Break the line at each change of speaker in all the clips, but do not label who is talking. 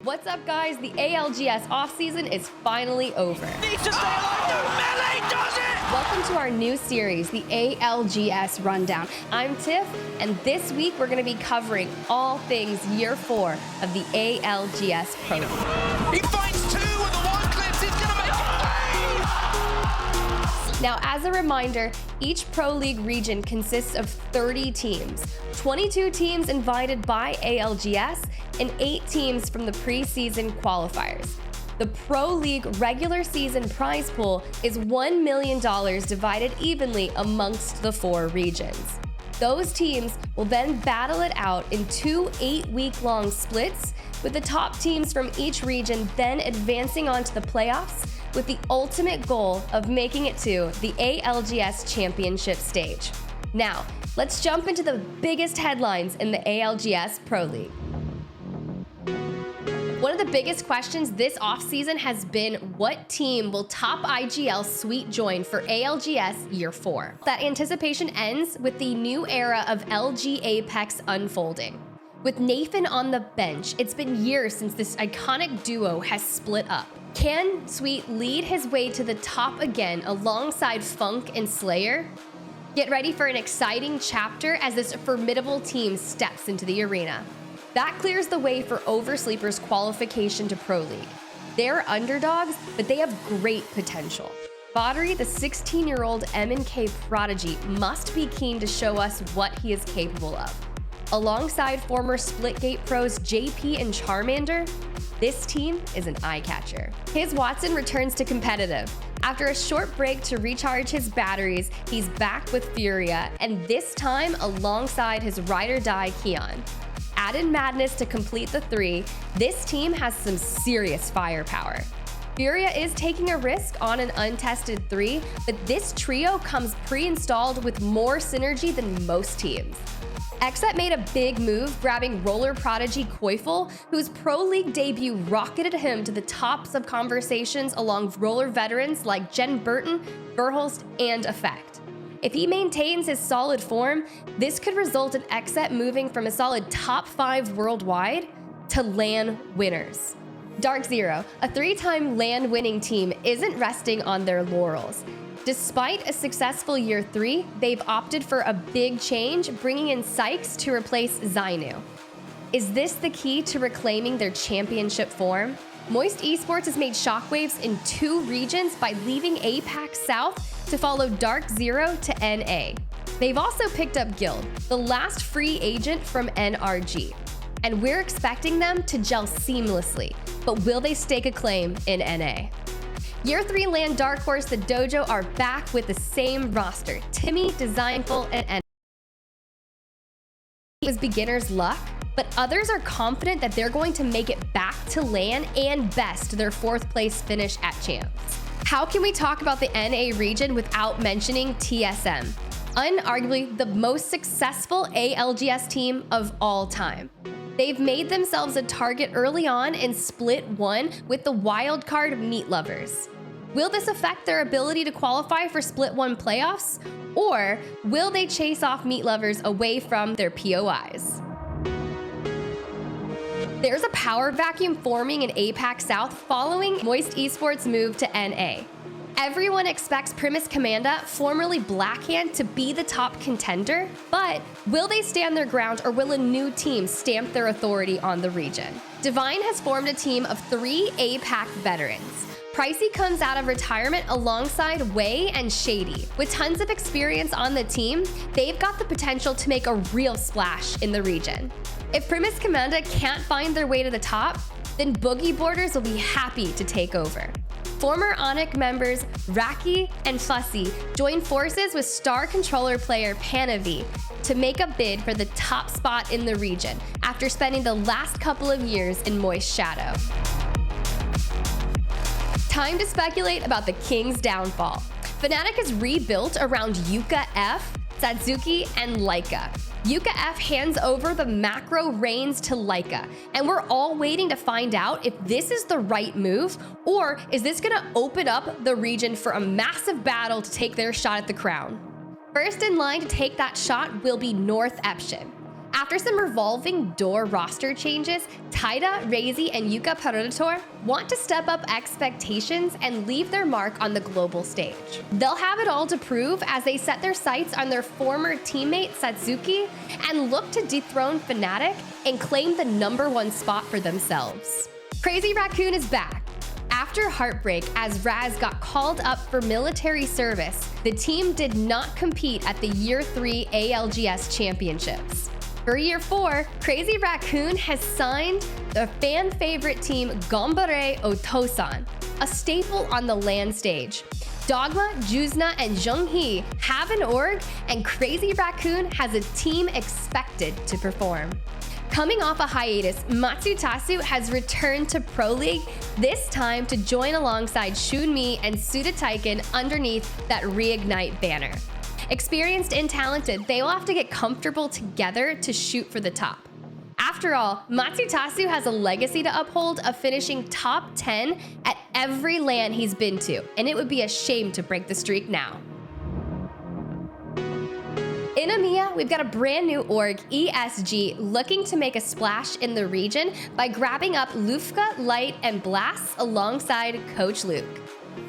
What's up, guys? The ALGS offseason is finally over.
Needs to stay alive. No, Melee does it!
Welcome to our new series, the ALGS Rundown. I'm Tiff, and this week we're going to be covering all things year 4 of the ALGS Pro League.
He finds two and the one clips. He's going to make it.
Now, as a reminder, each Pro League region consists of 30 teams, 22 teams invited by ALGS, and 8 teams from the preseason qualifiers. The Pro League regular season prize pool is $1 million divided evenly amongst the 4 regions. Those teams will then battle it out in 2 8-week-long splits, with the top teams from each region then advancing on to the playoffs, with the ultimate goal of making it to the ALGS Championship stage. Now, let's jump into the biggest headlines in the ALGS Pro League. One of the biggest questions this offseason has been what team will top IGL Sweet join for ALGS Year 4. That anticipation ends with the new era of LG Apex unfolding. With Nathan on the bench, it's been years since this iconic duo has split up. Can Sweet lead his way to the top again alongside Funk and Slayer? Get ready for an exciting chapter as this formidable team steps into the arena. That clears the way for Oversleeper's qualification to Pro League. They're underdogs, but they have great potential. Baudry, the 16-year-old M&K prodigy, must be keen to show us what he is capable of. Alongside former Splitgate pros JP and Charmander, this team is an eye-catcher. His Watson returns to competitive. After a short break to recharge his batteries, he's back with Furia, and this time alongside his ride-or-die Keon. Add in Madness to complete the 3, this team has some serious firepower. Furia is taking a risk on an untested 3, but this trio comes pre-installed with more synergy than most teams. XSET made a big move, grabbing roller prodigy Koifel, whose Pro League debut rocketed him to the tops of conversations along roller veterans like Jen Burton, Verhulst, and Effect. If he maintains his solid form, this could result in XSET moving from a solid top 5 worldwide to LAN winners. Dark Zero, a 3-time LAN winning team, isn't resting on their laurels. Despite a successful year 3, they've opted for a big change, bringing in Sykes to replace Zainu. Is this the key to reclaiming their championship form? Moist Esports has made shockwaves in 2 regions by leaving APAC South to follow Dark Zero to NA. They've also picked up Guild, the last free agent from NRG. And we're expecting them to gel seamlessly, but will they stake a claim in NA? Year 3 LAN Dark Horse, the Dojo, are back with the same roster. Timmy, Designful, and N. It was beginner's luck, but others are confident that they're going to make it back to LAN and best their 4th place finish at Champs. How can we talk about the NA region without mentioning TSM? Unarguably the most successful ALGS team of all time. They've made themselves a target early on in Split 1 with the wildcard Meat Lovers. Will this affect their ability to qualify for Split 1 playoffs? Or will they chase off Meat Lovers away from their POIs? There's a power vacuum forming in APAC South following Moist Esports' move to NA. Everyone expects Primus Commanda, formerly Blackhand, to be the top contender, but will they stand their ground or will a new team stamp their authority on the region? Divine has formed a team of 3 APAC veterans. Pricey comes out of retirement alongside Wei and Shady. With tons of experience on the team, they've got the potential to make a real splash in the region. If Primus Commanda can't find their way to the top, then Boogie Borders will be happy to take over. Former Onyx members Raki and Fussy joined forces with star controller player Panavi to make a bid for the top spot in the region after spending the last couple of years in Moist Shadow. Time to speculate about the King's downfall. Fnatic is rebuilt around Yuka F, Satsuki, and Laika. Yuka F hands over the macro reins to Laika, and we're all waiting to find out if this is the right move, or is this gonna open up the region for a massive battle to take their shot at the crown. First in line to take that shot will be North Eption. After some revolving door roster changes, Taida, Reizi, and Yuka Predator want to step up expectations and leave their mark on the global stage. They'll have it all to prove as they set their sights on their former teammate Satsuki and look to dethrone Fnatic and claim the #1 spot for themselves. Crazy Raccoon is back. After heartbreak as Raz got called up for military service, the team did not compete at the Year 3 ALGS Championships. For Year 4, Crazy Raccoon has signed the fan-favorite team Ganbare Otosan, a staple on the LAN stage. Dogma, Juzna, and Zhonghee have an org, and Crazy Raccoon has a team expected to perform. Coming off a hiatus, Matsutasu has returned to Pro League, this time to join alongside Shunmi and Suda Taiken underneath that Reignite banner. Experienced and talented, they will have to get comfortable together to shoot for the top. After all, Matsutasu has a legacy to uphold of finishing top 10 at every LAN he's been to, and it would be a shame to break the streak now. In EMEA, we've got a brand new org, ESG, looking to make a splash in the region by grabbing up Lufka, Light, and Blast alongside Coach Luke.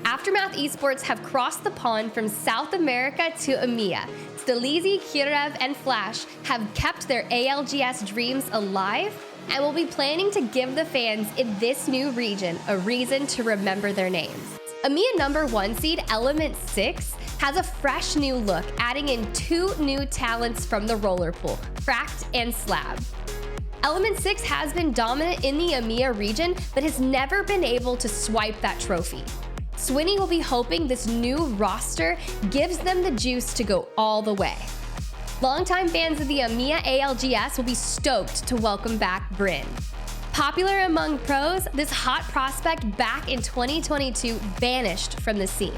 Aftermath Esports have crossed the pond from South America to EMEA. Stelizi, Kirev, and Flash have kept their ALGS dreams alive and will be planning to give the fans in this new region a reason to remember their names. EMEA #1 seed Element 6 has a fresh new look, adding in 2 new talents from the roller pool, Fract and Slab. Element 6 has been dominant in the EMEA region, but has never been able to swipe that trophy. Swinny will be hoping this new roster gives them the juice to go all the way. Longtime fans of the EMEA ALGS will be stoked to welcome back Brynn. Popular among pros, this hot prospect back in 2022 vanished from the scene.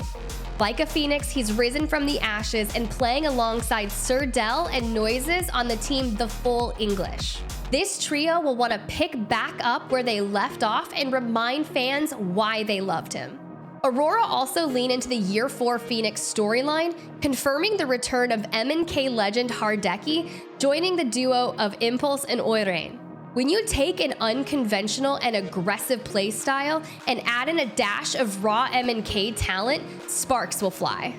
Like a phoenix, he's risen from the ashes and playing alongside Sir Del and Noises on the team The Full English. This trio will want to pick back up where they left off and remind fans why they loved him. Aurora also lean into the Year 4 Phoenix storyline, confirming the return of MNK legend Hardeki, joining the duo of Impulse and Oirein. When you take an unconventional and aggressive playstyle and add in a dash of raw MNK talent, sparks will fly.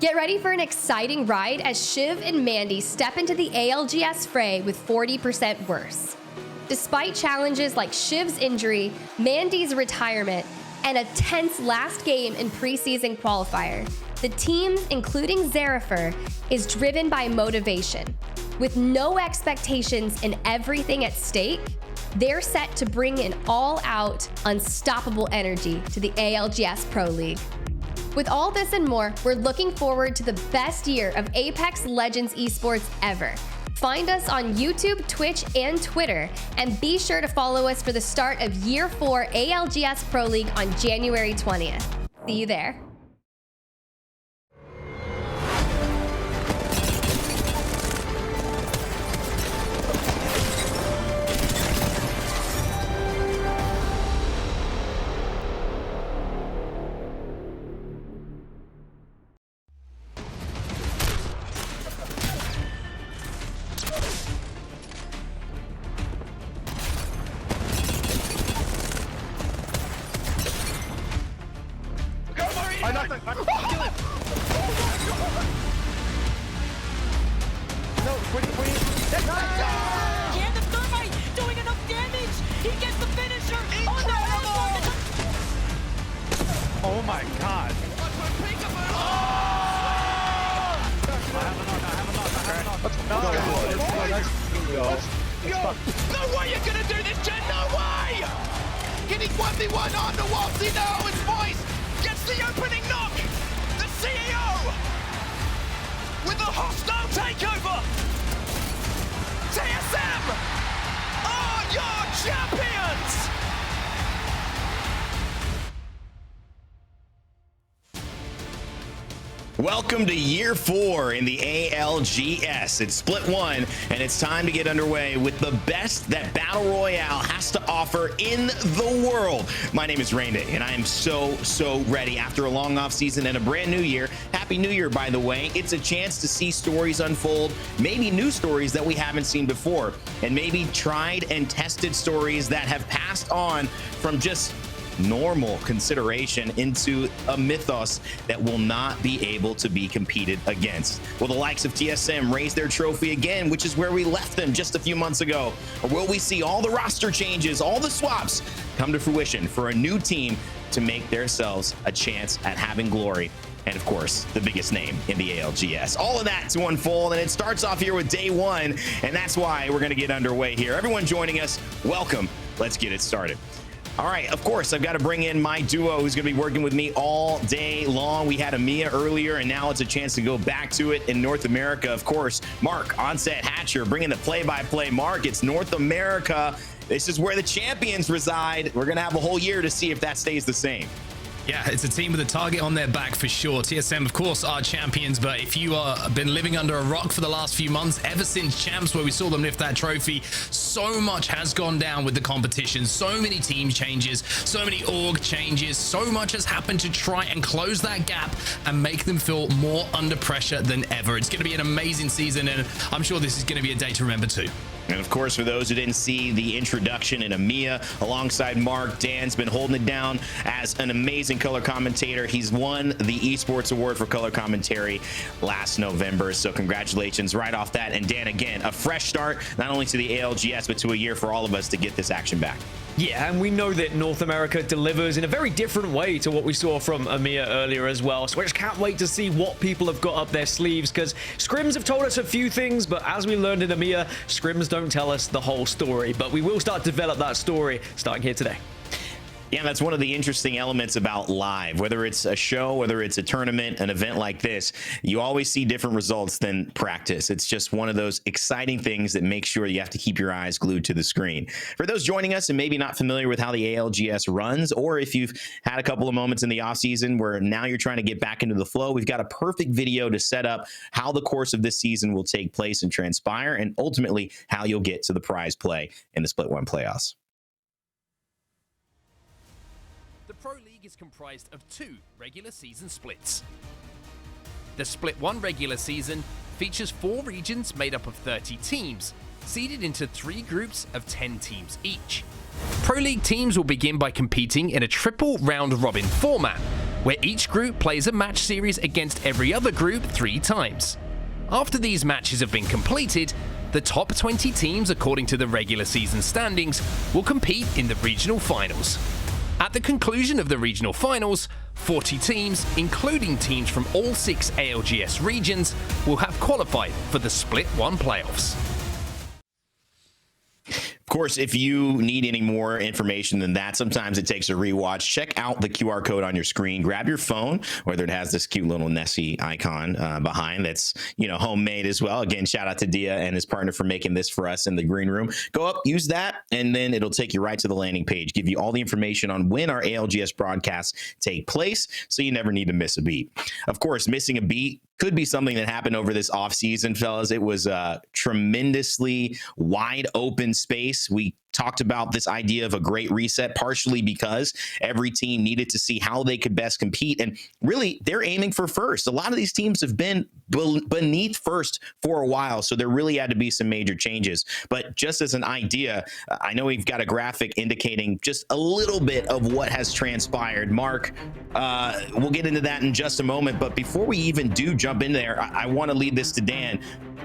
Get ready for an exciting ride as Shiv and Mandy step into the ALGS fray with 40% worse. Despite challenges like Shiv's injury, Mandy's retirement, and a tense last game in preseason qualifier, the team, including Zerifer, is driven by motivation. With no expectations and everything at stake, they're set to bring an all-out, unstoppable energy to the ALGS Pro League. With all this and more, we're looking forward to the best year of Apex Legends esports ever. Find us on YouTube, Twitch, and Twitter, and be sure to follow us for the start of Year 4 ALGS Pro League on January 20th. See you there.
Yeah, the thermite doing enough damage. He gets the finisher.
Oh my god.
No way you're gonna do this, Jen. No way. Getting 1v1 on the Walsey now. His voice gets the opening knock. The CEO with a hostile takeover. TSM are your champions!
Welcome to year 4 in the ALGS. It's split 1, and it's time to get underway with the best that Battle Royale has to offer in the world. My name is Rain Day, and I am so ready after a long off season and a brand new year. Happy New Year, by the way. It's a chance to see stories unfold, maybe new stories that we haven't seen before, and maybe tried and tested stories that have passed on from just normal consideration into a mythos that will not be able to be competed against. Will the likes of TSM raise their trophy again, which is where we left them just a few months ago? Or will we see all the roster changes, all the swaps come to fruition for a new team to make themselves a chance at having glory? And of course, the biggest name in the ALGS. All of that to unfold, and it starts off here with day 1, and that's why we're going to get underway here. Everyone joining us, welcome. Let's get it started. All right, of course, I've got to bring in my duo who's going to be working with me all day long. We had Amia earlier, and now it's a chance to go back to it in North America. Of course, Mark, Onset Hatcher, bringing the play-by-play. Mark, it's North America. This is where the champions reside. We're going to have a whole year to see if that stays the same.
Yeah, it's a team with a target on their back for sure. TSM, of course, are champions, but if you have been living under a rock for the last few months, ever since Champs, where we saw them lift that trophy, so much has gone down with the competition. So many team changes, so many org changes, so much has happened to try and close that gap and make them feel more under pressure than ever. It's going to be an amazing season, and I'm sure this is going to be a day to remember too.
And of course, for those who didn't see the introduction in Amia, alongside Mark, Dan's been holding it down as an amazing color commentator. He's won the Esports Award for color commentary last November. So congratulations right off that. And Dan, again, a fresh start, not only to the ALGS, but to a year for all of us to get this action back.
Yeah, and we know that North America delivers in a very different way to what we saw from Amir earlier as well. So I just can't wait to see what people have got up their sleeves, because scrims have told us a few things, but as we learned in Amir, scrims don't tell us the whole story. But we will start to develop that story starting here today.
Yeah, that's one of the interesting elements about live. Whether it's a show, whether it's a tournament, an event like this, you always see different results than practice. It's just one of those exciting things that makes sure you have to keep your eyes glued to the screen. For those joining us and maybe not familiar with how the ALGS runs, or if you've had a couple of moments in the offseason where now you're trying to get back into the flow, we've got a perfect video to set up how the course of this season will take place and transpire, and ultimately how you'll get to the prize play in the Split 1 playoffs.
The Pro League is comprised of 2 regular season splits. The Split 1 regular season features 4 regions made up of 30 teams, seeded into 3 groups of 10 teams each. Pro League teams will begin by competing in a triple round-robin format, where each group plays a match series against every other group 3 times. After these matches have been completed, the top 20 teams, according to the regular season standings, will compete in the regional finals. At the conclusion of the regional finals, 40 teams, including teams from all 6 ALGS regions, will have qualified for the Split 1 playoffs.
Of course, if you need any more information than that, sometimes it takes a rewatch. Check out the QR code on your screen. Grab your phone, whether it has this cute little Nessie icon behind that's, homemade as well. Again, shout out to Dia and his partner for making this for us in the green room. Go up, use that, and then it'll take you right to the landing page, give you all the information on when our ALGS broadcasts take place, so you never need to miss a beat. Of course, missing a beat could be something that happened over this offseason, fellas. It was a tremendously wide open space. We talked about this idea of a great reset, partially because every team needed to see how they could best compete. And really, they're aiming for first. A lot of these teams have been beneath first for a while, so there really had to be some major changes. But just as an idea, I know we've got a graphic indicating just a little bit of what has transpired. Mark, we'll get into that in just a moment. But before we even do jump in there, I want to lead this to Dan.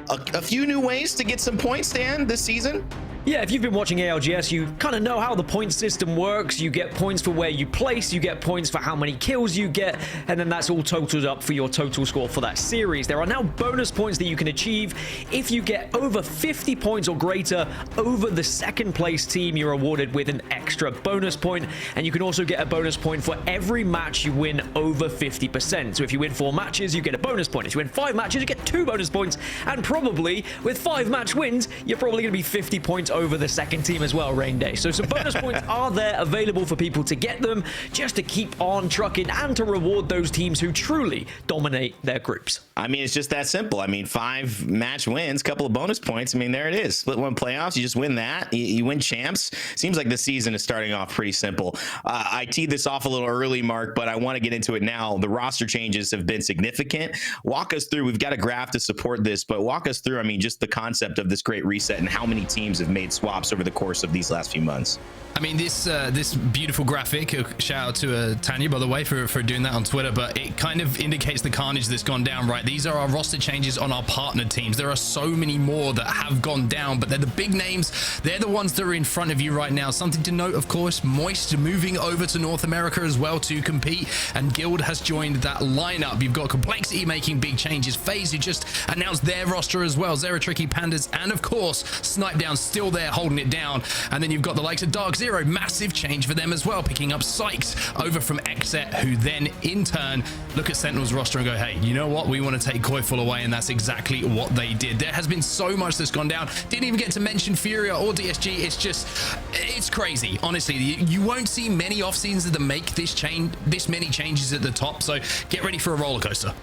A few new ways to get some points, Dan, this season?
Yeah, if you've been watching ALGS, you kind of know how the point system works. You get points for where you place, you get points for how many kills you get, and then that's all totaled up for your total score for that series. There are now bonus points that you can achieve. If you get over 50 points or greater over the second place team, you're awarded with an extra bonus point, and you can also get a bonus point for every match you win over 50%. So if you win 4 matches, you get a bonus point. If you win 5 matches, you get 2 bonus points, and probably with 5 match wins, you're probably going to be 50 points over the second team as well, Rain Day. So some bonus points are there available for people to get them, just to keep on trucking and to reward those teams who truly dominate their groups.
I mean, it's just that simple. I mean, 5 match wins, couple of bonus points. I mean, there it is. Split 1 playoffs, you just win that. You win champs. Seems like the season is starting off pretty simple. I teed this off a little early, Mark, but I want to get into it now. The roster changes have been significant. Walk us through. We've got a graph to support this, but walk us through, I mean, just the concept of this great reset and how many teams have made swaps over the course of these last few months.
I mean, this beautiful graphic, shout out to Tanya, by the way, for doing that on Twitter, but it kind of indicates the carnage that's gone down, right? These are our roster changes on our partner teams. There are so many more that have gone down, but they're the big names. They're the ones that are in front of you right now. Something to note, of course, Moist moving over to North America as well to compete, and Guild has joined that lineup. You've got Complexity making big changes. FaZe, who just announced their roster as well. Zero Tricky Pandas, and of course, Snipe Down still there holding it down. And then you've got the likes of Dark Zero, massive change for them as well, picking up Sykes over from Xset, who then in turn look at Sentinel's roster and go, hey, you know what, we want to take Koiful away, and that's exactly what they did. There has been so much that's gone down. Didn't even get to mention Furia or DSG. It's crazy, honestly. You won't see many off seasons that make this many changes at the top, so get ready for a roller coaster.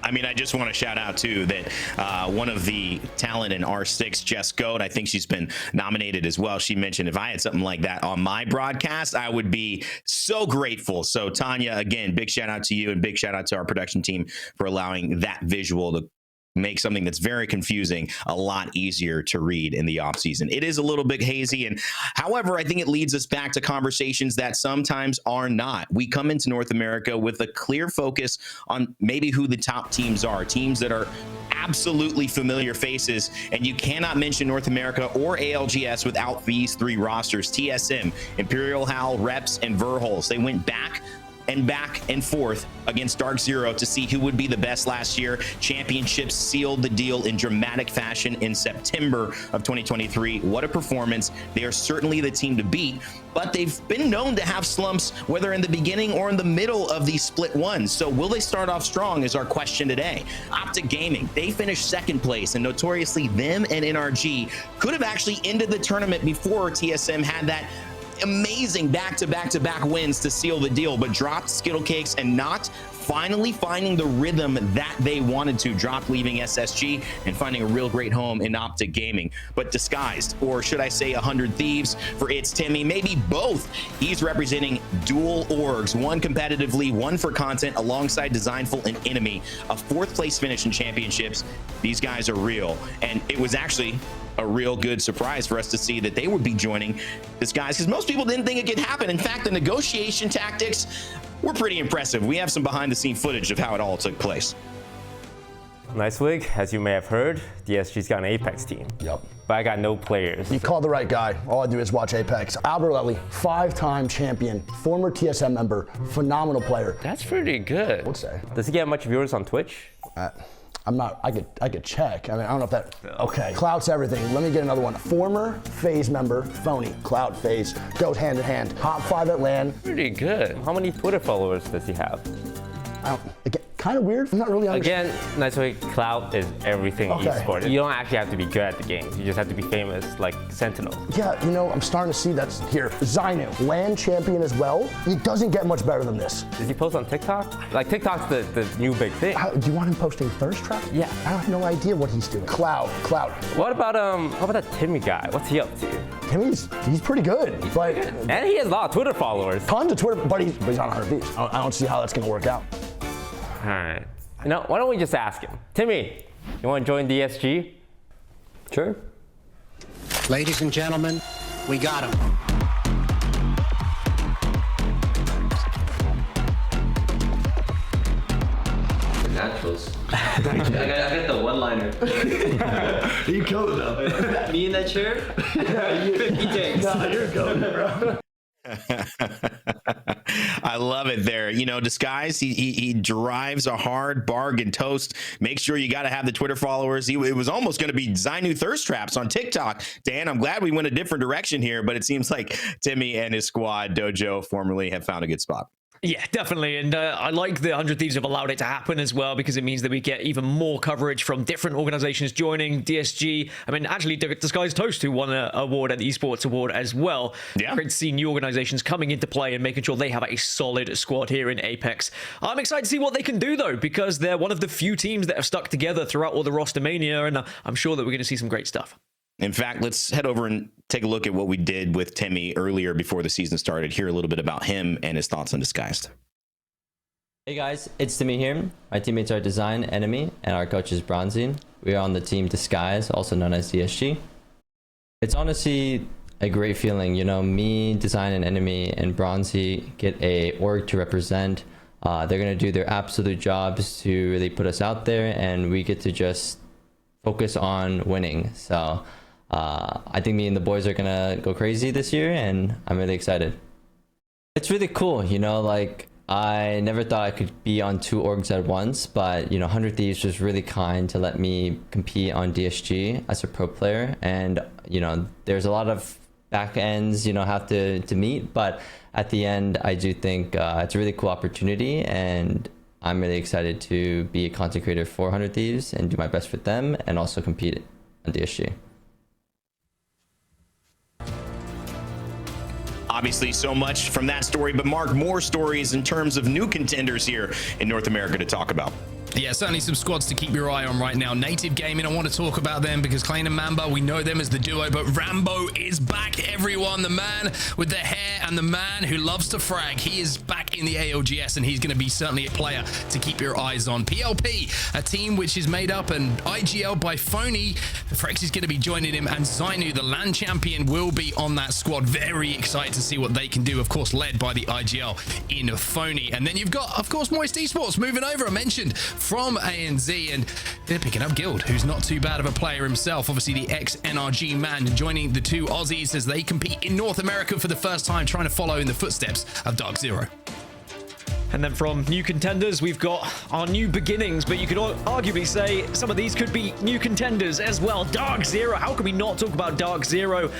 I mean, I just want to shout out too that one of the talent in R6, Jess Goat, I think she's been nominated as well. She mentioned if I had something like that on my broadcast, I would be so grateful. So Tanya, again, big shout out to you, and big shout out to our production team for allowing that visual to make something that's very confusing a lot easier to read in the off season. It is a little bit hazy, and however, I think it leads us back to conversations that sometimes are not. We come into North America with a clear focus on maybe who the top teams are, teams that are absolutely familiar faces, and you cannot mention North America or ALGS without these 3 rosters: TSM, Imperial Howl, Reps, and Verhols. They went back and forth against Dark Zero to see who would be the best last year. Championships sealed the deal in dramatic fashion in September of 2023. What a performance. They are certainly the team to beat, but they've been known to have slumps, whether in the beginning or in the middle of these split ones. So will they start off strong is our question today. Optic Gaming, they finished 2nd place, and notoriously them and NRG could have actually ended the tournament before TSM had that amazing back-to-back wins to seal the deal, but dropped Skittlecakes and not finally finding the rhythm that they wanted to. Dropped, leaving SSG and finding a real great home in Optic Gaming, but disguised, or should I say 100 Thieves for It's Timmy, maybe both. He's representing dual orgs, one competitively, one for content, alongside Designful and Enemy. A 4th place finish in championships. These guys are real, and it was actually a real good surprise for us to see that they would be joining this guys, because most people didn't think it could happen. In fact, the negotiation tactics were pretty impressive. We have some behind the scene footage of how it all took place.
Nice week. As you may have heard, DSG's got an Apex team.
Yep.
But I got no players.
You called the right guy. All I do is watch Apex. Albert Lely, 5-time champion, former TSM member, phenomenal player.
That's pretty good.
I would say.
Does he get much viewers on Twitch?
I'm not, I could check. I mean, I don't know if that, okay. Clout's everything. Let me get another one. Former FaZe member, Phony, Clout, FaZe, goes hand in hand. Top 5 at LAN.
Pretty good. How many Twitter followers does he have?
Again, kind of weird. I'm not really
Again, nice way, Clout is everything esports. You don't actually have to be good at the games. You just have to be famous, like Sentinel.
Yeah, you know, I'm starting to see that's here. Zainu, LAN champion as well. It doesn't get much better than this.
Does he post on TikTok? Like, TikTok's the new big thing.
Do you want him posting thirst trap?
Yeah.
I have no idea what he's doing. Clout.
What about how about that Timmy guy? What's he up to?
Timmy's pretty good.
And he has a lot of Twitter followers.
Tons of Twitter, but he's on 100 Thieves. I don't see how that's gonna work out.
All right. Now, why don't we just ask him? Timmy, you want to join DSG? Sure.
Ladies and gentlemen, we got him.
The naturals. I got the one-liner.
You killed it though.
Me in that chair? Yeah, 50 takes.
No, you're good, bro.
I love it there. You know, Disguise, he drives a hard bargain toast. Make sure you got to have the Twitter followers. It was almost going to be Zainu Thirst Traps on TikTok. Dan, I'm glad we went a different direction here, but it seems like Timmy and his squad, Dojo, formerly, have found a good spot.
Yeah, definitely. And I like the 100 Thieves have allowed it to happen as well, because it means that we get even more coverage from different organizations joining DSG. I mean, actually, Disguised Toast, who won an award at the Esports Award as well. Yeah. Great to see new organizations coming into play and making sure they have a solid squad here in Apex. I'm excited to see what they can do, though, because they're one of the few teams that have stuck together throughout all the roster mania, and I'm sure that we're going to see some great stuff.
In fact, let's head over and take a look at what we did with Timmy earlier before the season started. Hear a little bit about him and his thoughts on Disguised.
Hey guys, it's Timmy here. My teammates are Design, Enemy, and our coach is Bronzy. We are on the team Disguise, also known as DSG. It's honestly a great feeling, you know, me, Design, and Enemy, and Bronzy get a org to represent. They're going to do their absolute jobs to really put us out there, and we get to just focus on winning. So I think me and the boys are gonna go crazy this year, and I'm really excited. It's really cool, you know, like I never thought I could be on 2 orgs at once, but you know, 100 Thieves was really kind to let me compete on DSG as a pro player, and you know, there's a lot of back ends, you know, have to meet, but at the end, I do think it's a really cool opportunity, and I'm really excited to be a content creator for 100 Thieves and do my best for them, and also compete on DSG.
Obviously, so much from that story, but Mark, more stories in terms of new contenders here in North America to talk about.
Yeah, certainly some squads to keep your eye on right now. Native Gaming, I want to talk about them because Klein and Mamba, we know them as the duo, but Rambo is back, everyone. The man with the hair and the man who loves to frag. He is back in the ALGS, and he's going to be certainly a player to keep your eyes on. PLP, a team which is made up and IGL by Phony. Frex is going to be joining him, and Zainu, the LAN champion, will be on that squad. Very excited to see what they can do, of course, led by the IGL in Phony. And then you've got, of course, Moist Esports moving over, I mentioned, from ANZ, and they're picking up Guild, who's not too bad of a player himself. Obviously, the ex-NRG man joining the 2 Aussies as they compete in North America for the first time, trying to follow in the footsteps of Dark Zero.
And then from new contenders, we've got our new beginnings, but you could arguably say some of these could be new contenders as well. Dark Zero, how can we not talk about Dark Zero?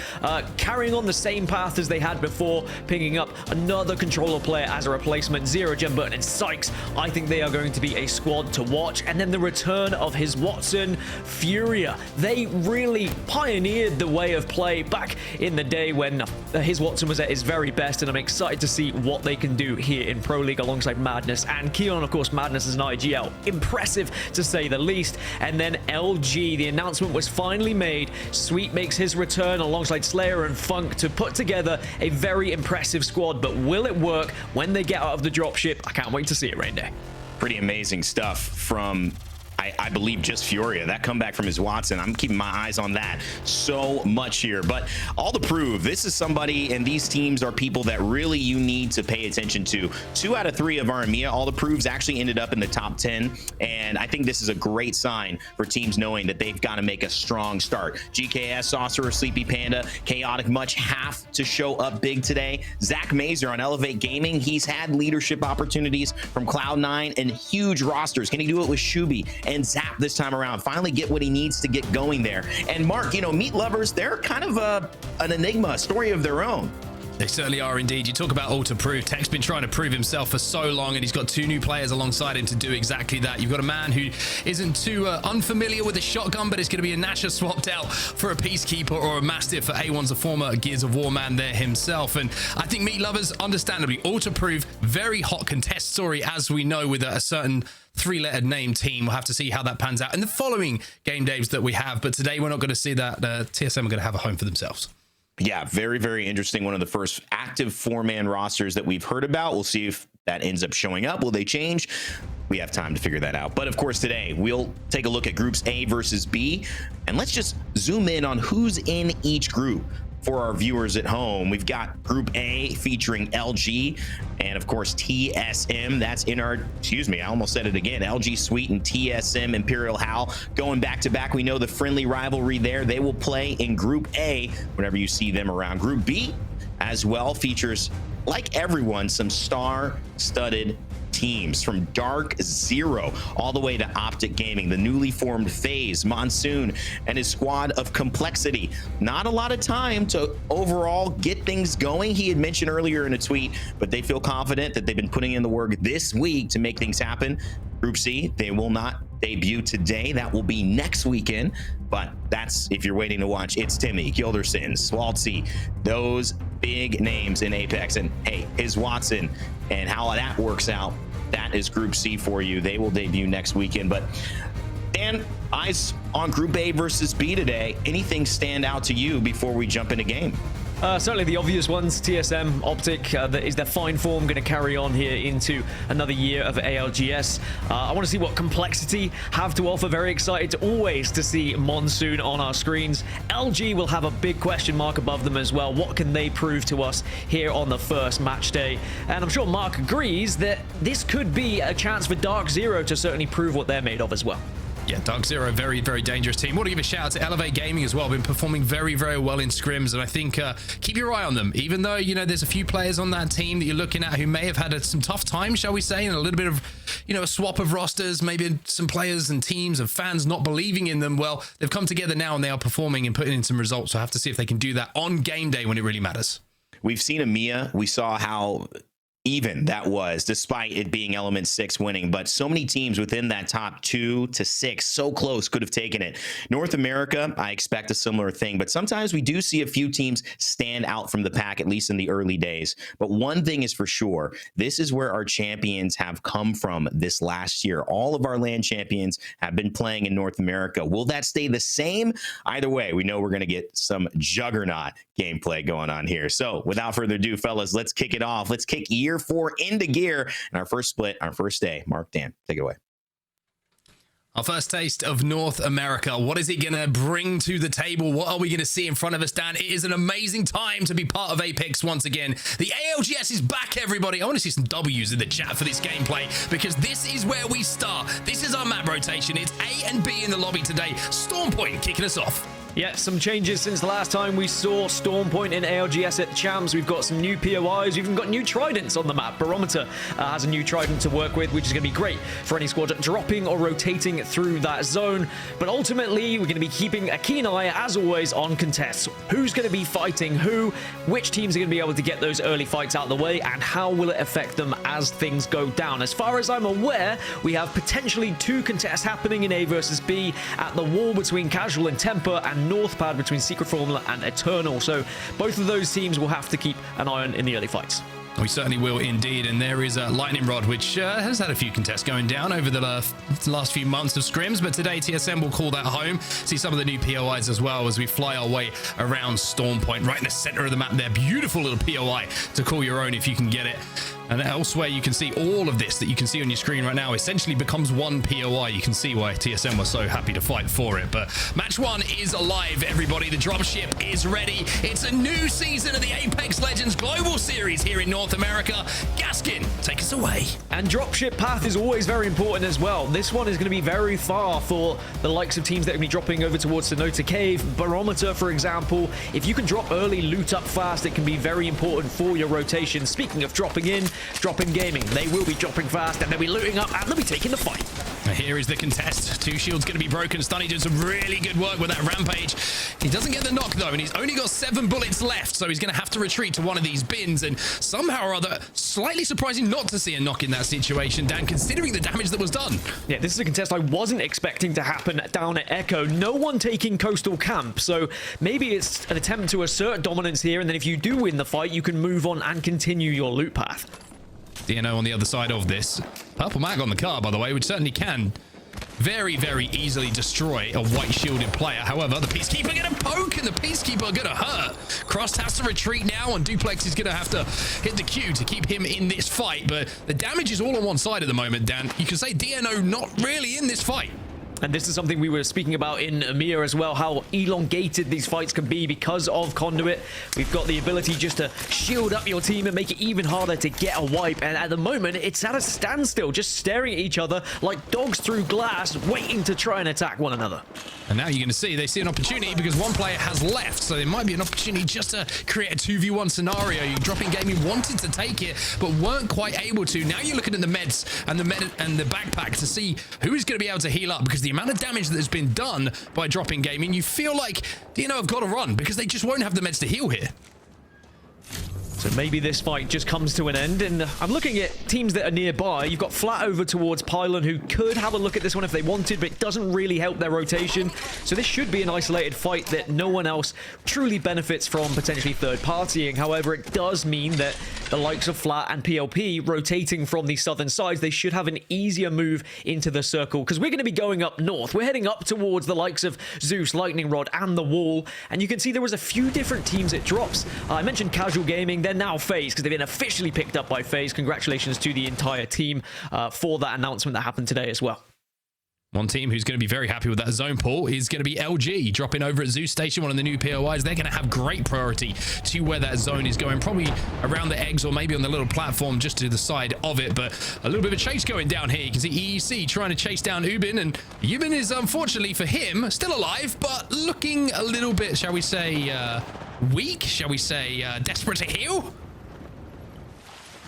Carrying on the same path as they had before, picking up another controller player as a replacement, Zero, Jem Burton, and Sykes. I think they are going to be a squad to watch. And then the return of his Watson, Furia. They really pioneered the way of play back in the day when his Watson was at his very best, and I'm excited to see what they can do here in Pro League alongside Madness and Keon. Of course, Madness is an IGL. Impressive to say the least. And then LG, the announcement was finally made. Sweet makes his return alongside Slayer and Funk to put together a very impressive squad. But will it work when they get out of the dropship? I can't wait to see it, Rain Day.
Pretty amazing stuff from, I believe, just Furia. That comeback from his Watson, I'm keeping my eyes on that so much here. But all to prove, this is somebody, and these teams are people that really you need to pay attention to. 2 out of 3 of our EMEA All the Proves actually ended up in the top 10, and I think this is a great sign for teams knowing that they've got to make a strong start. GKS, Saucer, Sleepy Panda, Chaotic Much have to show up big today. Zach Mazer on Elevate Gaming, he's had leadership opportunities from Cloud9 and huge rosters. Can he do it with Shubi and Zap this time around? Finally get what he needs to get going there. And Mark, you know, Meat Lovers, they're kind of an enigma, a story of their own.
They certainly are indeed. You talk about all to prove. Tech's been trying to prove himself for so long, and he's got 2 new players alongside him to do exactly that. You've got a man who isn't too unfamiliar with a shotgun, but it's going to be a Nasher swapped out for a Peacekeeper or a Mastiff. For A1's a former Gears of War man there himself. And I think Meat Lovers, understandably, all to prove, very hot contest story, as we know, with a certain 3-lettered name team. We'll have to see how that pans out in the following game days that we have. But today, we're not going to see that. TSM are going to have a home for themselves.
Yeah, very, very interesting. One of the first active 4-man rosters that we've heard about. We'll see if that ends up showing up. Will they change? We have time to figure that out. But of course, today we'll take a look at groups A versus B, and let's just zoom in on who's in each group. For our viewers at home, we've got Group A featuring LG and, of course, TSM. That's in our, I almost said it again, LG Sweet and TSM Imperial Howl going back to back. We know the friendly rivalry there. They will play in Group A whenever you see them around. Group B as well features, like everyone, some star-studded teams, from Dark Zero all the way to Optic Gaming, the newly formed FaZe, Monsoon, and his squad of Complexity. Not a lot of time to overall get things going, he had mentioned earlier in a tweet, but they feel confident that they've been putting in the work this week to make things happen. Group C, they will not debut today. That will be next weekend. But that's, if you're waiting to watch, it's Timmy, Gilderson, Swaltzy, those big names in Apex. And hey, is Watson, and how that works out, that is Group C for you. They will debut next weekend. But Dan, eyes on Group A versus B today. Anything stand out to you before we jump into game?
Certainly the obvious ones, TSM, Optic, is their fine form going to carry on here into another year of ALGS. I want to see what Complexity have to offer. Very excited always to see Monsoon on our screens. LG will have a big question mark above them as well. What can they prove to us here on the first match day? And I'm sure Mark agrees that this could be a chance for Dark Zero to certainly prove what they're made of as well.
Yeah, Dark Zero, very, very dangerous team. Want to give a shout out to Elevate Gaming as well. Been performing very, very well in scrims, and I think keep your eye on them. Even though, you know, there's a few players on that team that you're looking at who may have had some tough times, shall we say, and a little bit of, you know, a swap of rosters, maybe some players and teams and fans not believing in them. Well, they've come together now and they are performing and putting in some results. So I have to see if they can do that on game day when it really matters.
We've seen EMEA. We saw how even that was, despite it being Element 6 winning, but so many teams within that top 2 to 6, so close, could have taken it. North America, I expect a similar thing, but sometimes we do see a few teams stand out from the pack, at least in the early days. But one thing is for sure, this is where our champions have come from this last year. All of our LAN champions have been playing in North America. Will that stay the same? Either way, we know we're going to get some juggernaut gameplay going on here. So without further ado, fellas, let's kick it off. Let's kick year 4 into gear, and our first split, our first day. Mark, Dan, take it away.
Our first taste of North America. What is it going to bring to the table? What are we going to see in front of us, Dan? It is an amazing time to be part of Apex once again. The ALGS is back, everybody. I want to see some W's in the chat for this gameplay, because this is where we start. This is our map rotation. It's A and B in the lobby today. Storm Point kicking us off.
Yeah, some changes since the last time we saw Storm Point in ALGS at Champs. We've got some new POIs. We've even got new tridents on the map. Barometer has a new trident to work with, which is going to be great for any squad dropping or rotating through that zone. But ultimately, we're going to be keeping a keen eye, as always, on contests. Who's going to be fighting who? Which teams are going to be able to get those early fights out of the way? And how will it affect them as things go down? As far as I'm aware, we have potentially 2 contests happening in A versus B at the wall between Casual and Temper, and Northpad between Secret Formula and Eternal. So both of those teams will have to keep an eye on in the early fights.
We certainly will indeed, and there is a Lightning Rod, which has had a few contests going down over the last few months of scrims, but today TSM will call that home. See some of the new POIs as well as we fly our way around Storm Point, right in the center of the map there. Beautiful little POI to call your own if you can get it. And elsewhere, you can see all of this that you can see on your screen right now essentially becomes one POI. You can see why TSM was so happy to fight for it. But match 1 is alive, everybody. The dropship is ready. It's a new season of the Apex Legends Global Series here in North America. Gaskin, take us away.
And dropship path is always very important as well. This one is going to be very far for the likes of teams that are going to be dropping over towards Sonota Cave. Barometer, for example. If you can drop early, loot up fast, it can be very important for your rotation. Speaking of dropping in gaming, they will be dropping fast and they'll be looting up and they'll be taking the fight.
Here is the contest. 2 shields going to be broken. Stunny doing some really good work with that rampage. He doesn't get the knock though, and he's only got 7 bullets left, so he's going to have to retreat to one of these bins, and somehow or other, slightly surprising not to see a knock in that situation, Dan, considering the damage that was done.
Yeah, this is a contest I wasn't expecting to happen down at Echo. No one taking Coastal Camp, so maybe it's an attempt to assert dominance here, and then if you do win the fight, you can move on and continue your loot path.
DNO on the other side of this. Purple mag on the car, by the way, which certainly can very, very easily destroy a white shielded player. However, the Peacekeeper going to poke, and the Peacekeeper going to hurt. Cross has to retreat now, and Duplex is going to have to hit the Q to keep him in this fight. But the damage is all on one side at the moment, Dan. You can say DNO not really in this fight.
And this is something we were speaking about in EMEA as well, how elongated these fights can be because of Conduit. We've got the ability just to shield up your team and make it even harder to get a wipe. And at the moment, it's at a standstill, just staring at each other like dogs through glass, waiting to try and attack one another.
And now you're going to see they see an opportunity because one player has left, so there might be an opportunity just to create a 2v1 scenario. You Dropping Gaming wanted to take it, but weren't quite able to. Now you're looking at the meds and the backpack to see who is going to be able to heal up, because the amount of damage that has been done by Dropping Gaming, you feel like, I've got to run because they just won't have the meds to heal here.
So maybe this fight just comes to an end, and I'm looking at teams that are nearby. You've got Flat over towards Pylon, who could have a look at this one if they wanted, but it doesn't really help their rotation. So this should be an isolated fight that no one else truly benefits from potentially third-partying. However, it does mean that the likes of Flat and PLP rotating from the southern sides, they should have an easier move into the circle, because we're going to be going up north. We're heading up towards the likes of Zeus, Lightning Rod, and the Wall, and you can see there was a few different teams it drops. I mentioned Casual Gaming. They're now FaZe because they've been officially picked up by FaZe. Congratulations to the entire team for that announcement that happened today as well.
One team who's going to be very happy with that zone pull is going to be LG, dropping over at Zeus Station, one of the new POIs. They're going to have great priority to where that zone is going, probably around the eggs or maybe on the little platform just to the side of it. But a little bit of a chase going down here. You can see EEC trying to chase down Ubin, and Ubin is, unfortunately for him, still alive, but looking a little bit, shall we say, weak? Shall we say, desperate to heal?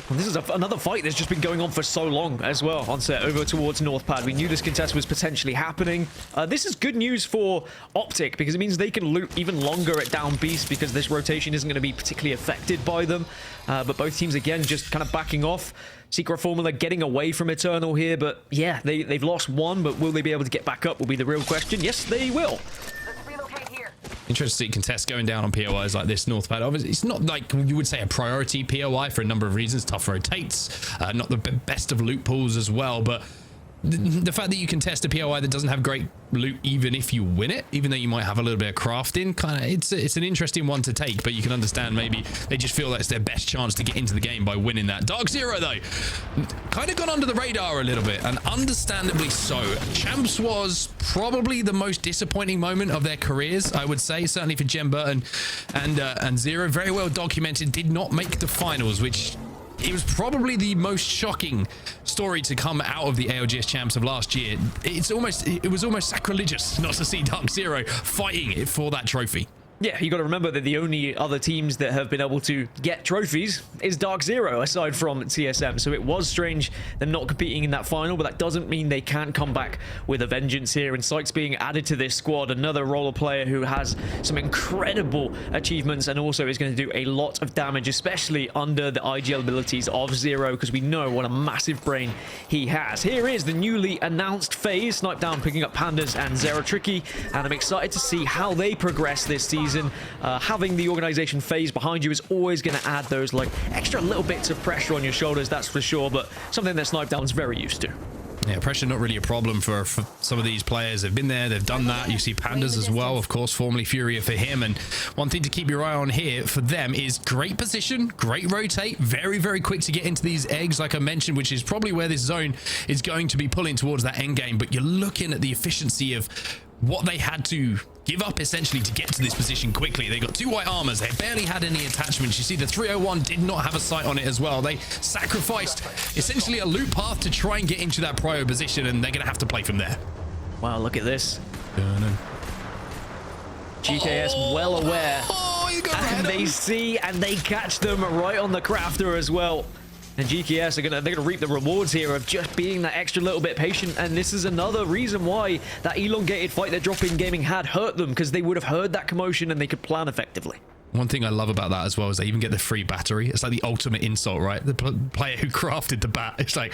Well, this is another fight that's just been going on for so long as well on set over towards North Pad. We knew this contest was potentially happening. This is good news for Optic because it means they can loot even longer at Down Beast because this rotation isn't going to be particularly affected by them. But both teams, again, just kind of backing off. Secret Formula getting away from Eternal here, but yeah, they've lost one, but will they be able to get back up will be the real question. Yes, they will.
Interesting contest going down on POIs like this, North Pad. Obviously, it's not like you would say a priority POI for a number of reasons. Tough rotates, not the best of loot pools as well, but the fact that you can test a POI that doesn't have great loot even if you win it, even though you might have a little bit of crafting, it's an interesting one to take, but you can understand maybe they just feel like it's their best chance to get into the game by winning that. Dark Zero, though, kind of gone under the radar a little bit, and understandably so. Champs was probably the most disappointing moment of their careers, I would say, certainly for Jemba and Zero. Very well documented, did not make the finals, which it was probably the most shocking story to come out of the ALGS champs of last year. It was almost sacrilegious not to see Dark Zero fighting it for that trophy.
Yeah, you got to remember that the only other teams that have been able to get trophies is Dark Zero, aside from TSM. So it was strange they're not competing in that final, but that doesn't mean they can't come back with a vengeance here. And Sykes being added to this squad, another roller player who has some incredible achievements and also is going to do a lot of damage, especially under the IGL abilities of Zero, because we know what a massive brain he has. Here is the newly announced FaZe, Snipe Down picking up Pandas and Zero Tricky, and I'm excited to see how they progress this season. Having the organization FaZe behind you is always going to add those like extra little bits of pressure on your shoulders, that's for sure, but something that Snipe Down's very used to.
Yeah, pressure not really a problem for some of these players. They've been there, they've done that. You see Pandas as well, of course, formerly Furia for him. And one thing to keep your eye on here for them is great position, great rotate, very, very quick to get into these eggs, like I mentioned, which is probably where this zone is going to be pulling towards that end game. But you're looking at the efficiency of what they had to give up essentially to get to this position quickly. They got 2 white armors. They barely had any attachments. You see the 301 did not have a sight on it as well. They sacrificed essentially a loot path to try and get into that prio position, and they're going to have to play from there.
Wow, look at this. GKS well aware. And they see and they catch them right on the crafter as well. And GKS they're gonna reap the rewards here of just being that extra little bit patient, and this is another reason why that elongated fight that Dropping Gaming had hurt them, because they would have heard that commotion and they could plan effectively.
One thing I love about that as well is they even get the free battery. It's like the ultimate insult, right? The player who crafted the bat. It's like,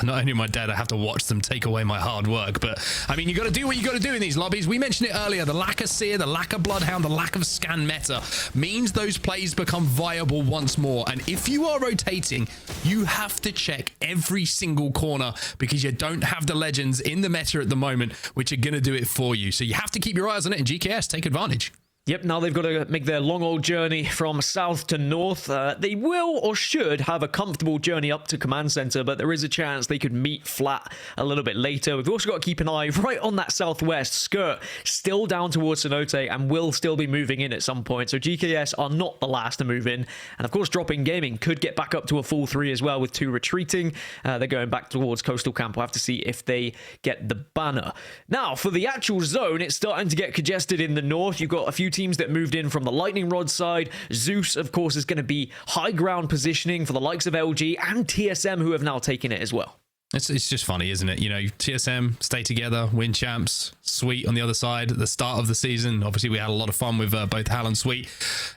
not only am I dead, I have to watch them take away my hard work. But, I mean, you got to do what you got to do in these lobbies. We mentioned it earlier. The lack of Seer, the lack of Bloodhound, the lack of scan meta means those plays become viable once more. And if you are rotating, you have to check every single corner because you don't have the legends in the meta at the moment, which are going to do it for you. So you have to keep your eyes on it, and GKS take advantage.
Yep, now they've got to make their long old journey from south to north. They will or should have a comfortable journey up to Command Center, but there is a chance they could meet flat a little bit later. We've also got to keep an eye right on that southwest. Skirt still down towards Cenote and will still be moving in at some point, so GKS are not the last to move in. And of course, Dropping Gaming could get back up to a full 3 as well with 2 retreating. They're going back towards Coastal Camp. We'll have to see if they get the banner. Now, for the actual zone, it's starting to get congested in the north. You've got a few teams that moved in from the Lightning Rod side. Zeus, of course, is going to be high ground positioning for the likes of LG and TSM, who have now taken it as well.
It's just funny, isn't it? You know, TSM stay together, win champs. Sweet on the other side at the start of the season. Obviously, we had a lot of fun with both Hal and Sweet.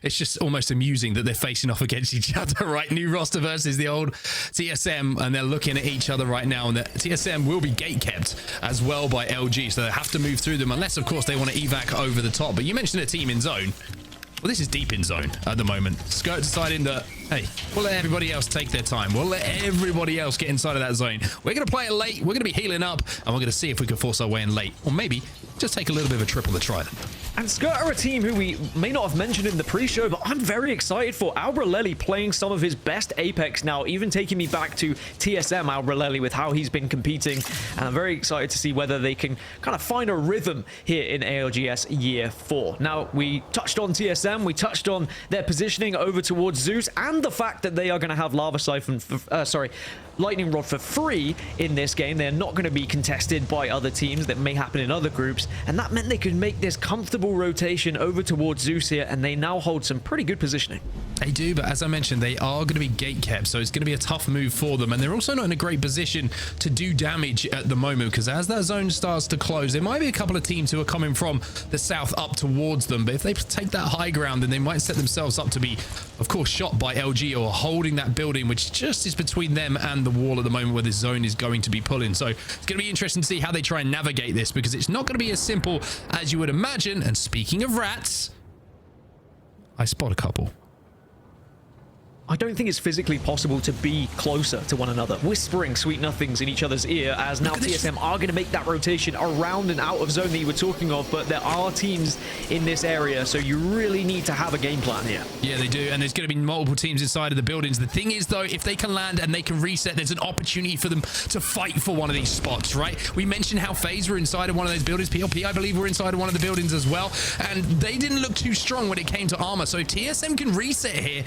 It's just almost amusing that they're facing off against each other, right? New roster versus the old TSM, and they're looking at each other right now. And the TSM will be gatekept as well by LG, so they have to move through them, unless, of course, they want to evac over the top. But you mentioned a team in zone. Well, this is deep in zone at the moment. Skirt deciding that, hey, we'll let everybody else take their time. We'll let everybody else get inside of that zone. We're going to play it late. We're going to be healing up, and we're going to see if we can force our way in late. Or maybe just take a little bit of a triple to try them.
And Skirt are a team who we may not have mentioned in the pre-show, but I'm very excited for. Albreleli playing some of his best Apex now, even taking me back to TSM Albreleli with how he's been competing. And I'm very excited to see whether they can kind of find a rhythm here in ALGS Year 4. Now, we touched on TSM, we touched on their positioning over towards Zeus, and the fact that they are going to have Lava Siphon, Lightning Rod for free in this game. They're not going to be contested by other teams. That may happen in other groups, and that meant they could make this comfortable rotation over towards Zeus here, and they now hold some pretty good positioning.
They do, but as I mentioned, they are going to be gate kept, so it's going to be a tough move for them, and they're also not in a great position to do damage at the moment, because as that zone starts to close, there might be a couple of teams who are coming from the south up towards them, but if they take that high ground, then they might set themselves up to be, of course, shot by LG or holding that building, which just is between them and the wall at the moment where this zone is going to be pulling. So it's going to be interesting to see how they try and navigate this, because it's not going to be as simple as you would imagine. And speaking of rats, I spot a couple.
I don't think it's physically possible to be closer to one another, whispering sweet nothings in each other's ear, as now TSM are going to make that rotation around and out of zone that you were talking of, but there are teams in this area, so you really need to have a game plan here.
Yeah, they do, and there's going to be multiple teams inside of the buildings. The thing is, though, if they can land and they can reset, there's an opportunity for them to fight for one of these spots, right? We mentioned how FaZe were inside of one of those buildings. PLP, I believe, were inside of one of the buildings as well, and they didn't look too strong when it came to armor, so if TSM can reset here,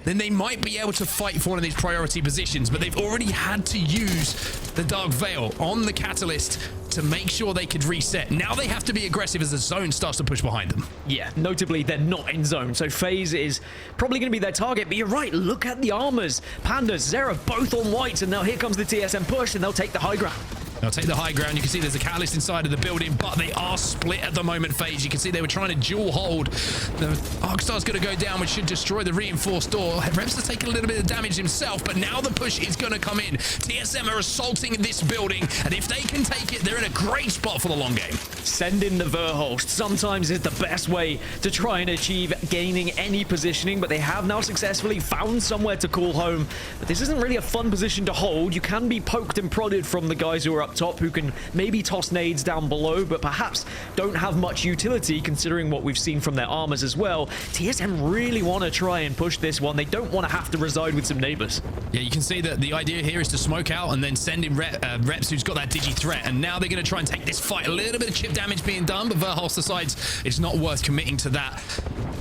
then they might be able to fight for one of these priority positions, but they've already had to use the Dark Veil on the Catalyst to make sure they could reset. Now they have to be aggressive as the zone starts to push behind them.
Yeah, notably, they're not in zone, so FaZe is probably going to be their target, but you're right, look at the armors. Pandas, Zera, both on whites, and now here comes the TSM push, and they'll take the high ground.
They'll take the high ground. You can see there's a Catalyst inside of the building, but they are split at the moment, FaZe. You can see they were trying to dual hold. The Arcstar's going to go down, which should destroy the reinforced door. Reps has taken a little bit of damage himself, but now the push is going to come in. TSM are assaulting this building, and if they can take it, they're in a great spot for the long game.
Send in the Verholst sometimes is the best way to try and achieve gaining any positioning, but they have now successfully found somewhere to call home. But this isn't really a fun position to hold. You can be poked and prodded from the guys who are up top, who can maybe toss nades down below, but perhaps don't have much utility considering what we've seen from their armors as well. TSM really want to try and push this one. They don't want to have to reside with some neighbors.
Yeah, you can see that the idea here is to smoke out and then send in Reps, who's got that digi threat, and now they're going to try and take this fight. A little bit of chip damage being done, but Verholst decides it's not worth committing to that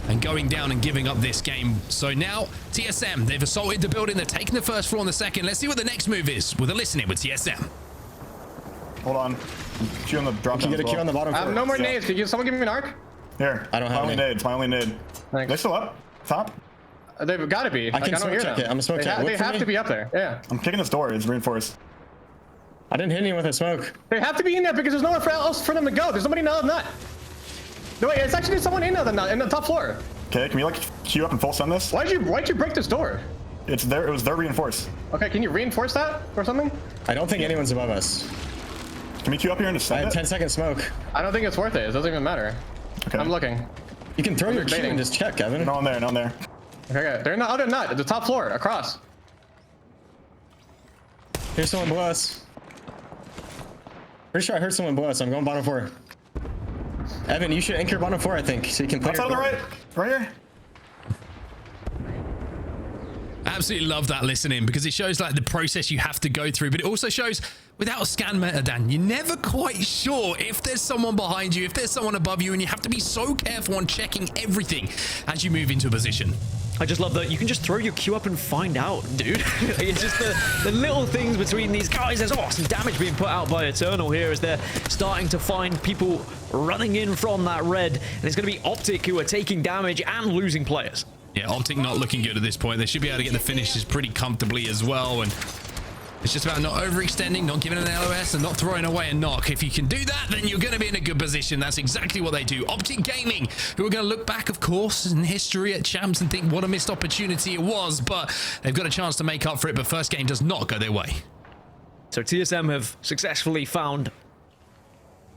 and going down and giving up this game. So now TSM, they've assaulted the building, they're taking the first floor on the second. Let's see what the next move is with a listening with TSM.
Hold on. Q on the drop down.
Get a Q on the bottom floor.
No more nades. Could someone give me an arc?
Here.
I don't have
my only
any.
nade. It's my only nade.
Thanks.
They still up? Top?
They've got to be.
I can smoke check it. I'm a smoke check.
They have to be up there. Yeah.
I'm kicking this door. It's reinforced.
I didn't hit anyone with a smoke.
They have to be in there because there's nowhere else for them to go. There's nobody in the nut. No, wait. It's actually someone in the nut in the top floor.
Okay. Can we like queue up and full send this?
Why'd you break this door?
It's there. It was there reinforced.
Okay. Can you reinforce that or something?
I don't think anyone's above us.
Can we queue up here and just send
I have
it?
10-second smoke.
I don't think it's worth it. It doesn't even matter.
Okay.
I'm looking.
You can throw your Q and just check, Kevin.
No one there. No one there.
Okay. They're in the other nut. The top floor. Across.
Here's someone below us. Pretty sure I heard someone below us. I'm going bottom floor. Evan, you should anchor bottom 4, I think, so you can play.
Outside on the right. Right here.
Absolutely love that listening, because it shows like the process you have to go through, but it also shows without a scan meta, Dan, you're never quite sure if there's someone behind you, if there's someone above you, and you have to be so careful on checking everything as you move into a position.
I just love that you can just throw your Q up and find out, dude. It's just the little things between these guys. There's some damage being put out by Eternal here as they're starting to find people running in from that red, and it's going to be Optic who are taking damage and losing players.
Yeah, Optic not looking good at this point. They should be able to get the finishes pretty comfortably as well, and it's just about not overextending, not giving an LOS, and not throwing away a knock. If you can do that, then you're going to be in a good position. That's exactly what they do. Optic Gaming, who are going to look back, of course, in history at Champs and think what a missed opportunity it was, but they've got a chance to make up for it, but first game does not go their way.
So TSM have successfully found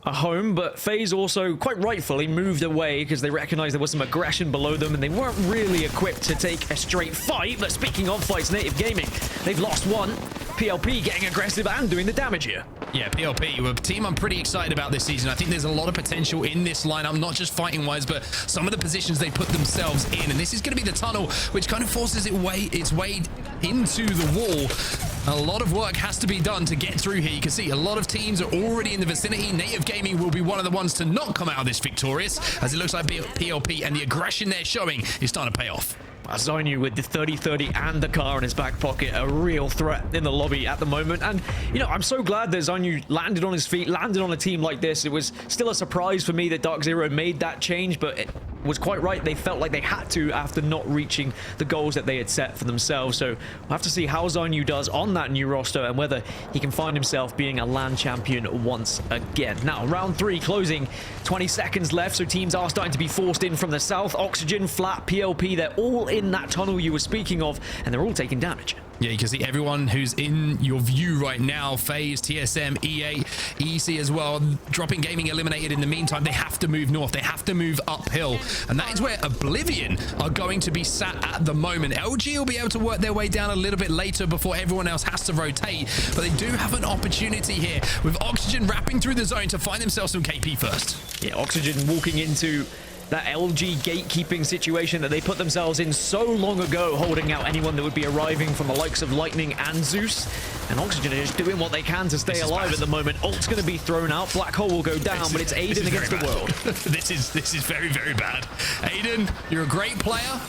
a home, but FaZe also quite rightfully moved away because they recognized there was some aggression below them and they weren't really equipped to take a straight fight. But speaking of fights, Native Gaming, they've lost one. PLP getting aggressive and doing the damage here.
Yeah, PLP, a team I'm pretty excited about this season. I think there's a lot of potential in this lineup, not just fighting-wise, but some of the positions they put themselves in. And this is going to be the tunnel, which kind of forces its way into the wall. A lot of work has to be done to get through here. You can see a lot of teams are already in the vicinity. Native Gaming will be one of the ones to not come out of this victorious, as it looks like PLP and the aggression they're showing is starting to pay off.
Zonu with the 30-30 and the car in his back pocket, a real threat in the lobby at the moment. And, you know, I'm so glad that Zonu landed on his feet, landed on a team like this. It was still a surprise for me that Dark Zero made that change, but it was quite right. They felt like they had to after not reaching the goals that they had set for themselves. So we'll have to see how Zonu does on that new roster and whether he can find himself being a LAN champion once again. Now, round 3 closing, 20 seconds left, so teams are starting to be forced in from the south. Oxygen, Flat, PLP, they're all in that tunnel you were speaking of, and they're all taking damage.
Yeah, you can see everyone who's in your view right now. FaZe, TSM, EA, EC as well. Dropping Gaming eliminated in the meantime. They have to move north. They have to move uphill. And that is where Oblivion are going to be sat at the moment. LG will be able to work their way down a little bit later before everyone else has to rotate. But they do have an opportunity here with Oxygen wrapping through the zone to find themselves some KP first.
Yeah, Oxygen walking into that LG gatekeeping situation that they put themselves in so long ago, holding out anyone that would be arriving from the likes of Lightning and Zeus. And Oxygen is just doing what they can to stay alive at the moment. Ult's going to be thrown out. Black Hole will go down, but it's Aiden against the world.
This is very, very bad. Aiden, you're a great player.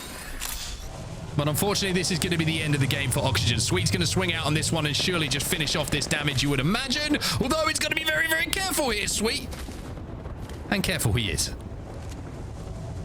But unfortunately, this is going to be the end of the game for Oxygen. Sweet's going to swing out on this one and surely just finish off this damage, you would imagine. Although it's going to be very, very careful here, Sweet. And careful he is.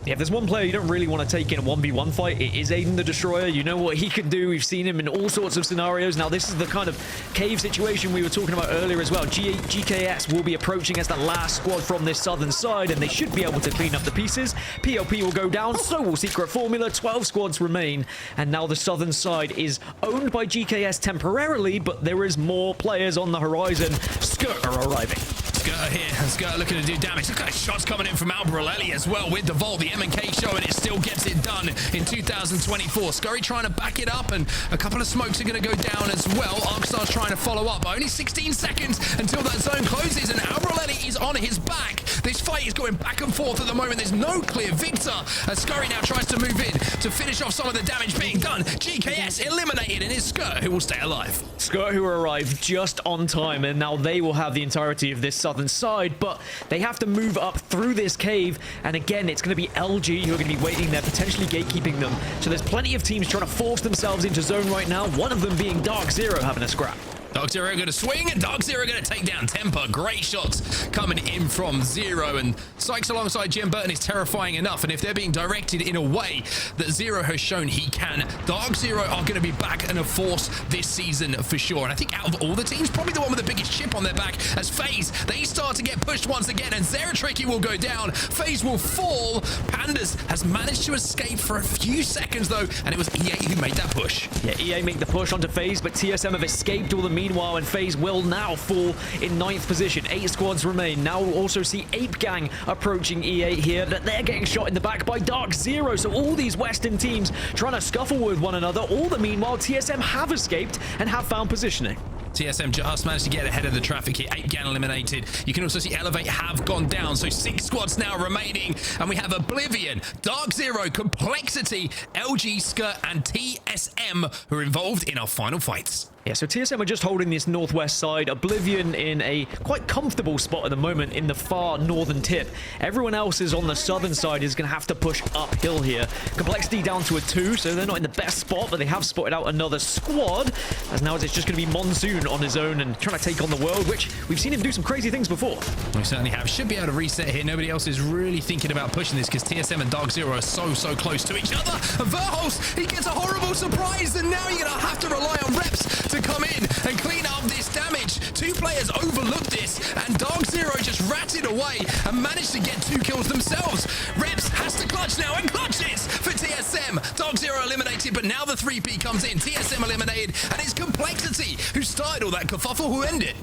Yeah, if there's one player you don't really want to take in a 1v1 fight, it is Aiden the Destroyer. You know what he can do. We've seen him in all sorts of scenarios. Now, this is the kind of cave situation we were talking about earlier as well. GKS will be approaching as the last squad from this southern side, and they should be able to clean up the pieces. PLP will go down, so will Secret Formula. 12 squads remain, and now the southern side is owned by GKS temporarily, but there is more players on the horizon. Skirt are arriving.
Skirt here, and Skirt looking to do damage. Look at shots coming in from Albrelelli as well with the Volt, the M&K show, and it still gets it done in 2024. Scurry trying to back it up, and a couple of smokes are going to go down as well. Arcstar's trying to follow up. Only 16 seconds until that zone closes, and Albrelelli is on his back. This fight is going back and forth at the moment. There's no clear victor, as Scurry now tries to move in to finish off some of the damage being done. GKS eliminated, and it's Skirt who will stay alive.
Skirt who arrived just on time, and now they will have the entirety of this southern side, but they have to move up through this cave, and again it's going to be LG who are going to be waiting there, potentially gatekeeping them. So there's plenty of teams trying to force themselves into zone right now, one of them being Dark Zero having a scrap.
Dark Zero going to swing, and Dark Zero going to take down Temper. Great shots coming in from Zero, and Sykes alongside Jim Burton is terrifying enough, and if they're being directed in a way that Zero has shown he can, Dark Zero are going to be back and a force this season for sure. And I think out of all the teams, probably the one with the biggest chip on their back, as FaZe, they start to get pushed once again, and Zeratricky will go down. FaZe will fall. Pandas has managed to escape for a few seconds though, and it was EA who made that push.
Yeah, EA make the push onto FaZe, but TSM have escaped all the meanwhile, and FaZe will now fall in 9th position. 8 squads remain. Now we'll also see Ape Gang approaching EA here, that they're getting shot in the back by Dark Zero. So all these Western teams trying to scuffle with one another. All the meanwhile, TSM have escaped and have found positioning.
TSM just managed to get ahead of the traffic here. 8 Gan eliminated. You can also see Elevate have gone down. So 6 squads now remaining. And we have Oblivion, Dark Zero, Complexity, LG, Skirt, and TSM who are involved in our final fights.
Yeah, so TSM are just holding this northwest side. Oblivion in a quite comfortable spot at the moment in the far northern tip. Everyone else is on the southern side is going to have to push uphill here. Complexity down to a 2, so they're not in the best spot, but they have spotted out another squad. As now it's just going to be Monsoon on his own and trying to take on the world, which we've seen him do some crazy things before.
We certainly have. Should be able to reset here. Nobody else is really thinking about pushing this because TSM and Dark Zero are so close to each other. And Verhulst, he gets a horrible surprise, and now you're going to have to rely on reps to come in and clean up this damage. 2 players overlooked this, and Dark Zero just ratted away and managed to get 2 kills themselves. Reps has to clutch now, and clutches for TSM. Dark Zero eliminated, but now the 3P comes in. TSM eliminated, and it's Complexity who started all that kerfuffle who ended.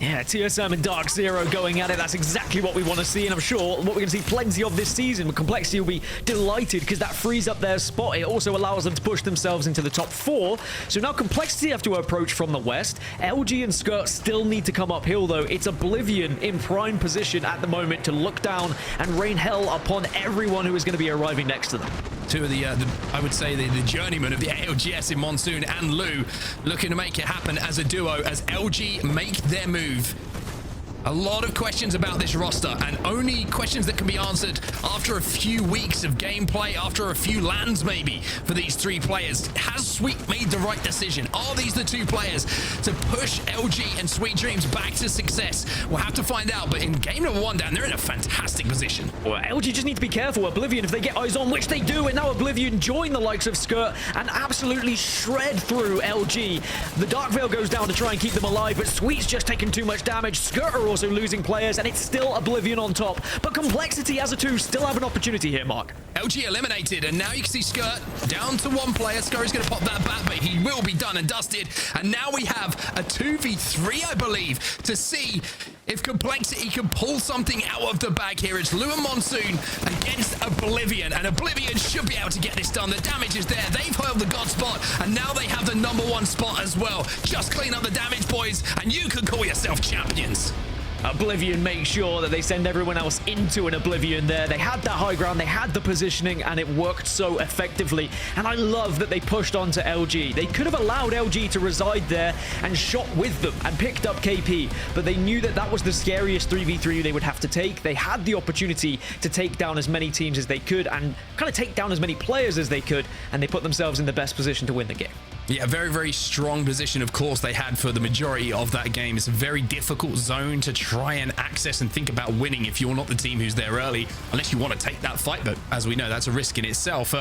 Yeah, TSM and Dark Zero going at it. That's exactly what we want to see, and I'm sure what we're going to see plenty of this season. But Complexity will be delighted because that frees up their spot. It also allows them to push themselves into the top 4. So now Complexity have to approach from the west. LG and Skirt still need to come uphill, though. It's Oblivion in prime position at the moment to look down and rain hell upon everyone who is going to be arriving next to them.
2 of the I would say the journeymen of the ALGS in Monsoon and Lou looking to make it happen as a duo as LG make their move. A lot of questions about this roster, and only questions that can be answered after a few weeks of gameplay, after a few lands maybe for these 3 players. Has Sweet made the right decision? Are these the 2 players to push LG and Sweet Dreams back to success? We'll have to find out, but in game number 1 down, they're in a fantastic position.
Well, LG just need to be careful. Oblivion, if they get eyes on, which they do, and now Oblivion join the likes of Skirt and absolutely shred through LG. The Dark Veil goes down to try and keep them alive, but Sweet's just taking too much damage. Skirt are also losing players, and it's still Oblivion on top. But Complexity as a 2 still have an opportunity here, Mark.
LG eliminated, and now you can see Skirt down to 1 player. Skirt is going to pop that back, but he will be done and dusted. And now we have a 2v3, I believe, to see if Complexity can pull something out of the bag here. It's Lou and Monsoon against Oblivion, and Oblivion should be able to get this done. The damage is there. They've held the God spot, and now they have the number 1 spot as well. Just clean up the damage, boys, and you can call yourself champions.
Oblivion make sure that they send everyone else into an Oblivion there. They had that high ground, they had the positioning, and it worked so effectively. And I love that they pushed on to LG. They could have allowed LG to reside there and shot with them and picked up KP, but they knew that that was the scariest 3v3 they would have to take. They had the opportunity to take down as many teams as they could and kind of take down as many players as they could, and they put themselves in the best position to win the game.
Yeah, very strong position, of course, they had for the majority of that game. It's a very difficult zone to try and access and think about winning if you're not the team who's there early, unless you want to take that fight. But as we know, that's a risk in itself.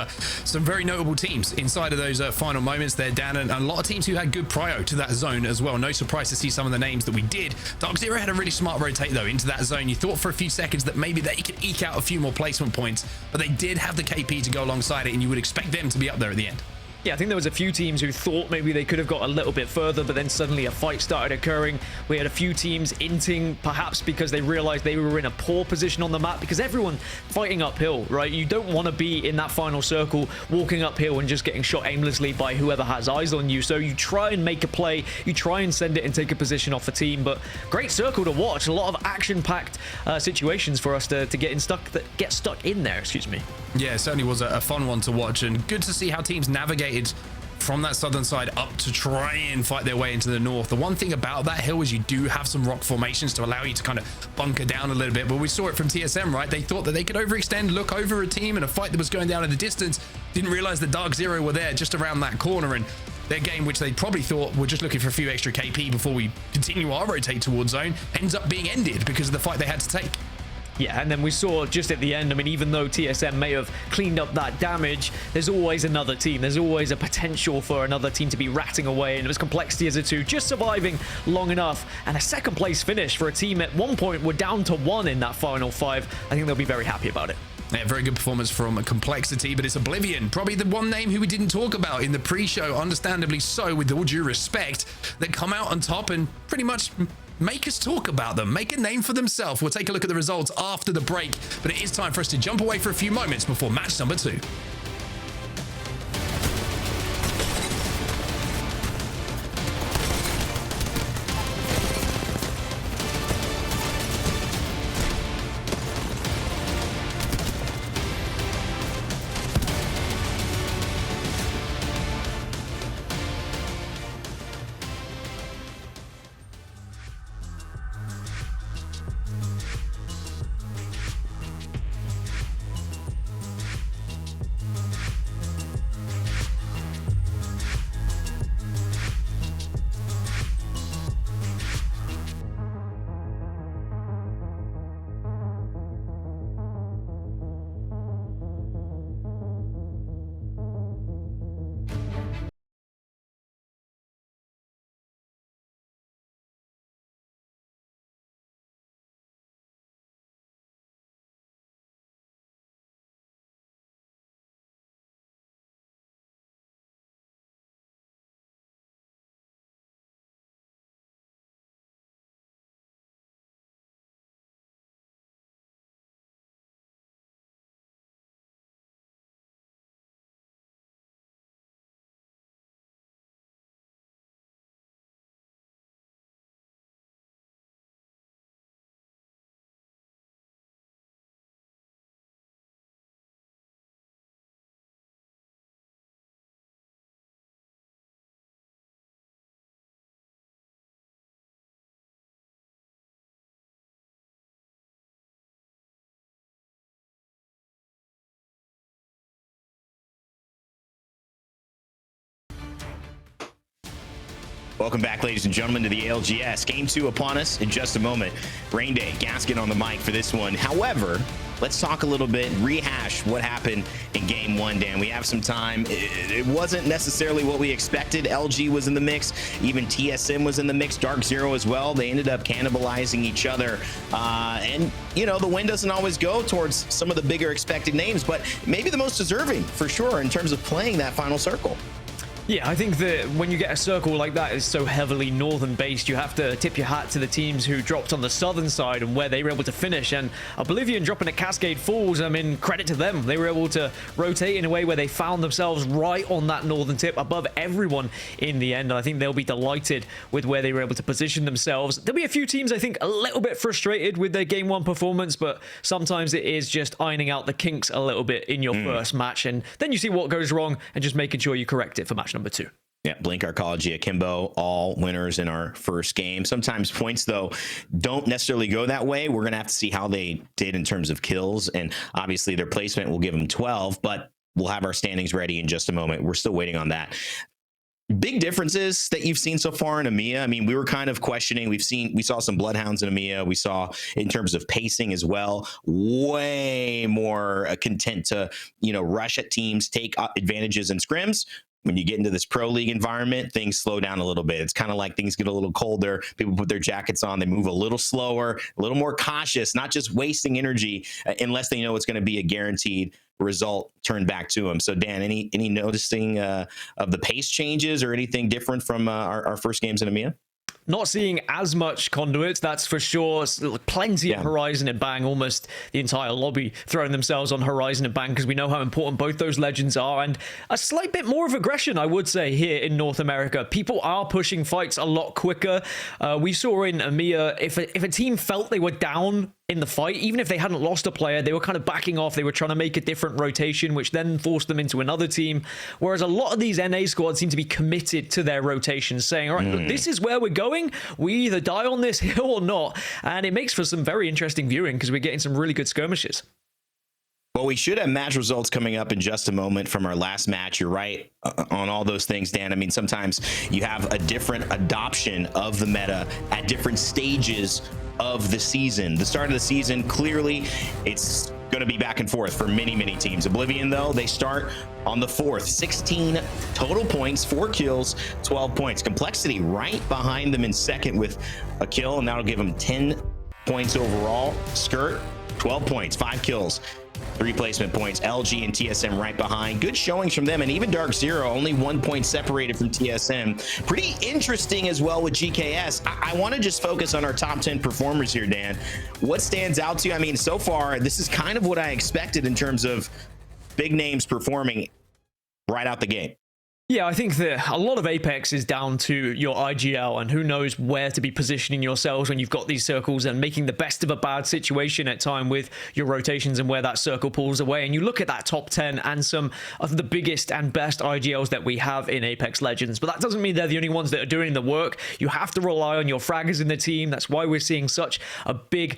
Some very notable teams inside of those final moments there, Dan, and a lot of teams who had good prio to that zone as well. No surprise to see some of the names that we did. Dark Zero had a really smart rotate, though, into that zone. You thought for a few seconds that maybe they could eke out a few more placement points, but they did have the KP to go alongside it, and you would expect them to be up there at the end.
Yeah, I think there was a few teams who thought maybe they could have got a little bit further, but then suddenly a fight started occurring. We had a few teams inting, perhaps because they realized they were in a poor position on the map, because everyone fighting uphill, right? You don't want to be in that final circle, walking uphill and just getting shot aimlessly by whoever has eyes on you. So you try and make a play, you try and send it and take a position off the team, but great circle to watch. A lot of action-packed situations for us to get stuck in there, excuse me.
Yeah, it certainly was a fun one to watch, and good to see how teams navigate from that southern side up to try and fight their way into the north. The one thing about that hill is you do have some rock formations to allow you to kind of bunker down a little bit, but we saw it from TSM, right? They thought that they could overextend, look over a team and a fight that was going down in the distance, didn't realize that Dark Zero were there just around that corner, and their game, which they probably thought were just looking for a few extra KP before we continue our rotate towards zone, ends up being ended because of the fight they had to take.
Yeah, and then we saw just at the end, I mean, even though TSM may have cleaned up that damage, there's always another team. There's always a potential for another team to be ratting away, and it was Complexity as a 2, just surviving long enough. And a second place finish for a team at one point were down to 1 in that final 5. I think they'll be very happy about it.
Yeah, very good performance from Complexity, but it's Oblivion, probably the one name who we didn't talk about in the pre-show, understandably so, with all due respect, that come out on top and pretty much make us talk about them, make a name for themselves. We'll take a look at the results after the break, but it is time for us to jump away for a few moments before match number 2.
Welcome back, ladies and gentlemen, to the ALGS. Game 2 upon us in just a moment. Rain Day, Gaskin on the mic for this one. However, let's talk a little bit, rehash what happened in Game 1, Dan. We have some time. It wasn't necessarily what we expected. LG was in the mix. Even TSM was in the mix. Dark Zero as well. They ended up cannibalizing each other. And, you know, the win doesn't always go towards some of the bigger expected names, but maybe the most deserving, for sure, in terms of playing that final circle.
Yeah, I think that when you get a circle like that is so heavily northern based, you have to tip your hat to the teams who dropped on the southern side and where they were able to finish. And Oblivion dropping at Cascade Falls, I mean, credit to them. They were able to rotate in a way where they found themselves right on that northern tip above everyone in the end. And I think they'll be delighted with where they were able to position themselves. There'll be a few teams, I think, a little bit frustrated with their Game 1 performance, but sometimes it is just ironing out the kinks a little bit in your first match. And then you see what goes wrong and just making sure you correct it for match number 2.
Yeah, Blink, Arcology, Akimbo, all winners in our first game. Sometimes points, though, don't necessarily go that way. We're going to have to see how they did in terms of kills, and obviously their placement will give them 12, but we'll have our standings ready in just a moment. We're still waiting on that. Big differences that you've seen so far in EMEA. I mean, we were kind of questioning. We saw some Bloodhounds in EMEA. We saw in terms of pacing as well, way more content to, you know, rush at teams, take advantages in scrims. When you get into this pro league environment, things slow down a little bit. It's kind of like things get a little colder. People put their jackets on. They move a little slower, a little more cautious, not just wasting energy unless they know it's going to be a guaranteed result turned back to them. So, Dan, any noticing of the pace changes or anything different from our first games in EMEA?
Not seeing as much conduits, that's for sure. Plenty of Horizon and Bang, almost the entire lobby throwing themselves on Horizon and Bang because we know how important both those legends are. And a slight bit more of aggression, I would say, here in North America. People are pushing fights a lot quicker. We saw in EMEA, if a team felt they were down in the fight, even if they hadn't lost a player, they were kind of backing off. They were trying to make a different rotation, which then forced them into another team. Whereas a lot of these NA squads seem to be committed to their rotations, saying, all right, look, this is where we're going. We either die on this hill or not. And it makes for some very interesting viewing because we're getting some really good skirmishes.
Well, we should have match results coming up in just a moment from our last match. You're right on all those things, Dan. I mean, sometimes you have a different adoption of the meta at different stages of the season. The start of the season, clearly, it's going to be back and forth for many, many teams. Oblivion, though, they start on the 4th. 16 total points, 4 kills, 12 points. Complexity right behind them in second with a kill, and that'll give them 10 points overall. Skirt, 12 points, 5 kills. 3 placement points. LG and TSM right behind. Good showings from them, and even Dark Zero only 1 point separated from TSM. Pretty interesting as well with GKS. I want to just focus on our top 10 performers here, Dan. What stands out to you? I mean, so far, this is kind of what I expected in terms of big names performing right out the gate.
Yeah, I think that a lot of Apex is down to your IGL and who knows where to be positioning yourselves when you've got these circles and making the best of a bad situation at time with your rotations and where that circle pulls away. And you look at that top 10 and some of the biggest and best IGLs that we have in Apex Legends, but that doesn't mean they're the only ones that are doing the work. You have to rely on your fraggers in the team. That's why we're seeing such a big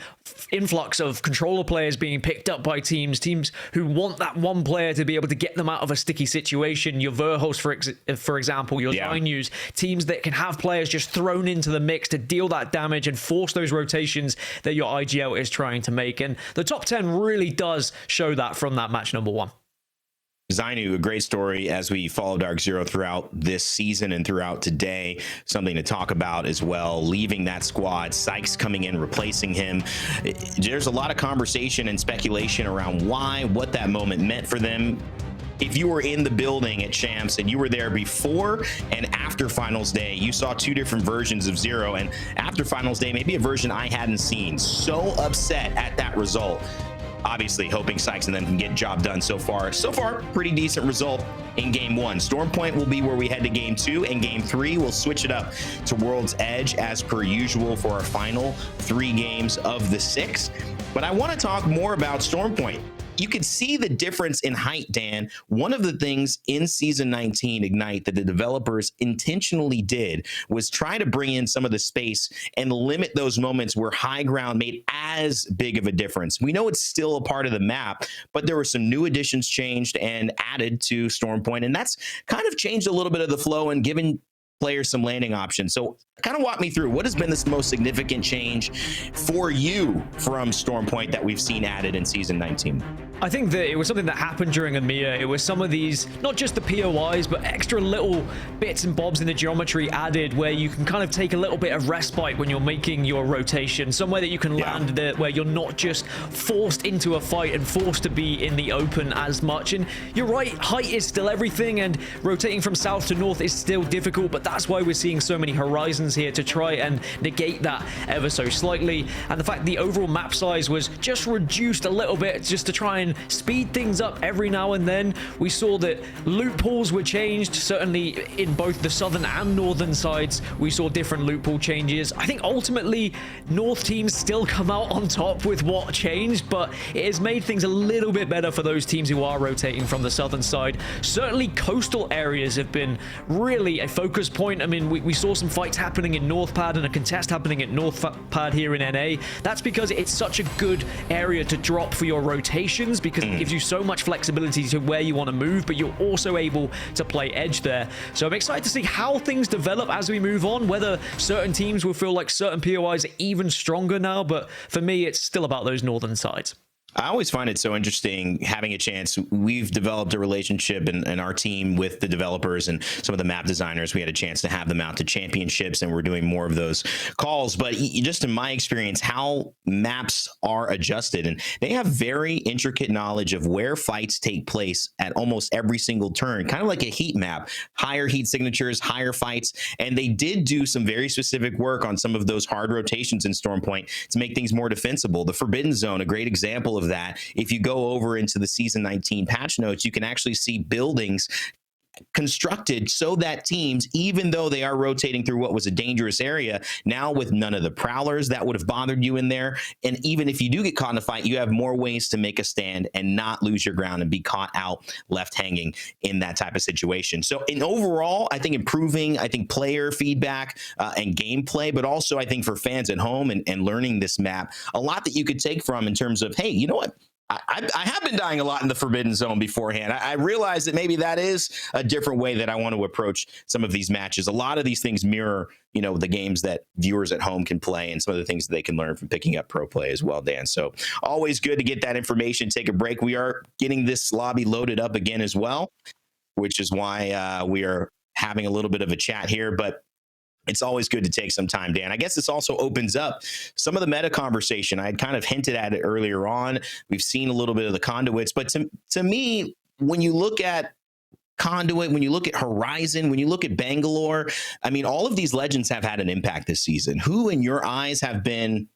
influx of controller players being picked up by teams who want that one player to be able to get them out of a sticky situation. Your Verhos, for example, your Zinus, teams that can have players just thrown into the mix to deal that damage and force those rotations that your IGL is trying to make. And the top 10 really does show that from that match number 1.
Zainu, a great story as we follow Dark Zero throughout this season and throughout today. Something to talk about as well. Leaving that squad, Sykes coming in, replacing him. There's a lot of conversation and speculation around what that moment meant for them. If you were in the building at Champs and you were there before and after Finals Day, you saw 2 different versions of Zero. And after Finals Day, maybe a version I hadn't seen. So upset at that result. Obviously, hoping Sykes and them can get job done so far. So far, pretty decent result in Game 1. Storm Point will be where we head to Game 2, and Game 3 we'll switch it up to World's Edge as per usual for our final 3 games of the 6. But I want to talk more about Storm Point. You could see the difference in height, Dan. One of the things in Season 19 Ignite that the developers intentionally did was try to bring in some of the space and limit those moments where high ground made as big of a difference. We know it's still a part of the map, but there were some new additions changed and added to Storm Point, and that's kind of changed a little bit of the flow and given players some landing options. So kind of walk me through what has been the most significant change for you from Stormpoint that we've seen added in Season 19?
I think that it was something that happened during EMEA. It was some of these, not just the POIs, but extra little bits and bobs in the geometry added where you can kind of take a little bit of respite when you're making your rotation. Somewhere that you can land there where you're not just forced into a fight and forced to be in the open as much. And you're right, height is still everything, and rotating from south to north is still difficult, but that's why we're seeing so many horizons here to try and negate that ever so slightly. And the fact the overall map size was just reduced a little bit just to try and speed things up every now and then. We saw that loot pools were changed, certainly in both the southern and northern sides. We saw different loot pool changes. I think ultimately north teams still come out on top with what changed, but it has made things a little bit better for those teams who are rotating from the southern side. Certainly coastal areas have been really a focus point. I mean, we saw some fights happening in North Pad and a contest happening at North Pad here in NA. That's because it's such a good area to drop for your rotations, because it gives you so much flexibility to where you want to move, but you're also able to play edge there. So I'm excited to see how things develop as we move on, whether certain teams will feel like certain POIs are even stronger now, but for me, it's still about those northern sides.
I always find it so interesting having a chance. We've developed a relationship in our team with the developers and some of the map designers. We had a chance to have them out to championships, and we're doing more of those calls. But just in my experience, how maps are adjusted, and they have very intricate knowledge of where fights take place at almost every single turn, kind of like a heat map, higher heat signatures, higher fights. And they did do some very specific work on some of those hard rotations in Stormpoint to make things more defensible. The Forbidden Zone, a great example of that. If you go over into the Season 19 patch notes, you can actually see buildings constructed so that teams, even though they are rotating through what was a dangerous area, now with none of the prowlers that would have bothered you in there, and even if you do get caught in a fight, you have more ways to make a stand and not lose your ground and be caught out left hanging in that type of situation. So in overall, I think improving, player feedback and gameplay, but also I think for fans at home and learning this map, a lot that you could take from in terms of, hey, you know what? I have been dying a lot in the Forbidden Zone beforehand. I realize that maybe that is a different way that I want to approach some of these matches. A lot of these things mirror, the games that viewers at home can play and some of the things that they can learn from picking up pro play as well, Dan. So always good to get that information. Take a break. We are getting this lobby loaded up again as well, which is why we are having a little bit of a chat here. But it's always good to take some time, Dan. I guess this also opens up some of the meta conversation. I had kind of hinted at it earlier on. We've seen a little bit of the conduits, but to me, when you look at Conduit, when you look at Horizon, when you look at Bangalore, all of these legends have had an impact this season. Who in your eyes have been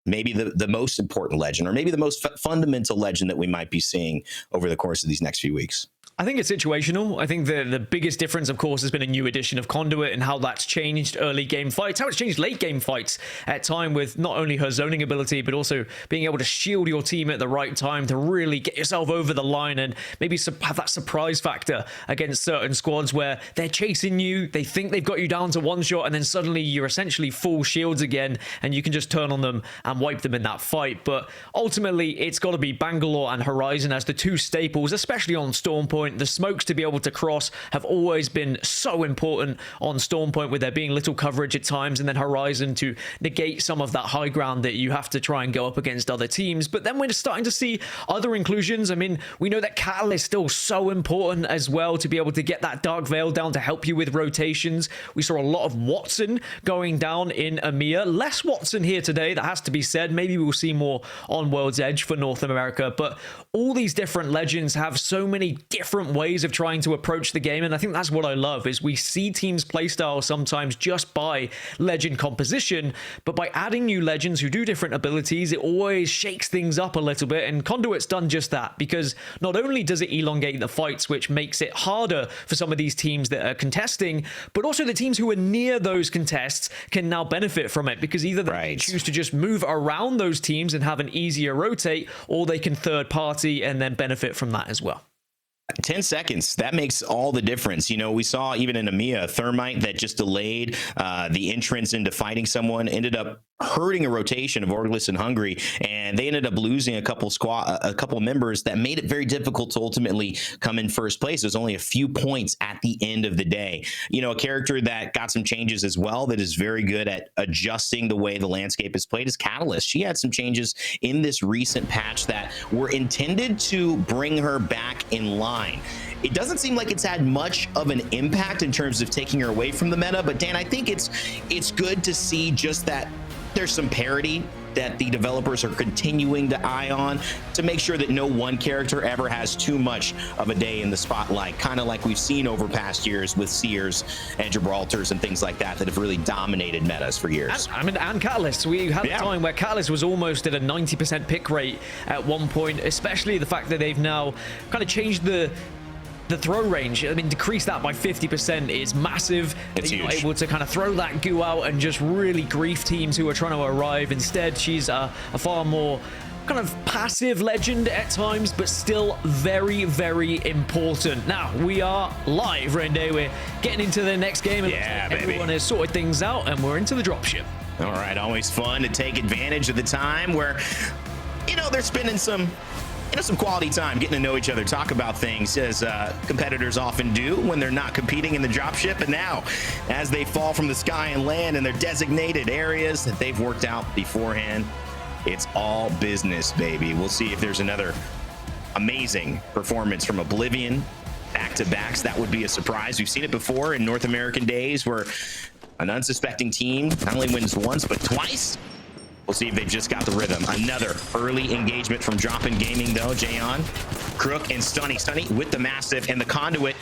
maybe the most important legend, or maybe the most fundamental legend that we might be seeing over the course of these next few weeks?
I think it's situational. I think the biggest difference, of course, has been a new edition of Conduit and how that's changed early game fights, how it's changed late game fights at time with not only her zoning ability, but also being able to shield your team at the right time to really get yourself over the line and maybe have that surprise factor against certain squads where they're chasing you, they think they've got you down to one shot, and then suddenly you're essentially full shields again, and you can just turn on them and wipe them in that fight. But ultimately, it's got to be Bangalore and Horizon as the two staples, especially on Stormpoint. The smokes to be able to cross have always been so important on Stormpoint, with there being little coverage at times, and then Horizon to negate some of that high ground that you have to try and go up against other teams. But then we're starting to see other inclusions. We know that Cattle is still so important as well to be able to get that Dark Veil down to help you with rotations. We saw a lot of Watson going down in EMEA. Less Watson here today, that has to be said. Maybe we'll see more on World's Edge for North America, but all these different legends have so many different ways of trying to approach the game, and I think that's what I love, is we see teams playstyle sometimes just by legend composition, but by adding new legends who do different abilities, it always shakes things up a little bit, and Conduit's done just that, because not only does it elongate the fights, which makes it harder for some of these teams that are contesting, but also the teams who are near those contests can now benefit from it, because either they choose to just move around those teams and have an easier rotate, or they can third party and then benefit from that as well.
10 seconds, that makes all the difference. We saw even in EMEA, Thermite that just delayed the entrance into fighting someone ended up hurting a rotation of Orglis and Hungry, and they ended up losing a couple members that made it very difficult to ultimately come in first place. There's only a few points at the end of the day. You know, a character that got some changes as well, that is very good at adjusting the way the landscape is played, is Catalyst. She had some changes in this recent patch that were intended to bring her back in line. It doesn't seem like it's had much of an impact in terms of taking her away from the meta, but Dan, I think it's good to see just that there's some parity that the developers are continuing to eye on to make sure that no one character ever has too much of a day in the spotlight, kind of like we've seen over past years with Seers and Gibraltars and things like that have really dominated metas for years.
And Catalyst. We had a time where Catalyst was almost at a 90% pick rate at one point, especially the fact that they've now kind of changed the throw range. I mean, decrease that by 50% is massive.
It's
You're
huge.
able to kind of throw that goo out and just really grief teams who are trying to arrive. Instead, she's a far more kind of passive legend at times, but still very, very important. Now, we are live, Rende. We're getting into the next game.
Yeah, baby.
Everyone has sorted things out, and we're into the dropship.
All right, always fun to take advantage of the time where, you know, they're spending some quality time getting to know each other, talk about things, as competitors often do when they're not competing in the dropship. And now, as they fall from the sky and land in their designated areas that they've worked out beforehand, it's all business, baby. We'll see if there's another amazing performance from Oblivion back-to-backs. That would be a surprise. We've seen it before in North American days where an unsuspecting team not only wins once, but twice. We'll see if they've just got the rhythm. Another early engagement from Drop-In Gaming, though. Jayon, Crook, and Stunny. Stunny with the Massive and the Conduit.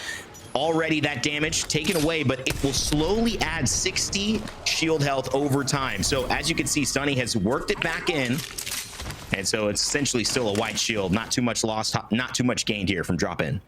Already that damage taken away, but it will slowly add 60 shield health over time. So as you can see, Stunny has worked it back in. And so it's essentially still a white shield. Not too much lost, not too much gained here from Drop-In.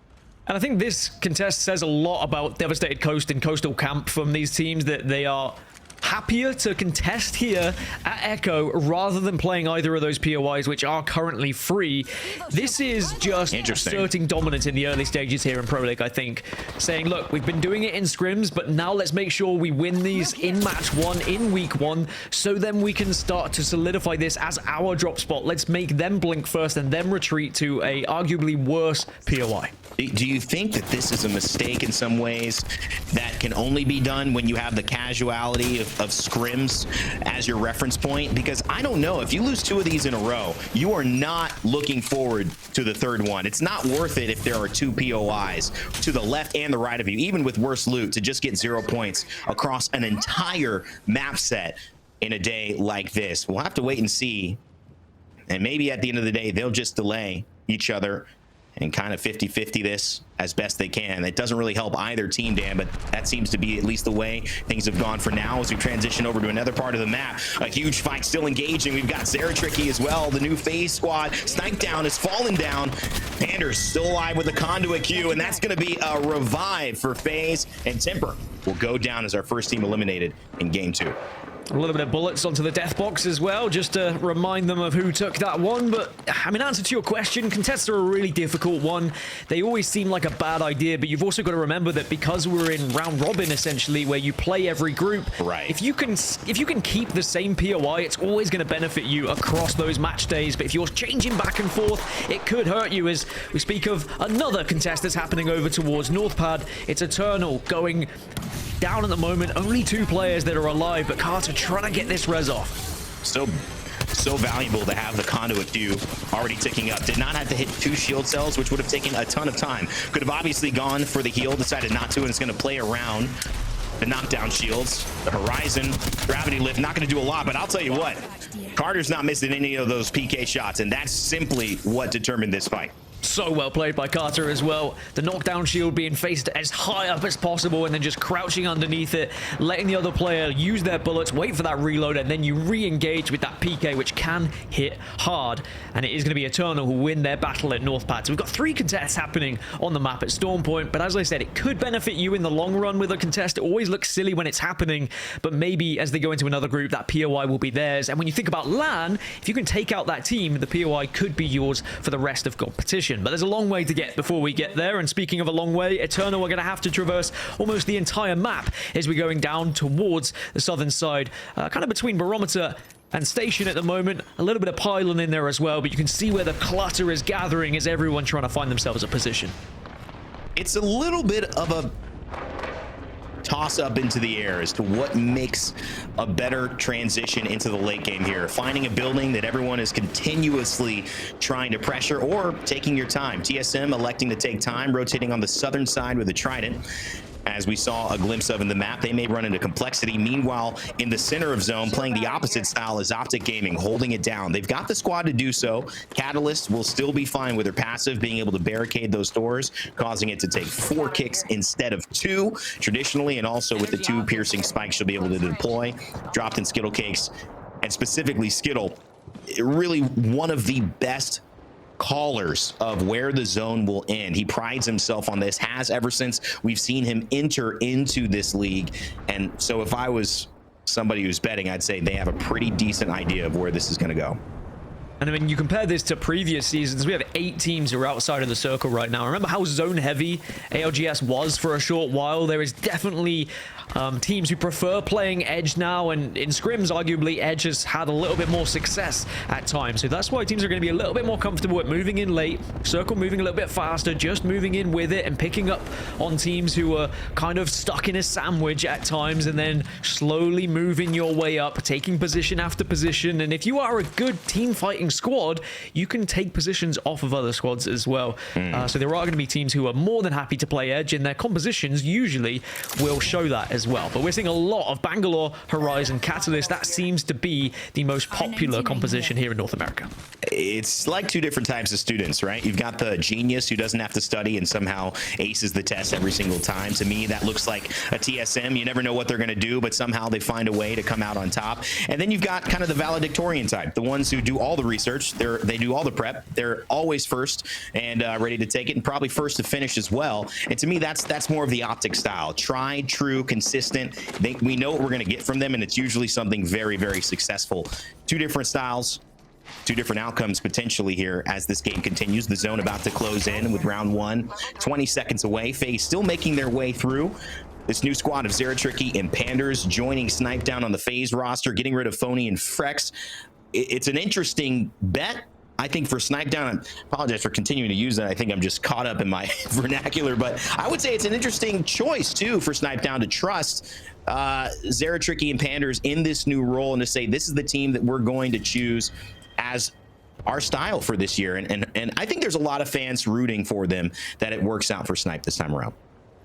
And I think this contest says a lot about Devastated Coast and Coastal Camp from these teams, that they are happier to contest here at Echo rather than playing either of those POIs, which are currently free. This is just asserting dominance in the early stages here in Pro League, I think. Saying, look, we've been doing it in scrims, but now let's make sure we win these in match one, in week one, so then we can start to solidify this as our drop spot. Let's make them blink first and then retreat to a arguably worse POI.
Do you think that this is a mistake in some ways that can only be done when you have the casuality of scrims as your reference point? Because I don't know, if you lose 2 of these in a row, you are not looking forward to the third one. It's not worth it if there are 2 POIs to the left and the right of you, even with worse loot, to just get 0 points across an entire map set in a day like this. We'll have to wait and see. And maybe at the end of the day, they'll just delay each other and kind of 50-50 this as best they can. It doesn't really help either team, Dan, but that seems to be at least the way things have gone for now as we transition over to another part of the map. A huge fight still engaging. We've got Sarah Tricky as well, the new FaZe squad. Snipe Down is falling down. Pander's still alive with the Conduit Q, and that's going to be a revive for FaZe, and Temper will go down as our first team eliminated in game 2.
A little bit of bullets onto the death box as well, just to remind them of who took that one. But, I mean, answer to your question, contests are a really difficult one. They always seem like a bad idea, but you've also got to remember that because we're in round robin, essentially, where you play every group,
right?
If you can keep the same POI, it's always going to benefit you across those match days. But if you're changing back and forth, it could hurt you, as we speak of another contest that's happening over towards Northpad. It's Eternal going down at the moment. Only 2 players that are alive, but Carter trying to get this res off.
So valuable to have the Conduit Q already ticking up. Did not have to hit 2 shield cells, which would have taken a ton of time. Could have obviously gone for the heal, decided not to, and it's going to play around the knockdown shields. The Horizon, Gravity Lift, not going to do a lot, but I'll tell you what, Carter's not missing any of those PK shots, and that's simply what determined this fight.
So well played by Carter as well. The knockdown shield being faced as high up as possible and then just crouching underneath it, letting the other player use their bullets, wait for that reload, and then you re-engage with that PK, which can hit hard. And it is going to be Eternal who win their battle at Northpad. So we've got 3 contests happening on the map at Storm Point, but as I said, it could benefit you in the long run with a contest. It always looks silly when it's happening, but maybe as they go into another group, that POI will be theirs. And when you think about LAN, if you can take out that team, the POI could be yours for the rest of competition. position. But there's a long way to get before we get there. And speaking of a long way, Eternal are going to have to traverse almost the entire map as we're going down towards the southern side, kind of between Barometer and Station at the moment. A little bit of pylon in there as well, but you can see where the clutter is gathering as everyone trying to find themselves a position.
It's a little bit of a toss up into the air as to what makes a better transition into the late game here. Finding a building that everyone is continuously trying to pressure, or taking your time. TSM electing to take time, rotating on the southern side with a Trident. As we saw a glimpse of in the map, they may run into complexity. Meanwhile, in the center of zone, playing the opposite style is Optic Gaming, holding it down. They've got the squad to do so. Catalyst will still be fine with their passive, being able to barricade those doors, causing it to take 4 kicks instead of 2, traditionally, and also with the 2 piercing spikes she'll be able to deploy. Dropped in Skittle Cakes, and specifically Skittle, really one of the best callers of where the zone will end. He prides himself on this, has ever since we've seen him enter into this league. And so if I was somebody who's betting, I'd say they have a pretty decent idea of where this is going to go.
And I mean, you compare this to previous seasons, we have 8 teams who are outside of the circle right now. Remember how zone heavy ALGS was for a short while? There is definitely teams who prefer playing Edge now, and in scrims, arguably, Edge has had a little bit more success at times. So that's why teams are going to be a little bit more comfortable at moving in late, circle moving a little bit faster, just moving in with it and picking up on teams who are kind of stuck in a sandwich at times, and then slowly moving your way up, taking position after position. And if you are a good team fighting squad, you can take positions off of other squads as well. So there are going to be teams who are more than happy to play Edge, and their compositions usually will show that as well. But we're seeing a lot of Bangalore, Horizon, Catalyst. That seems to be the most popular composition here in North America.
It's like 2 different types of students, right? You've got the genius who doesn't have to study and somehow aces the test every single time. To me, that looks like a TSM. You never know what they're going to do, but somehow they find a way to come out on top. And then you've got kind of the valedictorian type, the ones who do all the research, they do all the prep, they're always first and ready to take it, and probably first to finish as well. And to me, that's more of the Optic style. Tried, true, consistent. We know what we're going to get from them, and it's usually something very, very successful. 2 different styles, 2 different outcomes potentially here as this game continues. The zone about to close in with round 1, 20 seconds away. FaZe still making their way through. This new squad of Zeratricky and Panders joining Snipe down on the FaZe roster, getting rid of Phony and Frex. It's an interesting bet, I think, for Snipe Down. I apologize for continuing to use that. I think I'm just caught up in my vernacular, but I would say it's an interesting choice too for Snipe Down to trust Zeratricky and Panders in this new role, and to say this is the team that we're going to choose as our style for this year. And I think there's a lot of fans rooting for them that it works out for Snipe this time around.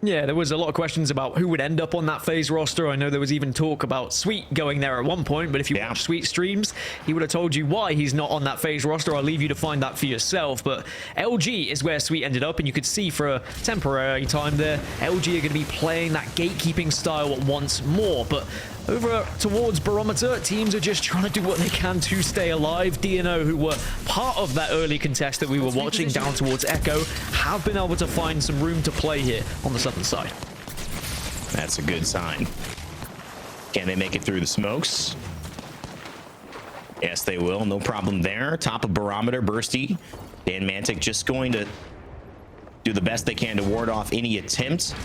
Yeah, there was a lot of questions about who would end up on that FaZe roster. I know there was even talk about Sweet going there at one point, but if you watch Sweet streams, he would have told you why he's not on that FaZe roster. I'll leave you to find that for yourself. But LG is where Sweet ended up, and you could see for a temporary time there, LG are going to be playing that gatekeeping style once more. But over towards Barometer, teams are just trying to do what they can to stay alive. DNO, who were part of that early contest that we were watching down towards Echo, have been able to find some room to play here on the southern side.
That's a good sign. Can they make it through the smokes? Yes, they will. No problem there. Top of Barometer, Bursty. Dan Mantic just going to do the best they can to ward off any attempt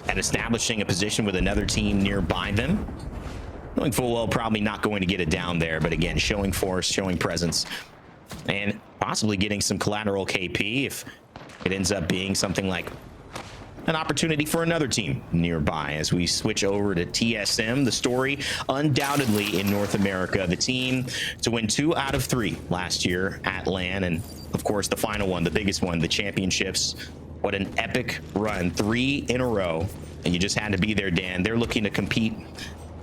at establishing a position with another team nearby them. Knowing full well probably not going to get it down there, but again, showing force, showing presence, and possibly getting some collateral KP if it ends up being something like an opportunity for another team nearby. As we switch over to TSM, the story undoubtedly in North America, the team to win 2 out of 3 last year at LAN, and of course the final one, the biggest one, the championships. What an epic run, 3 in a row, and you just had to be there, Dan. They're looking to compete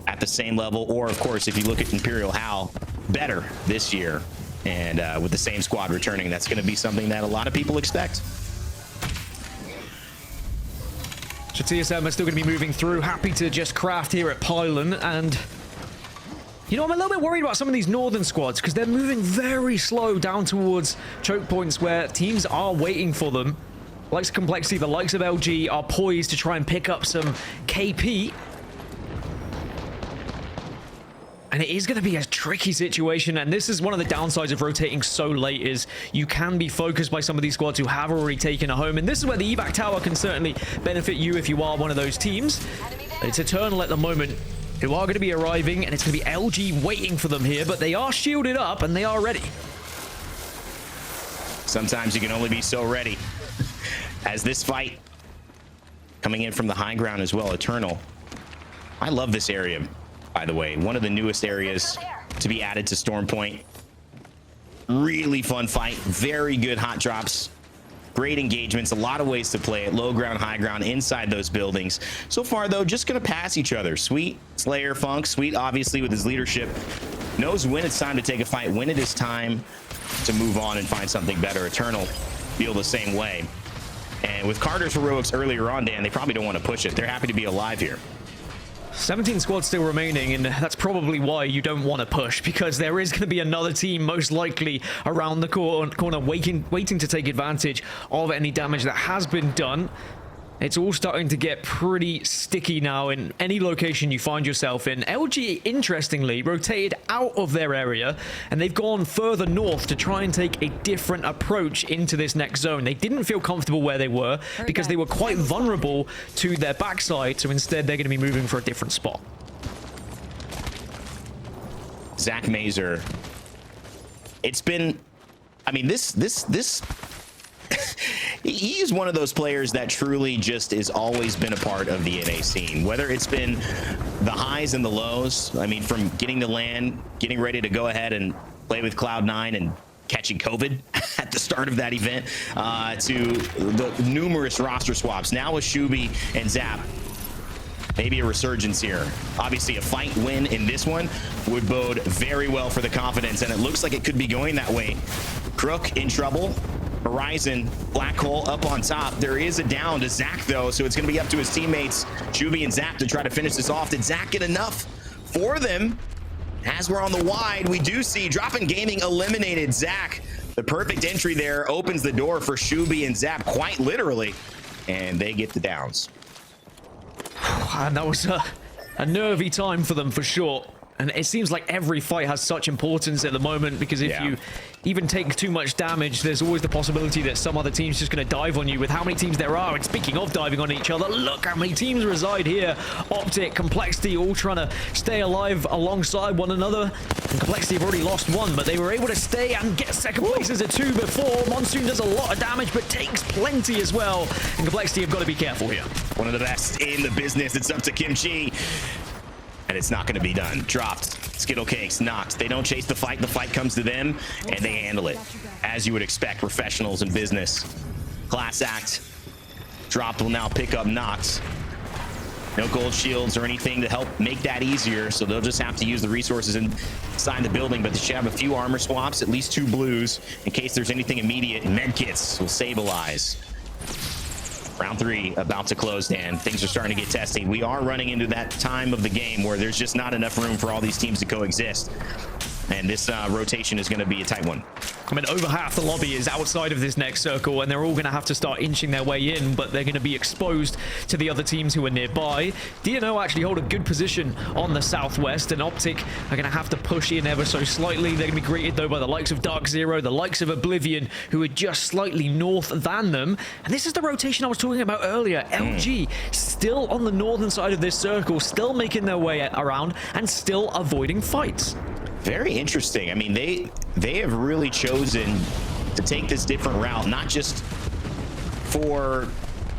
at the same level, or of course, if you look at Imperial Hal, better this year. And with the same squad returning, that's going to be something that a lot of people expect.
So TSM are still going to be moving through, happy to just craft here at Pylon, and you know, I'm a little bit worried about some of these northern squads because they're moving very slow down towards choke points where teams are waiting for them. Likes of Complexity, the likes of LG are poised to try and pick up some KP. And it is going to be a tricky situation, and this is one of the downsides of rotating so late is you can be focused by some of these squads who have already taken a home, and this is where the evac tower can certainly benefit you if you are one of those teams. It's Eternal at the moment who are going to be arriving, and it's going to be LG waiting for them here, but they are shielded up and they are ready.
Sometimes you can only be so ready. As this fight coming in from the high ground as well, Eternal. I love this area, by the way. One of the newest areas to be added to Storm Point. Really fun fight. Very good hot drops. Great engagements. A lot of ways to play it. Low ground, high ground, inside those buildings. So far, though, just going to pass each other. Sweet, Slayer, Funk. Sweet, obviously, with his leadership, knows when it's time to take a fight, when it is time to move on and find something better. Eternal feel the same way. And with Carter's heroics earlier on, Dan, they probably don't want to push it. They're happy to be alive here.
17 squads still remaining, and that's probably why you don't want to push, because there is going to be another team most likely around the corner waiting to take advantage of any damage that has been done. It's all starting to get pretty sticky now in any location you find yourself in. LG, interestingly, rotated out of their area, and they've gone further north to try and take a different approach into this next zone. They didn't feel comfortable where they were because they were quite vulnerable to their backside, so instead they're going to be moving for a different spot.
Zach Mazer. It's been, I mean, this he is one of those players that truly just has always been a part of the NA scene, whether it's been the highs and the lows. I mean, from getting to land, getting ready to go ahead and play with Cloud9 and catching COVID at the start of that event, to the numerous roster swaps. Now with Shubi and Zap, maybe a resurgence here. Obviously, a fight win in this one would bode very well for the confidence, and it looks like it could be going that way. Crook in trouble. Horizon, Black Hole up on top. There is a down to Zach, though, so it's going to be up to his teammates, Shubi and Zap, to try to finish this off. Did Zach get enough for them? As we're on the wide, we do see Drop-In Gaming eliminated Zach. The perfect entry there opens the door for Shubi and Zap, quite literally, and they get the downs.
And that was a nervy time for them, for sure. And it seems like every fight has such importance at the moment, because if you even take too much damage, there's always the possibility that some other team's just going to dive on you. With how many teams there are, and speaking of diving on each other, look how many teams reside here. Optic, Complexity, all trying to stay alive alongside one another. And Complexity have already lost one, but they were able to stay and get second place as a 2 before. Monsoon does a lot of damage, but takes plenty as well. And Complexity have got to be careful here.
One of the best in the business. It's up to Kimchi. And it's not going to be done. Dropped. Skittle Cakes knocked. They don't chase the fight comes to them, and they handle it. As you would expect, professionals in business. Class act. Dropped will now pick up Nox. No gold shields or anything to help make that easier, so they'll just have to use the resources inside the building, but they should have a few armor swaps, at least 2 blues, in case there's anything immediate. Medkits will stabilize. Round 3 about to close, Dan. Things are starting to get testy. We are running into that time of the game where there's just not enough room for all these teams to coexist. And this rotation is going to be a tight one.
I mean, over half the lobby is outside of this next circle, and they're all going to have to start inching their way in, but they're going to be exposed to the other teams who are nearby. DNO actually hold a good position on the southwest, and Optic are going to have to push in ever so slightly. They're going to be greeted, though, by the likes of Dark Zero, the likes of Oblivion, who are just slightly north than them. And this is the rotation I was talking about earlier. LG still on the northern side of this circle, still making their way around, and still avoiding fights.
Very interesting. I mean, they have really chosen to take this different route, not just for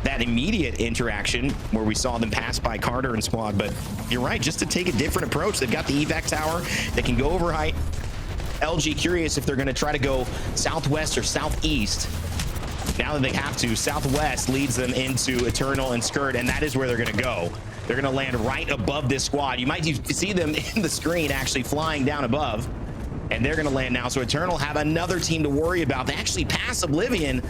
that immediate interaction where we saw them pass by Carter and squad, but you're right, just to take a different approach. They've got the evac tower. They can go over height. LG curious if they're going to try to go southwest or southeast. Now that they have to, southwest leads them into Eternal and Skirt, and that is where they're going to go. They're going to land right above this squad. You might see them in the screen actually flying down above, and they're going to land now. So Eternal have another team to worry about. They actually pass Oblivion,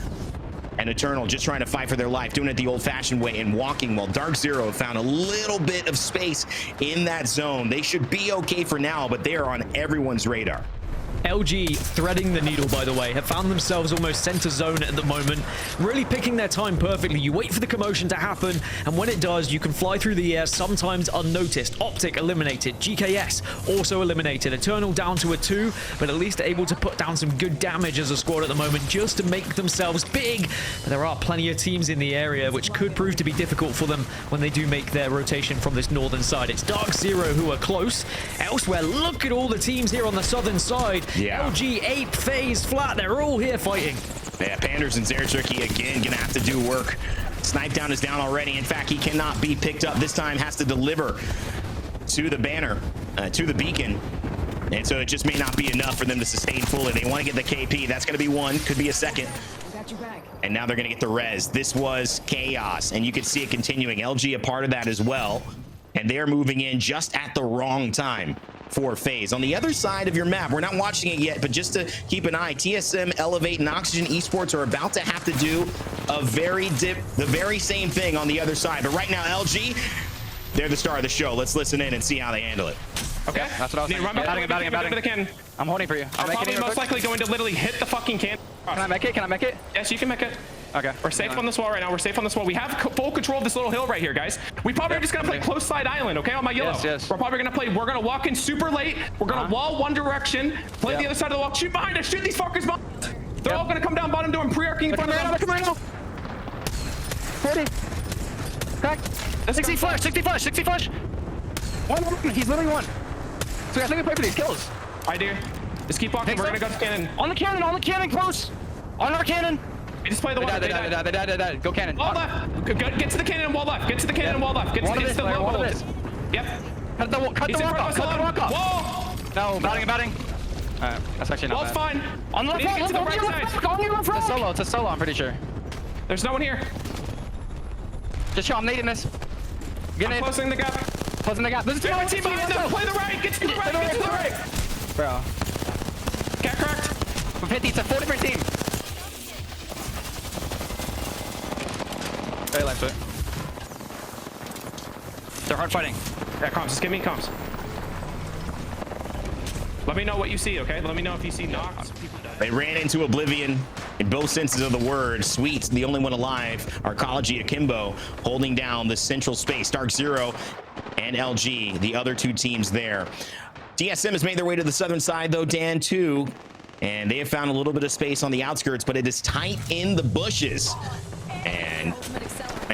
and Eternal just trying to fight for their life, doing it the old-fashioned way and walking, while Dark Zero found a little bit of space in that zone. They should be okay for now, but they are on everyone's radar.
LG threading the needle, by the way, have found themselves almost center zone at the moment, really picking their time perfectly. You wait for the commotion to happen, and when it does, you can fly through the air, sometimes unnoticed. Optic eliminated, GKS also eliminated, Eternal down to a 2, but at least able to put down some good damage as a squad at the moment just to make themselves big. But there are plenty of teams in the area which could prove to be difficult for them when they do make their rotation from this northern side. It's Dark Zero who are close. Elsewhere, look at all the teams here on the southern side.
Yeah.
LG, Ape, FaZe, Flat, they're all here fighting.
Yeah, Panders and Zerturkey again gonna have to do work. Snipe down is down already. In fact, he cannot be picked up this time, has to deliver to the banner, to the beacon. And so it just may not be enough for them to sustain fully. They want to get the KP. That's going to be one, could be a second. And now they're going to get the res. This was chaos, and you can see it continuing. LG a part of that as well. And they're moving in just at the wrong time for FaZe. On the other side of your map, we're not watching it yet, but just to keep an eye, TSM, Elevate, and Oxygen Esports are about to have to do the very same thing on the other side. But right now, LG, they're the star of the show. Let's listen in and see how they handle it.
Okay, yeah, that's what I was thinking. Batting. I'm holding for you.
I'm probably most likely going to literally hit the fucking can.
Can I make it? Can I make it?
Yes, you can make it.
Okay.
We're safe on this wall right now. We're safe on this wall. We have full control of this little hill right here, guys. We probably are just gonna play close side island, okay? On my yellow.
Yes.
We're probably gonna walk in super late. We're gonna wall one direction, play the other side of the wall, shoot behind us, shoot these fuckers behind. They're all gonna come down bottom door and pre-arcing in front of them.
Come right now. 40. Crack. 60 flush. One. He's literally one. So guys, let me play for these kills.
I do. Just keep walking. We're gonna go to cannon.
On the cannon, close. On our cannon.
We just play the one.
They died. Go cannon.
Wall left. Get to the cannon and wall left. Get to the cannon and wall left. Get to the low wall. Yep.
Cut the rock off.
Wall.
No, batting. Alright, that's actually not
bad. Wall's fine.
On the left
get to the right side.
It's a solo, I'm pretty sure.
There's no one here.
Just show, I'm nading this.
I'm closing the gap.
There's
two team behind them. Play the right. Get to the right.
Bro.
Cat cracked.
From 50, it's a 4 different team. Very light foot. They're hard fighting.
Yeah, comms. Just give me comms. Let me know what you see, okay? Let me know if you see knocks.
They ran into Oblivion in both senses of the word. Sweet, the only one alive. Arcology Akimbo holding down the central space. Dark Zero and LG, the other two teams there. TSM has made their way to the southern side, though, Dan, too. And they have found a little bit of space on the outskirts, but it is tight in the bushes. And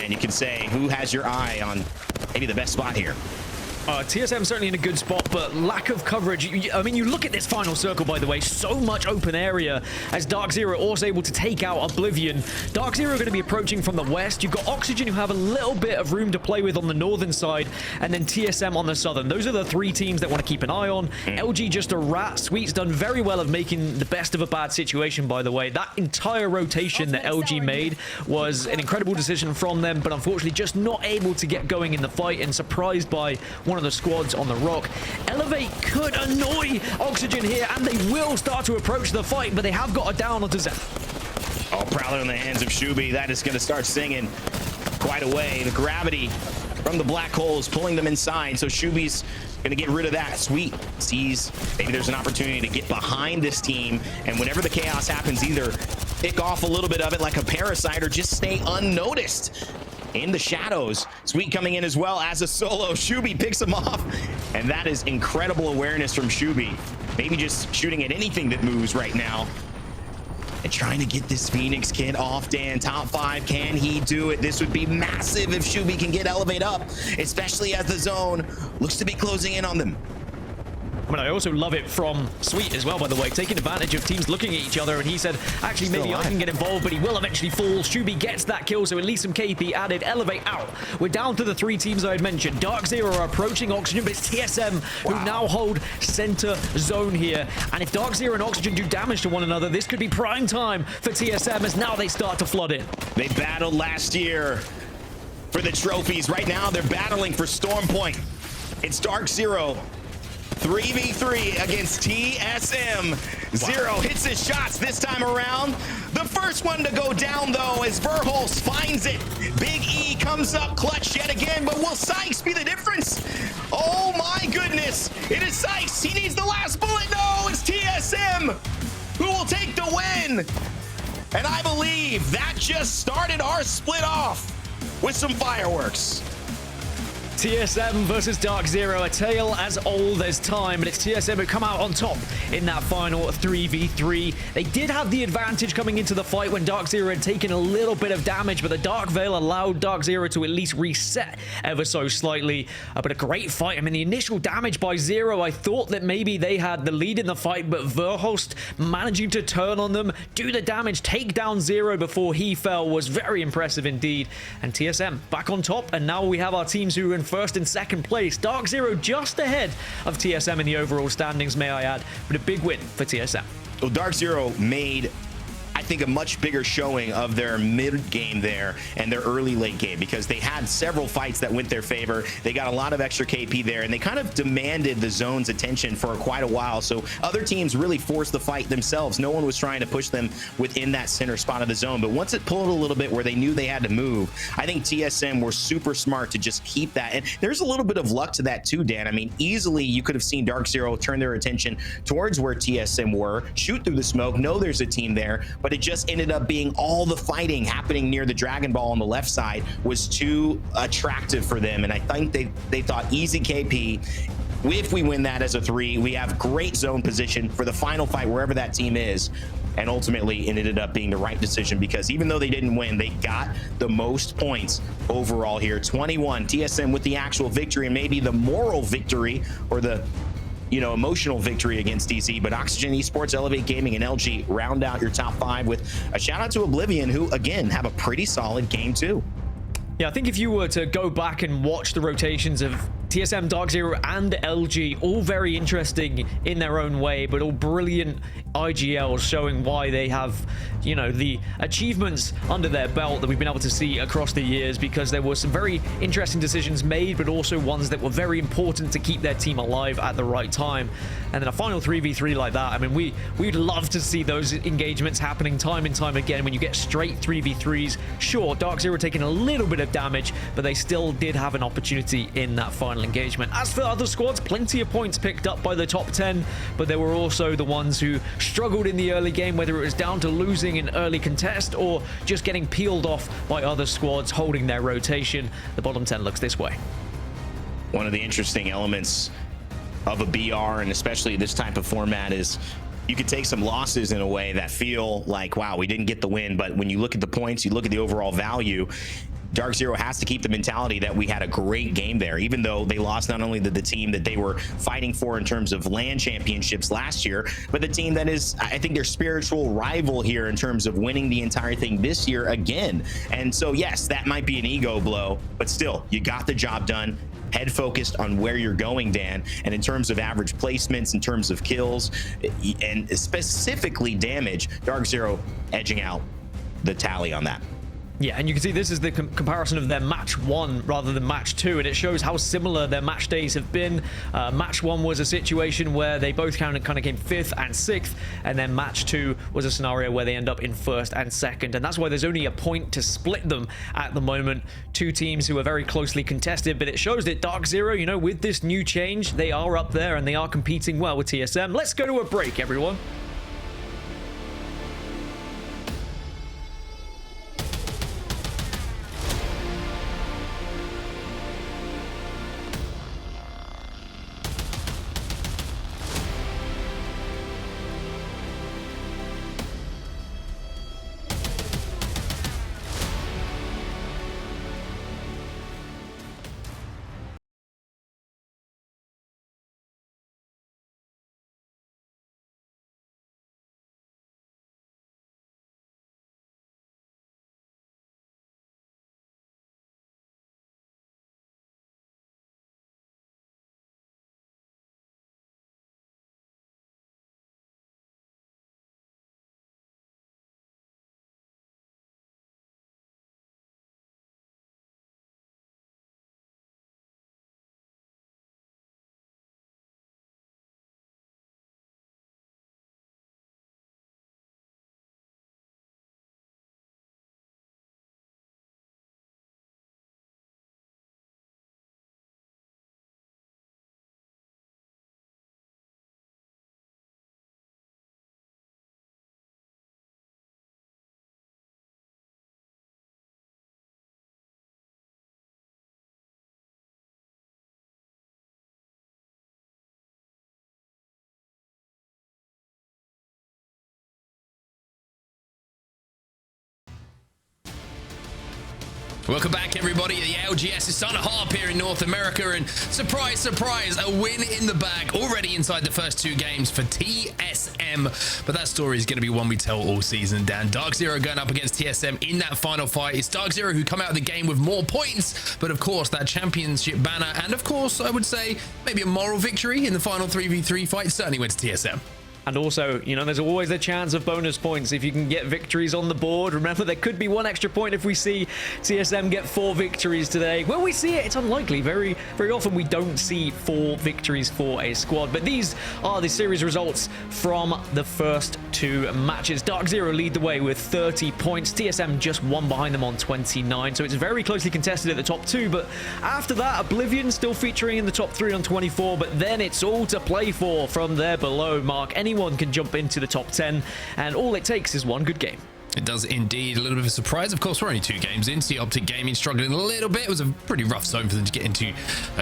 you can say, who has your eye on maybe the best spot here?
TSM certainly in a good spot, but lack of coverage. I mean, you look at this final circle, by the way, so much open area as Dark Zero also able to take out Oblivion. Dark Zero going to be approaching from the west. You've got Oxygen who have a little bit of room to play with on the northern side, and then TSM on the southern. Those are the three teams that want to keep an eye on. LG just a rat. Sweet's done very well of making the best of a bad situation, by the way. That entire rotation that LG made was an incredible decision from them, but unfortunately just not able to get going in the fight and surprised by one of the squads on the rock. Elevate could annoy Oxygen here, and they will start to approach the fight, but they have got a down onto Zep.
Oh, Prowler in the hands of Shubi. That is going to start singing quite a way. The gravity from the black holes pulling them inside, so Shubi's going to get rid of that. Sweet sees maybe there's an opportunity to get behind this team, and whenever the chaos happens, either pick off a little bit of it like a parasite or just stay unnoticed in the shadows. Sweet coming in as well as a solo. Shubi picks him off, and that is incredible awareness from Shubi. Maybe just shooting at anything that moves right now and trying to get this Phoenix kid off. Dan, top 5, can he do it? This would be massive if Shubi can get Elevate up, especially as the zone looks to be closing in on them.
I mean, I also love it from Sweet as well, by the way, taking advantage of teams looking at each other, and he said, actually, maybe I can get involved, but he will eventually fall. Shubi gets that kill, so at least some KP added. Elevate out. We're down to the 3 teams I had mentioned. Dark Zero are approaching Oxygen, but it's TSM who now hold center zone here. And if Dark Zero and Oxygen do damage to one another, this could be prime time for TSM as now they start to flood it.
They battled last year for the trophies. Right now, they're battling for Storm Point. It's Dark Zero 3v3 against TSM. Zero hits his shots this time around. The first one to go down, though, as Verholz finds it. Big E comes up clutch yet again, but will Sykes be the difference? Oh, my goodness. It is Sykes. He needs the last bullet. No, it's TSM. TSM who will take the win. And I believe that just started our split off with some fireworks.
TSM versus Dark Zero, a tale as old as time, and it's TSM who come out on top in that final 3v3. They did have the advantage coming into the fight when Dark Zero had taken a little bit of damage, but the Dark Veil allowed Dark Zero to at least reset ever so slightly. But a great fight. I mean, the initial damage by Zero, I thought that maybe they had the lead in the fight, but Verhost managing to turn on them, do the damage, take down Zero before he fell was very impressive indeed. And TSM back on top, and now we have our teams who are in first and second place. Dark Zero just ahead of TSM in the overall standings, may I add, but a big win for TSM.
Well, Dark Zero made, I think, a much bigger showing of their mid game there and their early late game, because they had several fights that went their favor. They got a lot of extra KP there, and they kind of demanded the zone's attention for quite a while. So other teams really forced the fight themselves. No one was trying to push them within that center spot of the zone. But once it pulled a little bit where they knew they had to move, I think TSM were super smart to just keep that. And there's a little bit of luck to that too, Dan. I mean, easily you could have seen Dark Zero turn their attention towards where TSM were, shoot through the smoke, know there's a team there, but it just ended up being all the fighting happening near the Dragon Ball on the left side was too attractive for them. And I think they thought easy KP. If we win that as a 3, we have great zone position for the final fight wherever that team is. And ultimately it ended up being the right decision, because even though they didn't win, they got the most points overall here. 21, TSM with the actual victory, and maybe the moral victory, or the emotional victory against DC. But Oxygen Esports, Elevate Gaming, and LG round out your top 5 with a shout out to Oblivion, who again have a pretty solid game too.
Yeah, I think if you were to go back and watch the rotations of TSM, Dark Zero, and LG, all very interesting in their own way, but all brilliant IGLs showing why they have, the achievements under their belt that we've been able to see across the years, because there were some very interesting decisions made, but also ones that were very important to keep their team alive at the right time. And then a final 3v3 like that, I mean, we'd love to see those engagements happening time and time again when you get straight 3v3s. Sure, Dark Zero taking a little bit of damage, but they still did have an opportunity in that final engagement. As for other squads, plenty of points picked up by the top 10, but there were also the ones who struggled in the early game, whether it was down to losing an early contest or just getting peeled off by other squads holding their rotation. The bottom 10 looks this way.
One of the interesting elements of a BR, and especially this type of format, is you could take some losses in a way that feel like, wow, we didn't get the win. But when you look at the points, you look at the overall value, Dark Zero has to keep the mentality that we had a great game there, even though they lost not only the team that they were fighting for in terms of LAN championships last year, but the team that is, I think, their spiritual rival here in terms of winning the entire thing this year again. And so, yes, that might be an ego blow, but still, you got the job done. Head focused on where you're going, Dan. And in terms of average placements, in terms of kills, and specifically damage, Dark Zero edging out the tally on that.
Yeah, and you can see this is the comparison of their match 1 rather than match 2, and it shows how similar their match days have been. Match 1 was a situation where they both kind of came 5th and 6th, and then match 2 was a scenario where they end up in 1st and 2nd, and that's why there's only a point to split them at the moment. Two teams who are very closely contested, but it shows that Dark Zero, with this new change, they are up there and they are competing well with TSM. Let's go to a break, everyone.
Welcome back, everybody. The ALGS is starting to harp here in North America, and surprise, surprise, a win in the bag already inside the first 2 games for TSM. But that story is going to be one we tell all season, Dan. Dark Zero going up against TSM in that final fight. It's Dark Zero who come out of the game with more points, but of course, that championship banner, and of course, I would say maybe a moral victory in the final 3v3 fight certainly went to TSM.
And also, you know, there's always a chance of bonus points if you can get victories on the board. Remember, there could be 1 extra point if we see TSM get 4 victories today. When we see it, it's unlikely. Very, very often we don't see 4 victories for a squad. But these are the series results from the first 2 matches. Dark Zero lead the way with 30 points. TSM just 1 behind them on 29. So it's very closely contested at the top 2. But after that, Oblivion still featuring in the top 3 on 24. But then it's all to play for from there below, Mark. Anyone can jump into the top 10, and all it takes is 1 good game.
It does indeed. A little bit of a surprise. Of course, we're only 2 games in. See Optic Gaming struggling a little bit. It was a pretty rough zone for them to get into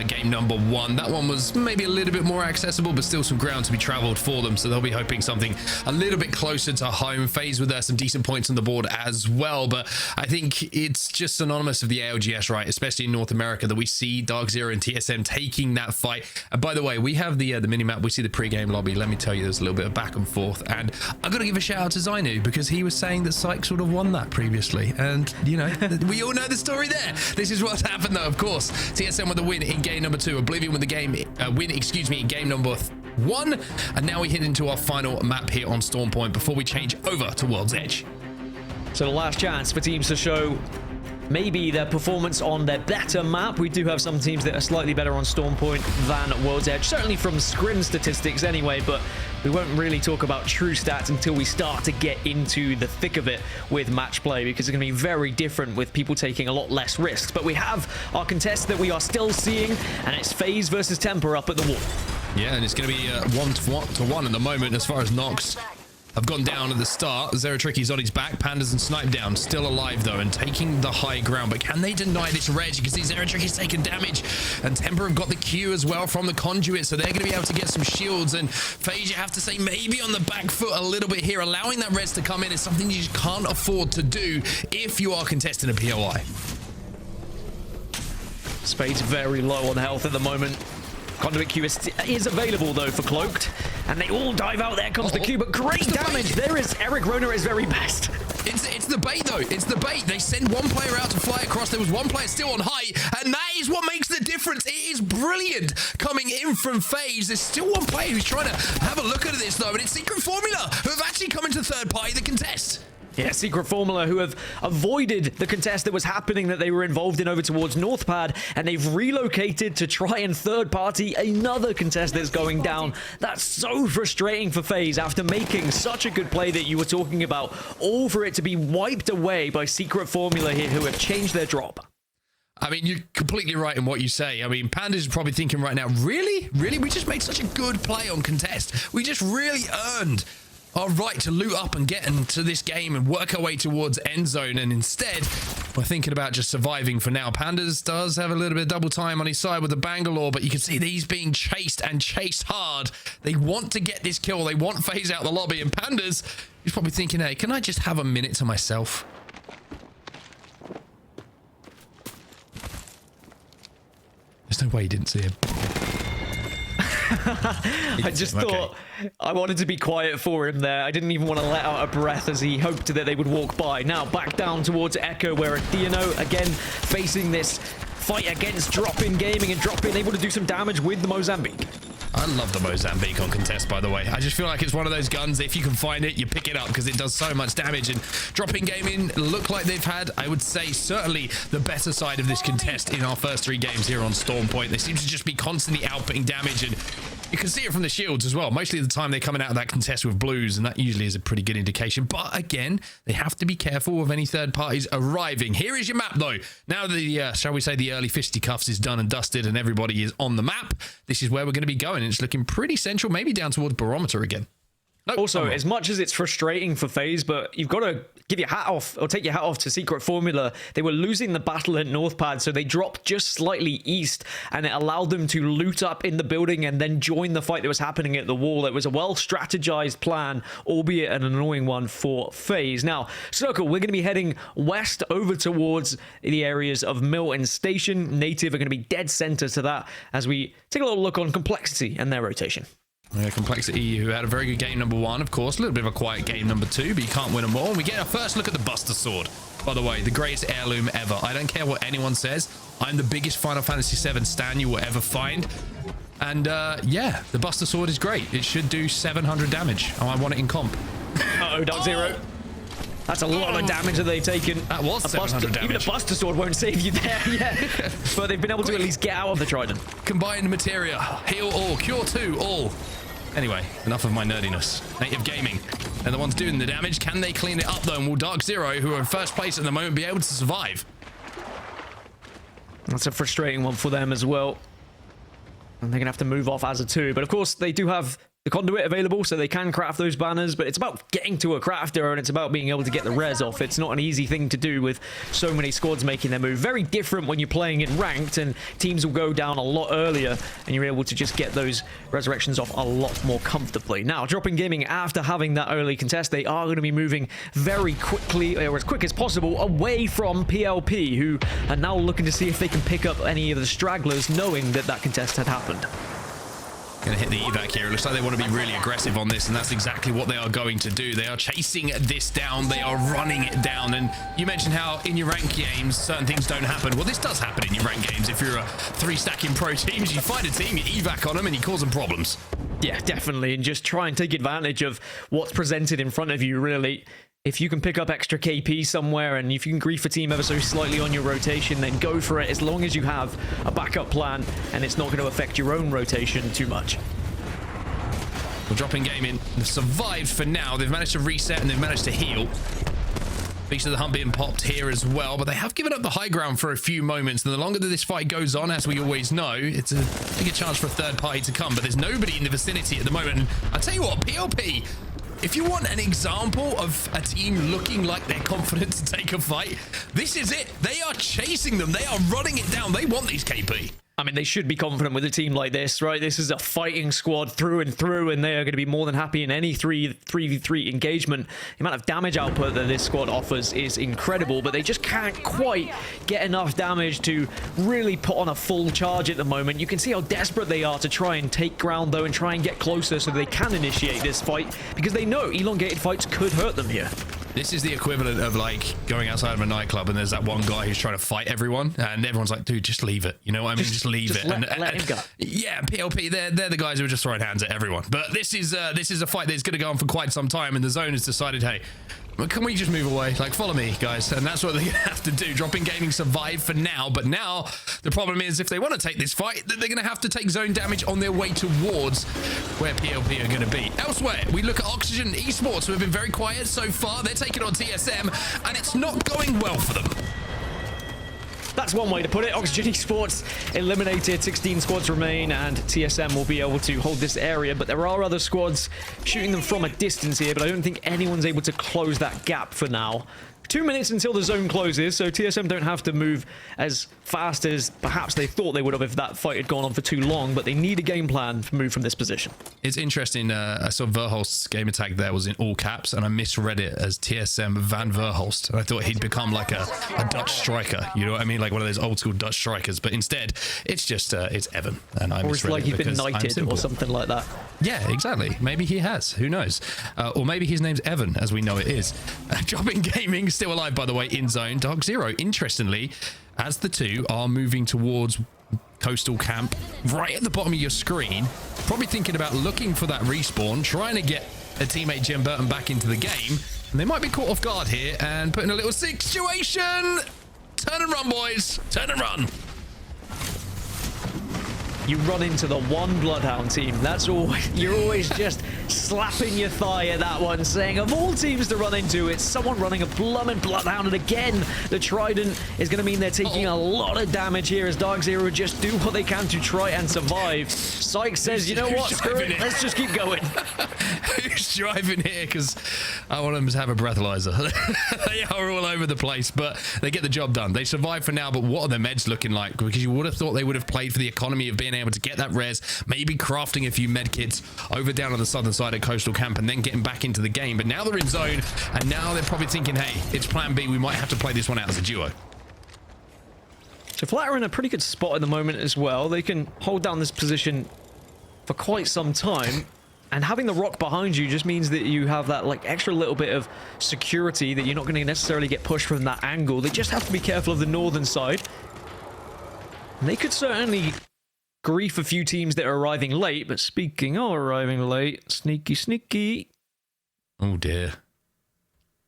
game number 1. That one was maybe a little bit more accessible, but still some ground to be traveled for them. So they'll be hoping something a little bit closer to home. FaZe with some decent points on the board as well. But I think it's just synonymous of the ALGS, right? Especially in North America, that we see Dark Zero and TSM taking that fight. And by the way, we have the mini-map. We see the pre-game lobby. Let me tell you, there's a little bit of back and forth. And I've got to give a shout out to Zainu, because he was saying that Sykes would have won that previously, and you know, we all know the story there. This is what's happened though, of course. TSM with a win in game number 2, Oblivion with the win in game number 1, and now we head into our final map here on Storm Point before we change over to World's Edge.
So the last chance for teams to show maybe their performance on their better map. We do have some teams that are slightly better on Storm Point than World's Edge, certainly from scrim statistics anyway, but we won't really talk about true stats until we start to get into the thick of it with match play, because it's going to be very different with people taking a lot less risks. But we have our contest that we are still seeing, and it's FaZe versus Temper up at the wall.
Yeah, and it's going to be 1-1 at the moment as far as knocks have gone down at the start. Zeratricky's on his back. Pandas and Snipe down. Still alive, though, and taking the high ground. But can they deny this reg? You can see Zeratricky's taking damage. And Temper have got the Q as well from the Conduit, so they're going to be able to get some shields. And FaZe, you have to say, maybe on the back foot a little bit here. Allowing that res to come in is something you just can't afford to do if you are contesting a POI.
Spade's very low on health at the moment. Conduit Q is available, though, for Cloaked. And they all dive out. There comes the Q, but great damage. There is Eric Rona at his very best.
It's the bait, though. It's the bait. They send 1 player out to fly across. There was 1 player still on height, and that is what makes the difference. It is brilliant coming in from FaZe. There's still 1 player who's trying to have a look at this, though, and it's Secret Formula, who have actually come into third party the contest.
Yeah, Secret Formula, who have avoided the contest that was happening that they were involved in over towards Northpad, and they've relocated to try and third party another contest that's going down. That's so frustrating for FaZe after making such a good play that you were talking about, all for it to be wiped away by Secret Formula here, who have changed their drop.
I mean, you're completely right in what you say. I mean, Pandas is probably thinking right now, really? Really? We just made such a good play on contest. We just really earned our right to loot up and get into this game and work our way towards end zone, and instead we're thinking about just surviving for now. Pandas does have a little bit of double time on his side with the Bangalore, but you can see that he's being chased and chased hard. They want to get this kill. They want FaZe out the lobby, and Pandas is probably thinking, hey, can I just have a minute to myself? There's no way he didn't see him.
I just thought I wanted to be quiet for him there. I didn't even want to let out a breath as he hoped that they would walk by. Now back down towards Echo, where Atheno again facing this fight against Drop-In Gaming, and Drop-In able to do some damage with the Mozambique.
I love the Mozambique on contest, by the way. I just feel like it's one of those guns, if you can find it, you pick it up because it does so much damage. And Drop-In Gaming look like they've had, I would say, certainly the better side of this contest in our first 3 games here on Storm Point. They seem to just be constantly outputting damage, and you can see it from the shields as well. Mostly of the time they're coming out of that contest with blues, and that usually is a pretty good indication. But again, they have to be careful of any third parties arriving. Here is your map, though. Now the, shall we say, the early fisticuffs is done and dusted and everybody is on the map, this is where we're going to be going. It's looking pretty central, maybe down towards Barometer again.
Also, as much as it's frustrating for FaZe, but you've got to give your hat off, or take your hat off to Secret Formula. They were losing the battle at Northpad, so they dropped just slightly east, and it allowed them to loot up in the building and then join the fight that was happening at the wall. It was a well-strategized plan, albeit an annoying one for FaZe. Now, Circle, we're going to be heading west over towards the areas of Milton Station. Native are going to be dead center to that as we take a little look on Complexity and their rotation.
Yeah, Complexity, who had a very good game number 1, of course, a little bit of a quiet game number 2, but you can't win them all. And we get our first look at the Buster Sword. By the way, the greatest heirloom ever. I don't care what anyone says. I'm the biggest Final Fantasy VII stan you will ever find. And yeah, the Buster Sword is great. It should do 700 damage. Oh, I want it in comp.
Uh-oh, Dark Zero. That's a lot of damage that they've taken.
That was 700 damage.
Even a Buster Sword won't save you there, yeah. But they've been able to at least get out of the Trident.
Combined materia. Heal all. Cure 2 all. Anyway, enough of my nerdiness. Native Gaming. They're the ones doing the damage. Can they clean it up, though? And will Dark Zero, who are in first place at the moment, be able to survive?
That's a frustrating one for them as well. And they're going to have to move off as a 2. But of course, they do have the conduit available, so they can craft those banners, but it's about getting to a crafter, and it's about being able to get the res off. It's not an easy thing to do with so many squads making their move. Very different when you're playing in ranked, and teams will go down a lot earlier, and you're able to just get those resurrections off a lot more comfortably. Now, Dropping Gaming, after having that early contest, they are going to be moving very quickly, or as quick as possible, away from PLP, who are now looking to see if they can pick up any of the stragglers, knowing that that contest had happened.
Going to hit the evac here. It looks like they want to be really aggressive on this, and that's exactly what they are going to do. They are chasing this down. They are running it down. And you mentioned how in your rank games, certain things don't happen. Well, this does happen in your rank games. If you're a 3-stacking pro teams, you find a team, you evac on them, and you cause them problems.
Yeah, definitely. And just try and take advantage of what's presented in front of you, really. If you can pick up extra KP somewhere, and if you can grief a team ever so slightly on your rotation, then go for it, as long as you have a backup plan and it's not going to affect your own rotation too much.
Well, Dropping Gaming have survived for now. They've managed to reset and they've managed to heal. Beast of the Hunt being popped here as well, but they have given up the high ground for a few moments, and the longer that this fight goes on, as we always know, it's a bigger chance for a third party to come, but there's nobody in the vicinity at the moment. And I'll tell you what, PLP, if you want an example of a team looking like they're confident to take a fight, this is it. They are chasing them. They are running it down. They want these KP.
I mean, they should be confident with a team like this, right? This is a fighting squad through and through, and they are going to be more than happy in any 3v3 engagement. The amount of damage output that this squad offers is incredible, but they just can't quite get enough damage to really put on a full charge at the moment. You can see how desperate they are to try and take ground, though, and try and get closer so they can initiate this fight, because they know elongated fights could hurt them here.
This is the equivalent of like going outside of a nightclub and there's that one guy who's trying to fight everyone, and everyone's like, dude, just leave it. You know what I mean? Just leave it.
Let him go.
Yeah, PLP, they're the guys who are just throwing hands at everyone. But this is a fight that's going to go on for quite some time, and the zone has decided, hey, can we just move away? Like, follow me, guys. And that's what they have to do. Dropping Gaming survive for now, but now the problem is if they want to take this fight, they're going to have to take zone damage on their way towards where PLP are going to be. Elsewhere, we look at Oxygen Esports, who have been very quiet so far. They're taking on TSM, and it's not going well for them.
That's one way to put it. Oxygen Esports eliminated, 16 squads remain, and TSM will be able to hold this area, but there are other squads shooting them from a distance here, but I don't think anyone's able to close that gap for now. 2 minutes until the zone closes, so TSM don't have to move as fast as perhaps they thought they would have if that fight had gone on for too long, but they need a game plan to move from this position.
It's interesting, I saw Verholst's game attack there was in all caps, and I misread it as TSM Van Verholst, and I thought he'd become like a Dutch striker, you know what I mean? Like one of those old school Dutch strikers, but instead, it's just, it's Evan, and I misread it.
Or it's like he's been knighted or something like that.
Yeah, exactly. Maybe he has, who knows? Or maybe his name's Evan, as we know it is. Dropping Gaming, still alive, by the way, in zone. Dark Zero, interestingly, as the two are moving towards Coastal Camp, right at the bottom of your screen, probably thinking about looking for that respawn, trying to get a teammate Jim Burton back into the game, and they might be caught off guard here and put in a little situation. Turn and run, boys. Turn and run.
you run into the one Bloodhound team. That's always, you're always just slapping your thigh at that one, saying of all teams to run into, it's someone running a blooming Bloodhound. And again, the Trident is going to mean they're taking a lot of damage here as Dark Zero just do what they can to try and survive. Sykes says, you know what, screw it, let's just keep going.
Who's driving here? Because I want them to have a breathalyzer. They are all over the place, but they get the job done. They survive for now, but what are their meds looking like? Because you would have thought they would have played for the economy of being able to get that res, maybe crafting a few med kits over down on the southern side of Coastal Camp and then getting back into the game. But now they're in zone, and now they're probably thinking, hey, it's plan B. We might have to play this one out as a duo.
So Flat are in a pretty good spot at the moment as well. They can hold down this position for quite some time. And having the rock behind you just means that you have that like extra little bit of security that you're not going to necessarily get pushed from that angle. They just have to be careful of the northern side. And they could certainly grief a few teams that are arriving late, but speaking of arriving late, sneaky.
Oh dear.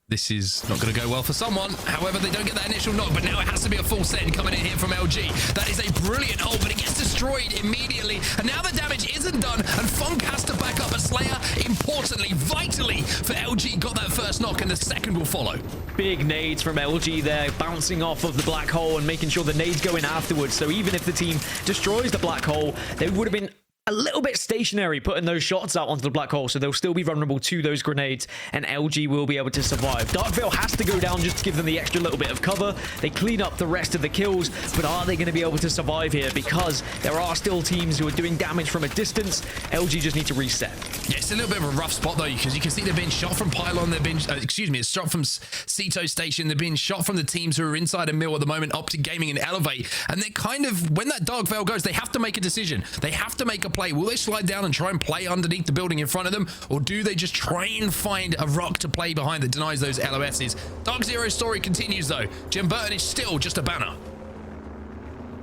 This is not going to go well for someone. However, they don't get that initial knock, but now it has to be a full send coming in here from LG. That is a brilliant ult, but it gets destroyed immediately. And now the damage isn't done, and Funk has to back up a Slayer. Importantly, vitally for LG, got that first knock, and the second will follow.
Big nades from LG there, bouncing off of the black hole and making sure the nades go in afterwards. So even if the team destroys the black hole, they would have been a little bit stationary putting those shots out onto the black hole, so they'll still be vulnerable to those grenades, and LG will be able to survive. Dark Veil has to go down just to give them the extra little bit of cover. They clean up the rest of the kills, but are they going to be able to survive here? Because there are still teams who are doing damage from a distance. LG just need to reset.
Yeah, it's a little bit of a rough spot though, because you can see they're being shot from Pylon, they're being, it's shot from Ceto Station, they're being shot from the teams who are inside a mill at the moment, Optic Gaming and Elevate, and they kind of, when that Dark Veil goes, they have to make a decision. They have to make a play. Will they slide down and try and play underneath the building in front of them, or do they just try and find a rock to play behind that denies those LOSs? Dark Zero's story continues though. Jim Burton is still just a banner.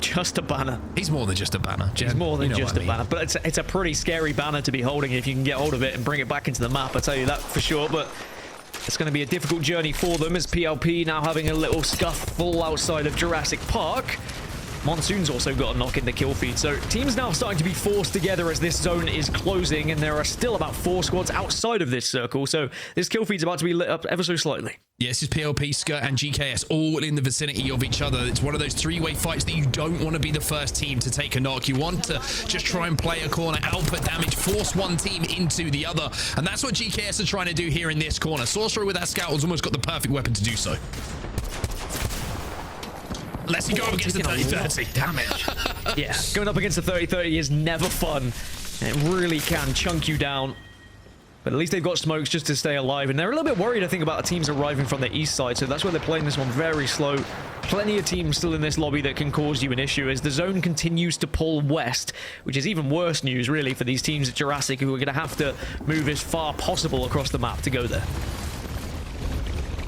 Just a banner.
He's more than just a banner, Jen.
He's more than just a
mean.
banner, but it's a pretty scary banner to be holding if you can get hold of it and bring it back into the map, I tell you that for sure. But it's going to be a difficult journey for them as PLP now having a little scuffle outside of Jurassic Park. Monsoon's also got a knock in the kill feed, so teams now starting to be forced together as this zone is closing, and there are still about 4 squads outside of this circle, so this kill feed's about to be lit up ever so slightly.
Yeah, this is PLP, Skirt, and GKS all in the vicinity of each other. It's one of those three-way fights that you don't want to be the first team to take a knock. You want to just try and play a corner, output damage, force one team into the other, and that's what GKS are trying to do here in this corner. Sorcerer with that scout has almost got the perfect weapon to do so. Unless you go up against the 30-30.
Damage. Yeah, going up against the 30-30 is never fun. It really can chunk you down. But at least they've got smokes just to stay alive. And they're a little bit worried, I think, about the teams arriving from the east side. So that's why they're playing this one very slow. Plenty of teams still in this lobby that can cause you an issue as the zone continues to pull west, which is even worse news, really, for these teams at Jurassic who are going to have to move as far possible across the map to go there.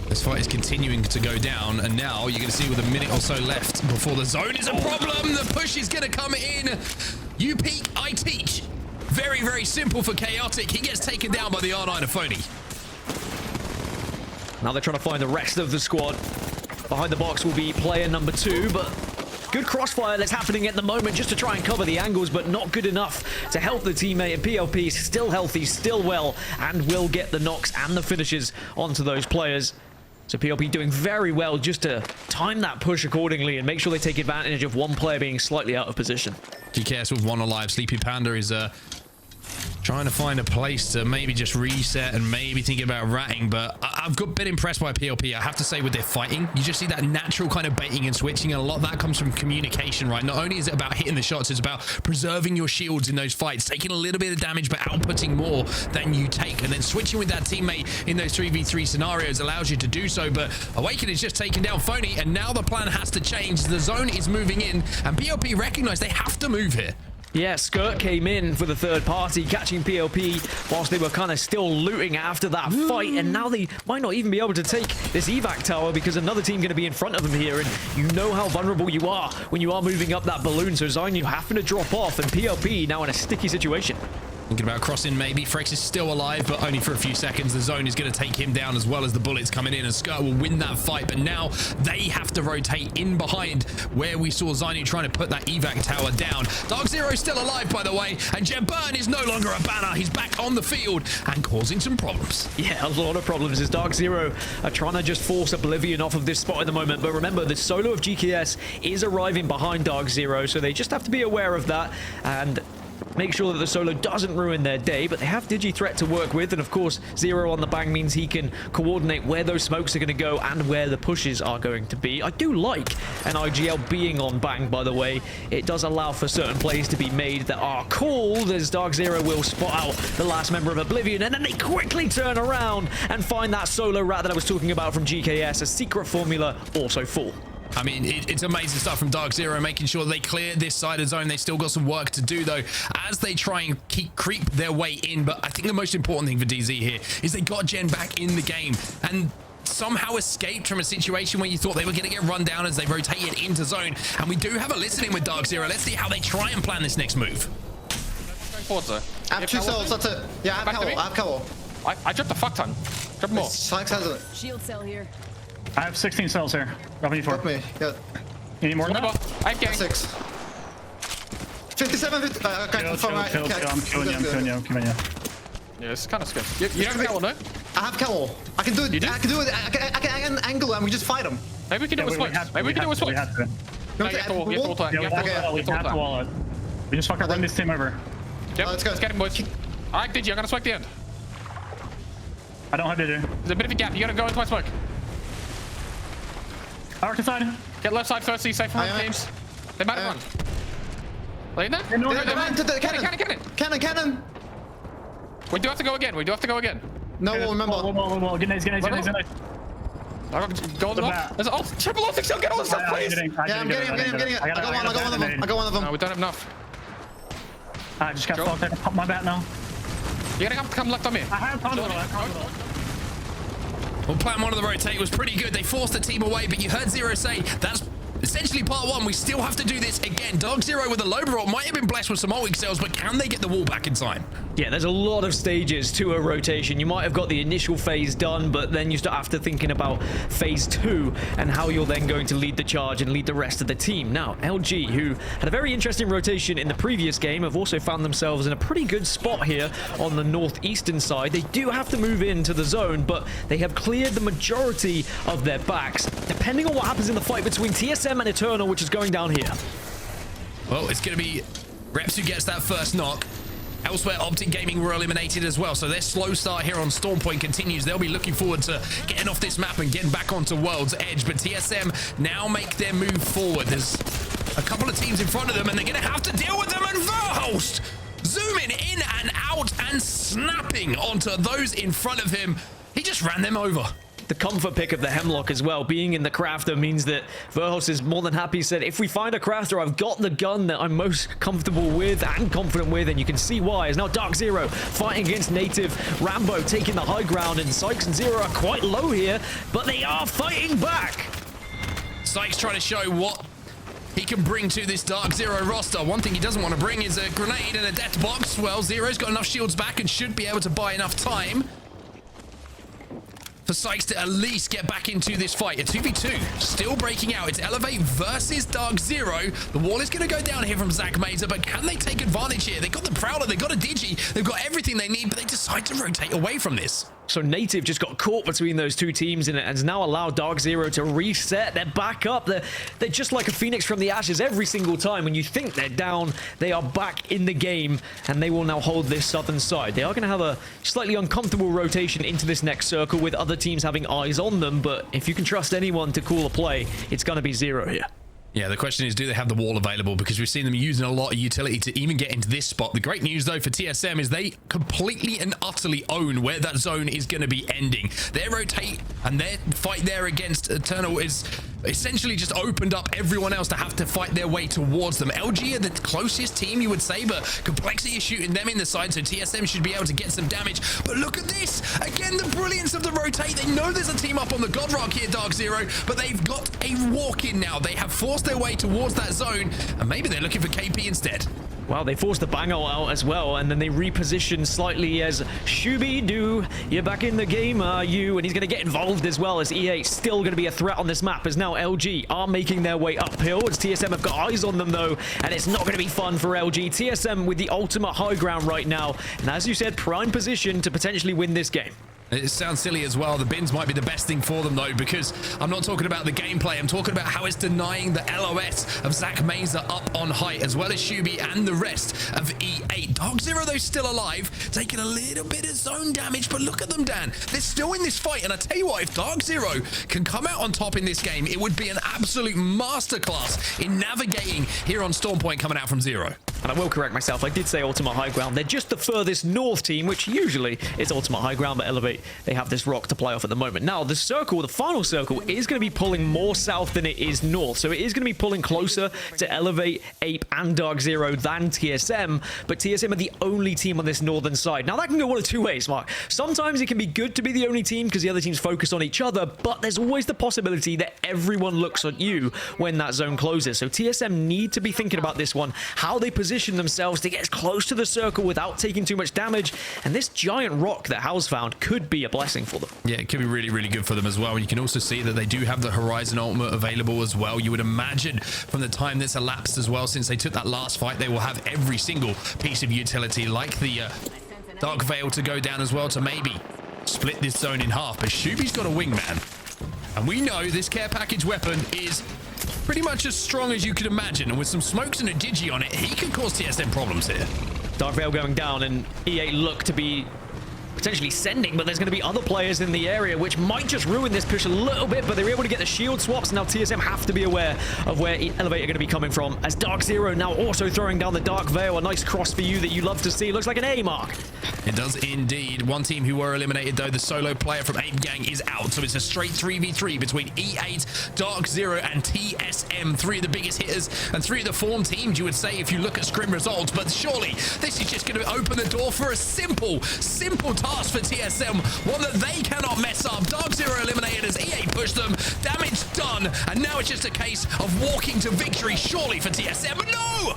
This fight is continuing to go down, and now you're going to see with a minute or so left before the zone is a problem. The push is going to come in. You peek, I teach. Very, very simple for Chaotic. He gets taken down by the R9 of Phony.
Now they're trying to find the rest of the squad. Behind the box will be player number 2, but good crossfire that's happening at the moment just to try and cover the angles, but not good enough to help the teammate. And PLP is still healthy, still well, and will get the knocks and the finishes onto those players. So PLP doing very well just to time that push accordingly and make sure they take advantage of one player being slightly out of position.
GKS with one alive. Sleepy Panda is trying to find a place to maybe just reset and maybe think about ratting, but I've been impressed by PLP, I have to say, with their fighting. You just see that natural kind of baiting and switching, and a lot of that comes from communication, right? Not only is it about hitting the shots, it's about preserving your shields in those fights, taking a little bit of damage but outputting more than you take, and then switching with that teammate in those 3v3 scenarios allows you to do so. But Awaken is just taking down Phony, and now the plan has to change. The zone is moving in, and PLP recognize they have to move here.
Yeah, Skirt came in for the third party, catching PLP whilst they were kind of still looting after that fight, and now they might not even be able to take this evac tower because another team going to be in front of them here, and you know how vulnerable you are when you are moving up that balloon, so Zain, you happen to drop off, and PLP now in a sticky situation.
Thinking about crossing maybe. Frex is still alive, but only for a few seconds. The zone is going to take him down as well as the bullets coming in, and Skirt will win that fight. But now they have to rotate in behind where we saw Zainu trying to put that evac tower down. Dark Zero is still alive, by the way, and Jet Burn is no longer a banner. He's back on the field and causing some problems.
Yeah, a lot of problems as Dark Zero are trying to just force Oblivion off of this spot at the moment. But remember, the solo of GKS is arriving behind Dark Zero, so they just have to be aware of that and make sure that the solo doesn't ruin their day. But they have Digi-Threat to work with, and of course, Zero on the bang means he can coordinate where those smokes are going to go and where the pushes are going to be. I do like an IGL being on bang, by the way. It does allow for certain plays to be made that are called, as Dark Zero will spot out the last member of Oblivion, and then they quickly turn around and find that solo rat that I was talking about from GKS, a secret formula also full.
I mean, it's amazing stuff from Dark Zero, making sure they clear this side of zone. They still got some work to do, though, as they try and creep their way in. But I think the most important thing for DZ here is they got Gen back in the game and somehow escaped from a situation where you thought they were going to get run down as they rotated into zone. And we do have a listening with Dark Zero. Let's see how they try and plan this next move.
Going forward, sir.
I have 2 cells, that's it. Yeah, I have cowl.
I dropped a fuck ton. Drop more.
Sykes has it.
Shield cell here.
I have 16 cells here. Drop me 4.
Drop me. Yeah.
You need more than that?
I'm getting
6. 57, 50. Okay,
I'm killing you.
Yeah, it's kind of scary. You don't have cowl, no?
I have cowl. I can do it. I can do it. I can angle and we just fight him.
Maybe we can do a switch. Maybe we can do a switch.
We have to.
No, you have to wall it.
We just fucking run this team over.
Yep, let's go. Let's get him, boys. Alright, Digi, I'm gonna smoke the end.
I don't have Digi.
There's a bit of a gap. You gotta go into my smoke.
Arc side.
Get left side first, so you safe from the teams. They might have run. Lay there?
They ran to the cannon. Cannon.
We do have to go again.
No, we'll remember.
Get nades.
I got golden off. There's all triple off. Get all the stuff, please.
Yeah, I'm getting it. I got one of them.
No, we don't have enough.
I just got fucked. I pump my bat now.
You gotta come left on me.
I have control.
Well, plan 1 of the rotate was pretty good. They forced the team away, but you heard Zero say that's essentially part 1. We still have to do this again. Dark Zero with a low roll might have been blessed with some ult cells, but can they get the wall back in time?
Yeah, there's a lot of stages to a rotation. You might have got the initial phase done, but then you start after thinking about phase 2 and how you're then going to lead the charge and lead the rest of the team. Now, LG, who had a very interesting rotation in the previous game, have also found themselves in a pretty good spot here on the northeastern side. They do have to move into the zone, but they have cleared the majority of their backs. Depending on what happens in the fight between TSM and Eternal, which is going down here.
Well, it's going to be Reps who gets that first knock. Elsewhere, Optic Gaming were eliminated as well, so their slow start here on Storm Point continues. They'll be looking forward to getting off this map and getting back onto World's Edge, but TSM now make their move forward. There's a couple of teams in front of them, and they're going to have to deal with them, and Verhost zooming in and out and snapping onto those in front of him. He just ran them over.
The comfort pick of the Hemlock as well, being in the crafter, means that Verhost is more than happy. Said, if we find a crafter, I've got the gun that I'm most comfortable with and confident with, and you can see why. As now Dark Zero fighting against Native. Rambo taking the high ground, and Sykes and Zero are quite low here, but they are fighting back.
Sykes trying to show what he can bring to this Dark Zero roster. One thing he doesn't want to bring is a grenade and a death box. Well, Zero's got enough shields back and should be able to buy enough time for Sykes to at least get back into this fight. A 2v2 still breaking out. It's Elevate versus Dark Zero. The wall is going to go down here from Zach Mazer, but can they take advantage here? They got the Prowler, they got a Digi, they've got everything they need, but they decide to rotate away from this.
So Native just got caught between those two teams and has now allowed Dark Zero to reset. They're back up. They're just like a phoenix from the ashes every single time. When you think they're down, they are back in the game, and they will now hold this southern side. They are going to have a slightly uncomfortable rotation into this next circle with other teams having eyes on them, but if you can trust anyone to call a play, it's going to be Zero here.
Yeah, the question is, do they have the wall available? Because we've seen them using a lot of utility to even get into this spot. The great news, though, for TSM is they completely and utterly own where that zone is going to be ending. Their rotate and their fight there against Eternal is essentially just opened up everyone else to have to fight their way towards them. LG are the closest team, you would say, but Complexity is shooting them in the side, so TSM should be able to get some damage. But look at this! Again, the brilliance of the rotate. They know there's a team up on the God Rock here, Dark Zero, but they've got a walk-in now. They have forced their way towards that zone, and maybe they're looking for KP instead.
Well, they forced the bang out as well, and then they reposition slightly as Shooby-Doo, you're back in the game, are you? And he's going to get involved as well, as E8 still going to be a threat on this map, as now LG are making their way uphill. As TSM have got eyes on them, though, and it's not going to be fun for LG. TSM with the ultimate high ground right now, and as you said, prime position to potentially win this game.
It sounds silly as well. The bins might be the best thing for them, though, because I'm not talking about the gameplay. I'm talking about how it's denying the LOS of Zach Mazer up on height, as well as Shuby and the rest of E8. Dark Zero, though, still alive, taking a little bit of zone damage, but look at them, Dan. They're still in this fight, and I tell you what, if Dark Zero can come out on top in this game, it would be an absolute masterclass in navigating here on Storm Point coming out from Zero.
And I will correct myself, I did say Ultimate High Ground. They're just the furthest north team, which usually is Ultimate High Ground, but Elevate, they have this rock to play off at the moment. Now, the circle, the final circle, is going to be pulling more south than it is north. So it is going to be pulling closer to Elevate, Ape, and Dark Zero than TSM, but TSM are the only team on this northern side. Now, that can go one of two ways, Mark. Sometimes it can be good to be the only team because the other teams focus on each other, but there's always the possibility that everyone looks at you when that zone closes. So TSM need to be thinking about this one, how they position themselves to get as close to the circle without taking too much damage, and this giant rock that Hal's found could be a blessing for them.
Yeah, it could be really, really good for them as well. And you can also see that they do have the Horizon ultimate available as well. You would imagine from the time that's elapsed as well, since they took that last fight, they will have every single piece of utility, like the Dark Veil to go down as well, to maybe split this zone in half. But Shuby's got a wingman, and we know this care package weapon is pretty much as strong as you could imagine, and with some smokes and a digi on it, he can cause TSM problems here.
Dark Veil going down, and E8 look to be potentially sending, but there's going to be other players in the area, which might just ruin this push a little bit, but they're able to get the shield swaps. Now TSM have to be aware of where Elevate are going to be coming from, as Dark Zero now also throwing down the Dark Veil. A nice cross for you that you love to see. Looks like an A, Mark.
It does indeed. One team who were eliminated, though, the solo player from Ape Gang is out, so it's a straight 3v3 between E8, Dark Zero, and TSM. Three of the biggest hitters and three of the form teams, you would say, if you look at scrim results. But surely this is just going to open the door for a simple task for TSM, one that they cannot mess up. Dark Zero eliminated as E8 pushed them, damage done, and now it's just a case of walking to victory, surely, for TSM. No!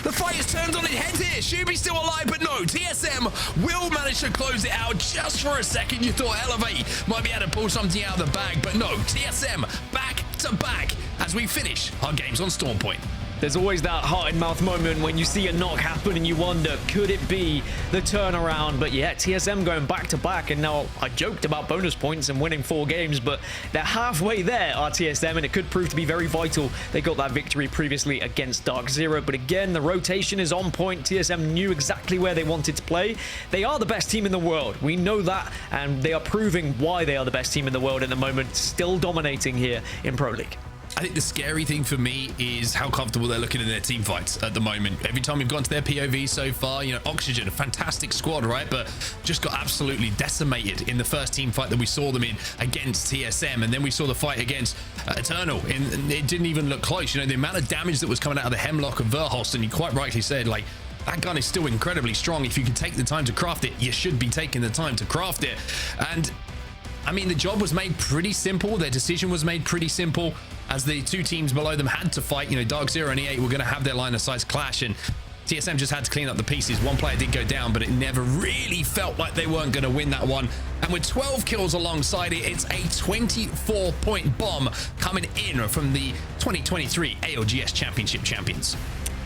The fight has turned on its head here. Shuby's still alive, but no, TSM will manage to close it out. Just for a second, you thought Elevate might be able to pull something out of the bag, but no, TSM back to back as we finish our games on Storm Point.
There's always that heart-in-mouth moment when you see a knock happen and you wonder, could it be the turnaround? But yeah, TSM going back-to-back, and now I joked about bonus points and winning 4 games, but they're halfway there, are TSM, and it could prove to be very vital. They got that victory previously against Dark Zero, but again, the rotation is on point. TSM knew exactly where they wanted to play. They are the best team in the world. We know that, and they are proving why they are the best team in the world at the moment, still dominating here in Pro League.
I think the scary thing for me is how comfortable they're looking in their team fights at the moment. Every time we've gone to their POV so far, you know, Oxygen, a fantastic squad, right? But just got absolutely decimated in the first team fight that we saw them in against TSM. And then we saw the fight against Eternal, and it didn't even look close. You know, the amount of damage that was coming out of the Hemlock of Verhost, and you quite rightly said, like, that gun is still incredibly strong. If you can take the time to craft it, you should be taking the time to craft it. And I mean, the job was made pretty simple. Their decision was made pretty simple, as the two teams below them had to fight. You know, Dark Zero and E8 were going to have their line of sight clash, and TSM just had to clean up the pieces. One player did go down, but it never really felt like they weren't going to win that one. And with 12 kills alongside it, it's a 24-point bomb coming in from the 2023 ALGS Championship champions.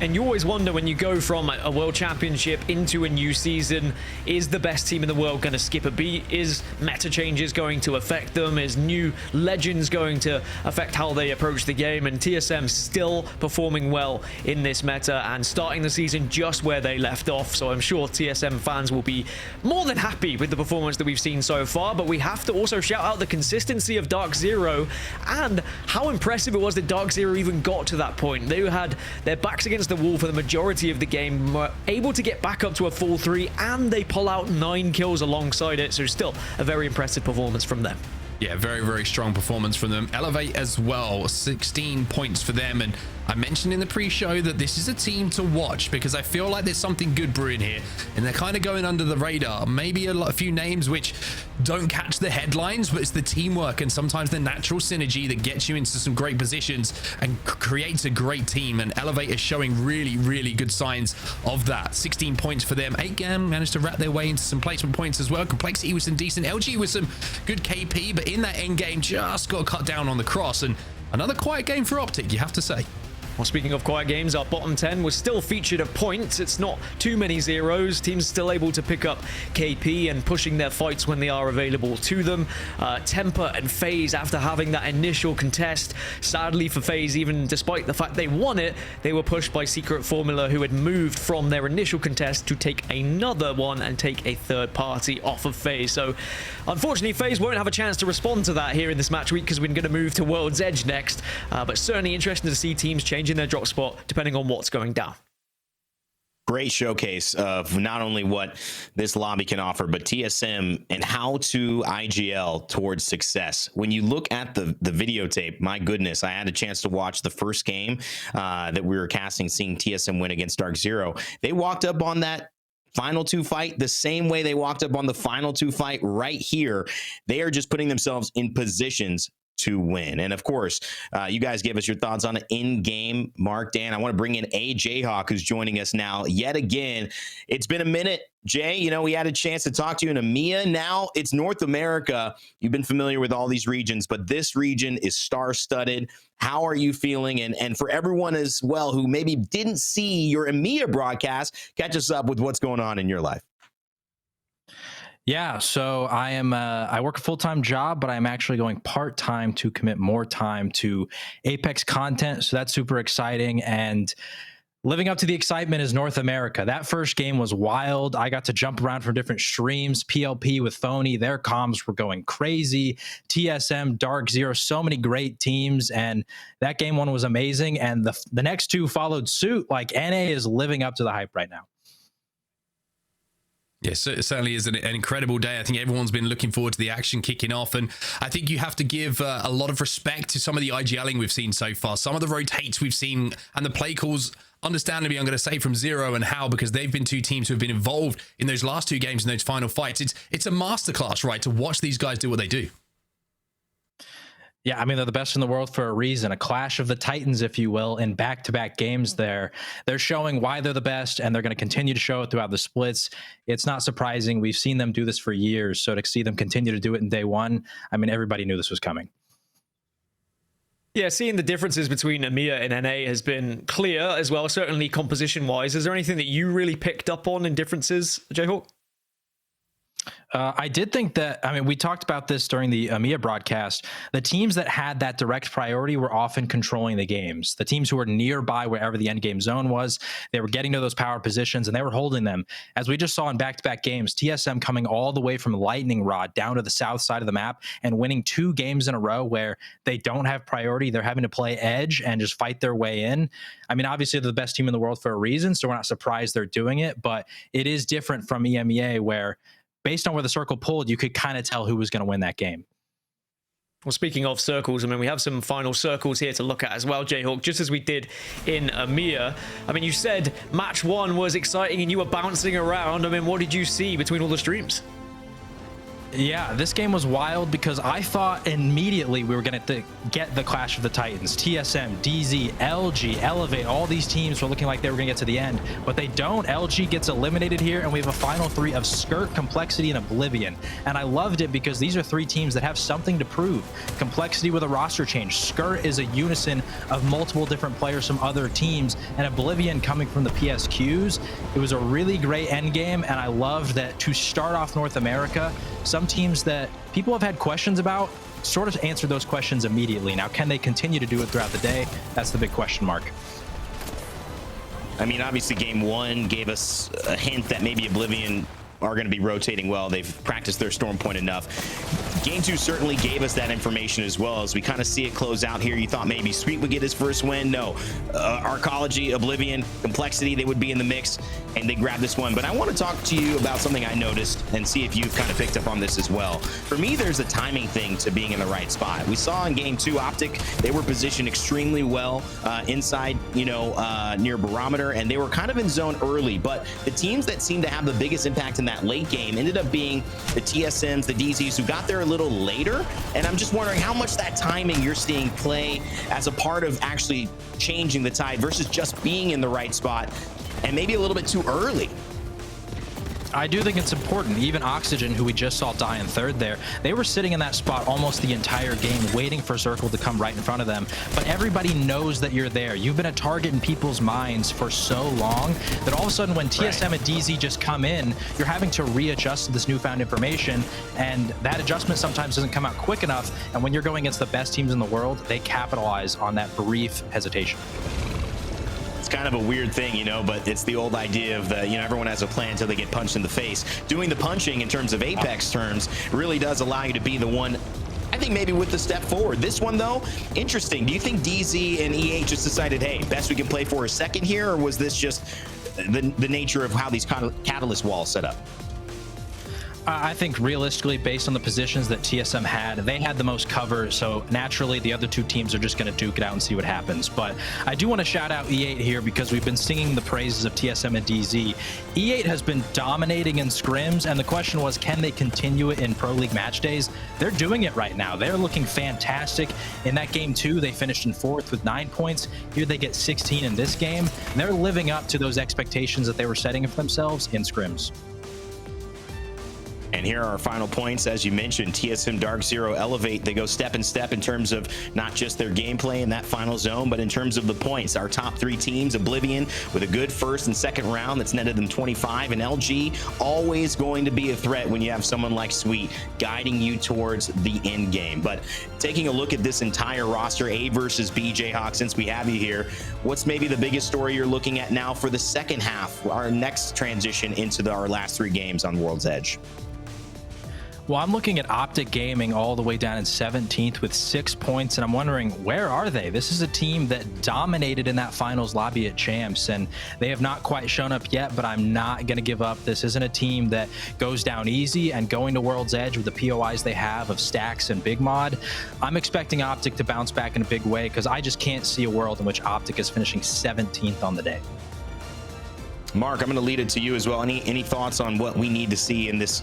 And you always wonder when you go from a world championship into a new season, is the best team in the world going to skip a beat? Is meta changes going to affect them? Is new legends going to affect how they approach the game? And TSM still performing well in this meta and starting the season just where they left off. So I'm sure TSM fans will be more than happy with the performance that we've seen so far. But we have to also shout out the consistency of Dark Zero and how impressive it was that Dark Zero even got to that point. They had their backs against the wall for the majority of the game, were able to get back up to a full 3, and they pull out 9 kills alongside it. So still a very impressive performance from them.
Yeah, very, very strong performance from them. Elevate as well, 16 points for them. And I mentioned in the pre-show that this is a team to watch because I feel like there's something good brewing here, and they're kind of going under the radar. Maybe a few names which don't catch the headlines, but it's the teamwork and sometimes the natural synergy that gets you into some great positions and creates a great team. And Elevate is showing really, really good signs of that. 16 points for them. 8GAN managed to wrap their way into some placement points as well. Complexity with some decent. LG with some good KP, but in that end game just got cut down on the cross. And another quiet game for Optic, you have to say.
Well, speaking of quiet games, our bottom 10 was still featured at points. It's not too many zeros. Teams still able to pick up KP and pushing their fights when they are available to them. Temper and FaZe, after having that initial contest, sadly for FaZe, even despite the fact they won it, they were pushed by Secret Formula, who had moved from their initial contest to take another one and take a third party off of FaZe. So unfortunately, FaZe won't have a chance to respond to that here in this match week because we're going to move to World's Edge next. But certainly interesting to see teams change in their drop spot depending on what's going down.
Great showcase of not only what this lobby can offer, but TSM and how to IGL towards success. When you look at the videotape, my goodness, I had a chance to watch the first game that we were casting, seeing TSM win against Dark Zero. They walked up on that final 2 fight the same way they walked up on the final 2 fight right here. They are just putting themselves in positions to win. And of course, you guys gave us your thoughts on it in-game. Mark, Dan, I want to bring in Jayhawk, who's joining us now yet again. It's been a minute, Jay. You know, we had a chance to talk to you in EMEA. Now it's North America. You've been familiar with all these regions, but this region is star-studded. How are you feeling? And for everyone as well who maybe didn't see your EMEA broadcast, catch us up with what's going on in your life.
Yeah, so I work a full-time job, but I'm actually going part-time to commit more time to Apex content. So that's super exciting. And living up to the excitement is North America. That first game was wild. I got to jump around from different streams. PLP with Phony, their comms were going crazy. TSM, Dark Zero, so many great teams. And that game one was amazing. And the next two followed suit. Like, NA is living up to the hype right now.
Yes, it certainly is an incredible day. I think everyone's been looking forward to the action kicking off, and I think you have to give a lot of respect to some of the IGLing we've seen so far, some of the rotates we've seen, and the play calls, understandably, I'm going to say from Zero and How, because they've been two teams who have been involved in those last 2 games in those final fights. It's a masterclass, right, to watch these guys do what they do.
Yeah, I mean, they're the best in the world for a reason. A clash of the Titans, if you will, in back-to-back games there. They're showing why they're the best, and they're going to continue to show it throughout the splits. It's not surprising. We've seen them do this for years, so to see them continue to do it in day one, I mean, everybody knew this was coming.
Yeah, seeing the differences between EMEA and NA has been clear as well, certainly composition-wise. Is there anything that you really picked up on in differences, Jayhawk?
I did think that, I mean, we talked about this during the EMEA broadcast. The teams that had that direct priority were often controlling the games. The teams who were nearby wherever the end game zone was, they were getting to those power positions and they were holding them. As we just saw in back-to-back games, TSM coming all the way from Lightning Rod down to the south side of the map and winning 2 games in a row where they don't have priority. They're having to play edge and just fight their way in. I mean, obviously they're the best team in the world for a reason, so we're not surprised they're doing it, but it is different from EMEA where based on where the circle pulled, you could kind of tell who was going to win that game.
Well, speaking of circles, I mean, we have some final circles here to look at as well, Jayhawk, just as we did in EMEA. I mean, you said match 1 was exciting and you were bouncing around. I mean, what did you see between all the streams?
Yeah, this game was wild because I thought immediately we were going to get the Clash of the Titans. TSM, DZ, LG, Elevate, all these teams were looking like they were going to get to the end, but they don't. LG gets eliminated here, and we have a final 3 of Skirt, Complexity, and Oblivion. And I loved it because these are 3 teams that have something to prove. Complexity with a roster change. Skirt is a unison of multiple different players from other teams, and Oblivion coming from the PSQs. It was a really great end game, and I loved that to start off North America, some teams that people have had questions about sort of answered those questions immediately. Now, can they continue to do it throughout the day? That's the big question mark.
I mean, obviously game 1 gave us a hint that maybe Oblivion are going to be rotating well. They've practiced their storm point enough. Game 2 certainly gave us that information as well. As we kind of see it close out here, you thought maybe Sweet would get his first win. No, Arcology, Oblivion, Complexity, they would be in the mix, and they grabbed this one. But I want to talk to you about something I noticed and see if you've kind of picked up on this as well. For me, there's a timing thing to being in the right spot. We saw in Game 2, Optic, they were positioned extremely well inside, near Barometer, and they were kind of in zone early. But the teams that seemed to have the biggest impact in that late game ended up being the TSMs, the DZs, who got there a little later. And I'm just wondering how much that timing you're seeing play as a part of actually changing the tide versus just being in the right spot and maybe a little bit too early.
I do think it's important. Even Oxygen, who we just saw die in third there, they were sitting in that spot almost the entire game, waiting for Circle to come right in front of them. But everybody knows that you're there. You've been a target in people's minds for so long that all of a sudden when TSM and DZ just come in, you're having to readjust to this newfound information, and that adjustment sometimes doesn't come out quick enough. And when you're going against the best teams in the world, they capitalize on that brief hesitation.
It's kind of a weird thing, but it's the old idea of the, everyone has a plan until they get punched in the face. Doing the punching in terms of Apex terms really does allow you to be the one, I think, maybe with the step forward. This one, though, interesting. Do you think DZ and EA just decided, hey, best we can play for a second here, or was this just the nature of how these catalyst walls set up?
I think realistically, based on the positions that TSM had, they had the most cover, so naturally the other two teams are just going to duke it out and see what happens. But I do want to shout out E8 here because we've been singing the praises of TSM and DZ. E8 has been dominating in scrims, and the question was, can they continue it in Pro League match days? They're doing it right now. They're looking fantastic. In that game 2, they finished in 4th with 9 points. Here they get 16 in this game. They're living up to those expectations that they were setting for themselves in scrims.
And here are our final points. As you mentioned, TSM Dark Zero Elevate, they go step in step in terms of not just their gameplay in that final zone, but in terms of the points. Our top 3 teams, Oblivion with a good first and second round that's netted them 25, and LG always going to be a threat when you have someone like Sweet guiding you towards the end game. But taking a look at this entire roster, A versus B, Jayhawk, since we have you here, what's maybe the biggest story you're looking at now for the second half, our next transition into our last 3 games on World's Edge?
Well, I'm looking at Optic Gaming all the way down in 17th with 6 points, and I'm wondering, where are they? This is a team that dominated in that finals lobby at Champs, and they have not quite shown up yet, but I'm not going to give up. This isn't a team that goes down easy, and going to World's Edge with the POIs they have of Stacks and Big Mod, I'm expecting Optic to bounce back in a big way because I just can't see a world in which Optic is finishing 17th on the day.
Mark, I'm going to lead it to you as well. Any thoughts on what we need to see in this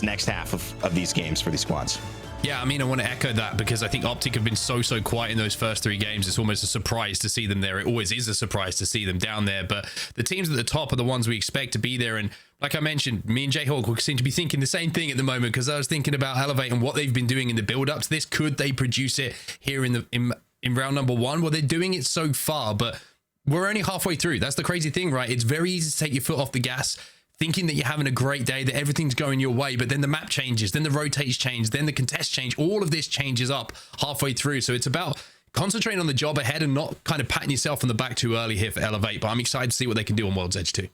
next half of these games for these squads?
Yeah, I mean, I want to echo that because I think Optic have been so quiet in those first 3 games. It's almost a surprise to see them there. It always is a surprise to see them down there. But the teams at the top are the ones we expect to be there. And like I mentioned, me and Jayhawk seem to be thinking the same thing at the moment because I was thinking about Elevate and what they've been doing in the build-up to this. Could they produce it here in round number 1? Well, they're doing it so far, but we're only halfway through. That's the crazy thing, right? It's very easy to take your foot off the gas, thinking that you're having a great day, that everything's going your way, but then the map changes, then the rotates change, then the contests change. All of this changes up halfway through. So it's about concentrating on the job ahead and not kind of patting yourself on the back too early here for Elevate. But I'm excited to see what they can do on World's Edge too.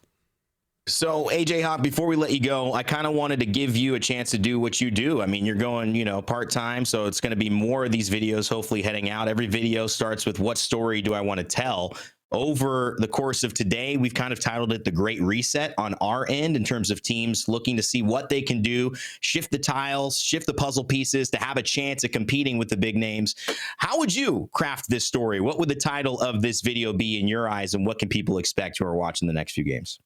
So, AJ Hop, before we let you go, I kind of wanted to give you a chance to do what you do. I mean, you're going, part-time, so it's going to be more of these videos hopefully heading out. Every video starts with what story do I want to tell? Over the course of today, we've kind of titled it The Great Reset on our end in terms of teams looking to see what they can do, shift the tiles, shift the puzzle pieces to have a chance at competing with the big names. How would you craft this story? What would the title of this video be in your eyes, and what can people expect who are watching the next few games?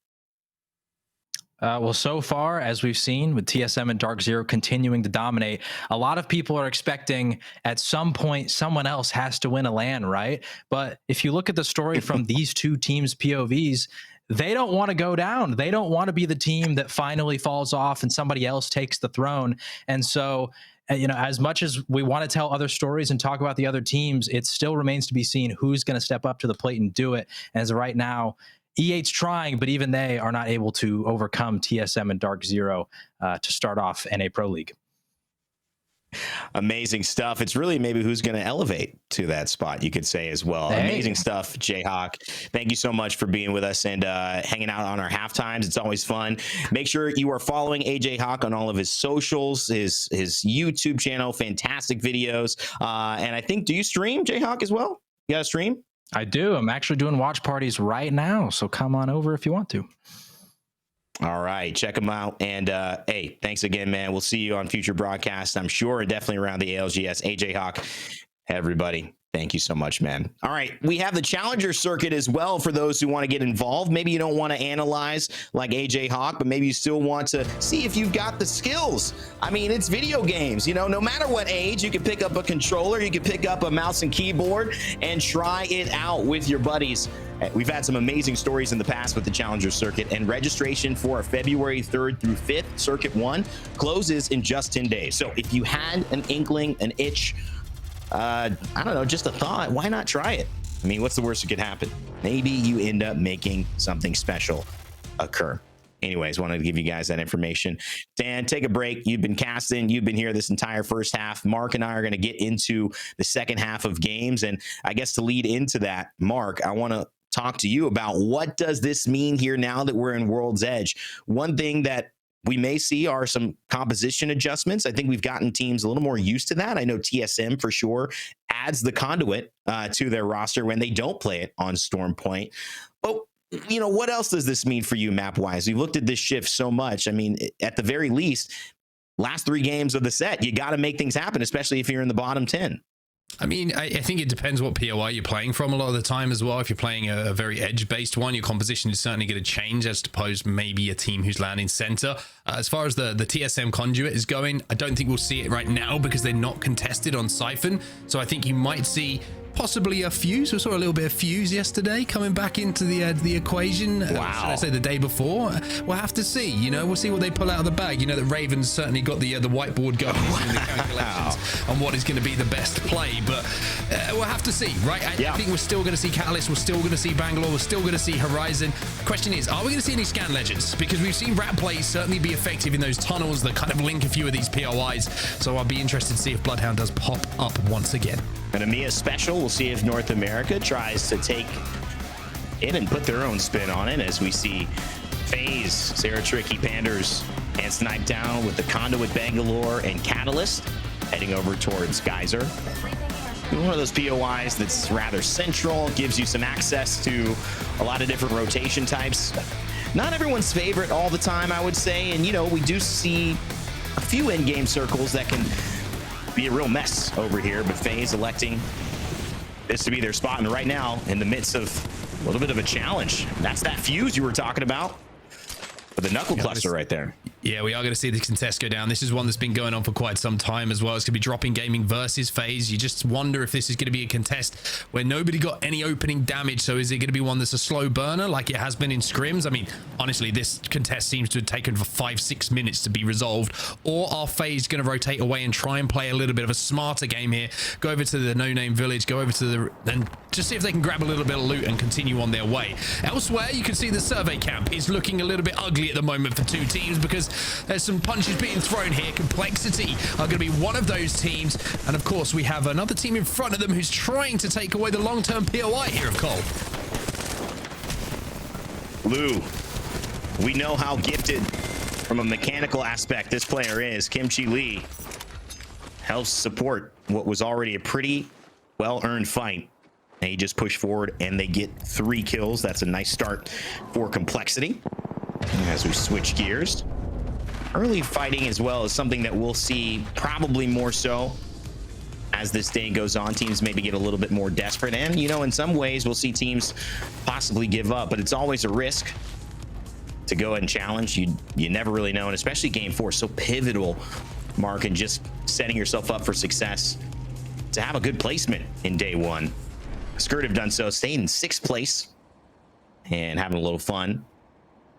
Well, so far, as we've seen with TSM and Dark Zero continuing to dominate, a lot of people are expecting at some point someone else has to win a LAN, right? But if you look at the story from these two teams' POVs, they don't want to go down. They don't want to be the team that finally falls off and somebody else takes the throne. And so, as much as we want to tell other stories and talk about the other teams, it still remains to be seen who's going to step up to the plate and do it. And as of right now, E8's trying, but even they are not able to overcome TSM and Dark Zero to start off NA Pro League.
Amazing stuff. It's really maybe who's going to elevate to that spot, you could say as well.
Hey.
Amazing stuff, Jayhawk. Thank you so much for being with us and hanging out on our halftimes. It's always fun. Make sure you are following AJ Hawk on all of his socials, his YouTube channel, fantastic videos. And I think, do you stream, Jayhawk, as well? You got a stream?
I do. I'm actually doing watch parties right now, so come on over if you want to.
All right, check them out. And hey, thanks again, man. We'll see you on future broadcasts, I'm sure, and definitely around the ALGS. AJ Hawk, everybody, thank you so much, man. All right, we have the Challenger Circuit as well for those who want to get involved. Maybe you don't want to analyze like AJ Hawk, but maybe you still want to see if you've got the skills. I mean, it's video games, you know, no matter what age, you can pick up a controller, you can pick up a mouse and keyboard and try it out with your buddies. We've had some amazing stories in the past with the Challenger Circuit, and registration for February 3rd through 5th, Circuit 1, closes in just 10 days. So if you had an inkling, an itch, I don't know, just a thought, why not try it? I mean, what's the worst that could happen? Maybe you end up making something special occur. Anyways, wanted to give you guys that information. Dan, take a break. You've been casting. You've been here this entire first half. Mark and I are going to get into the second half of games. And I guess to lead into that, Mark, I want to talk to you about what does this mean here now that we're in World's Edge. One thing that we may see are some composition adjustments. I think we've gotten teams a little more used to that. I know TSM for sure adds the conduit to their roster when they don't play it on Storm Point. But, you know, what else does this mean for you map-wise? We've looked at this shift so much. I mean, at the very least, last 3 games of the set, you got to make things happen, especially if you're in the bottom 10.
I mean, I think it depends what POI you're playing from a lot of the time as well. If you're playing a very edge-based one, your composition is certainly going to change as opposed to maybe a team who's landing center. As far as the TSM conduit is going, I don't think we'll see it right now because they're not contested on Siphon. So I think you might see possibly a Fuse. We saw a little bit of Fuse yesterday coming back into the equation.
Wow.
Should I say the day before? We'll have to see. You know, we'll see what they pull out of the bag. You know that Raven's certainly got the whiteboard going in the calculations on what is going to be the best play. But we'll have to see, right? I think we're still going to see Catalyst. We're still going to see Bangalore. We're still going to see Horizon. Question is, are we going to see any Scan Legends? Because we've seen rat plays certainly be effective in those tunnels that kind of link a few of these POIs. So I'll be interested to see if Bloodhound does pop up once again.
An EMEA special. We'll see if North America tries to take it and put their own spin on it as we see FaZe, Sarah Tricky, Panders, and Snipe Down with the Conduit, Bangalore, and Catalyst heading over towards Geyser. One of those POIs that's rather central, gives you some access to a lot of different rotation types. Not everyone's favorite all the time, I would say, and you know, we do see a few in-game circles that can be a real mess over here, but FaZe electing this to be their spot, and right now in the midst of a little bit of a challenge. That's that Fuse you were talking about with the knuckle cluster right there.
Yeah, we are going to see the contest go down. This is one that's been going on for quite some time as well. It's going to be Dropping Gaming versus FaZe. You just wonder if this is going to be a contest where nobody got any opening damage. So is it going to be one that's a slow burner like it has been in scrims? I mean, honestly, this contest seems to have taken for 5-6 minutes to be resolved. Or are FaZe going to rotate away and try and play a little bit of a smarter game here? Go over to the no-name village, go over to the... and just see if they can grab a little bit of loot and continue on their way. Elsewhere, you can see the survey camp is looking a little bit ugly at the moment for 2 teams because there's some punches being thrown here. Complexity are going to be one of those teams. And of course, we have another team in front of them who's trying to take away the long-term POI here of Cole.
Lou, we know how gifted from a mechanical aspect this player is. Kimchi Lee helps support what was already a pretty well-earned fight. And he just pushed forward and they get 3 kills. That's a nice start for Complexity. As we switch gears, early fighting as well is something that we'll see probably more so as this day goes on. Teams maybe get a little bit more desperate, and you know, in some ways we'll see teams possibly give up, but it's always a risk to go ahead and challenge. You never really know, and especially game 4, so pivotal, Mark, and just setting yourself up for success to have a good placement in day 1. Skirt have done so, staying in 6th place and having a little fun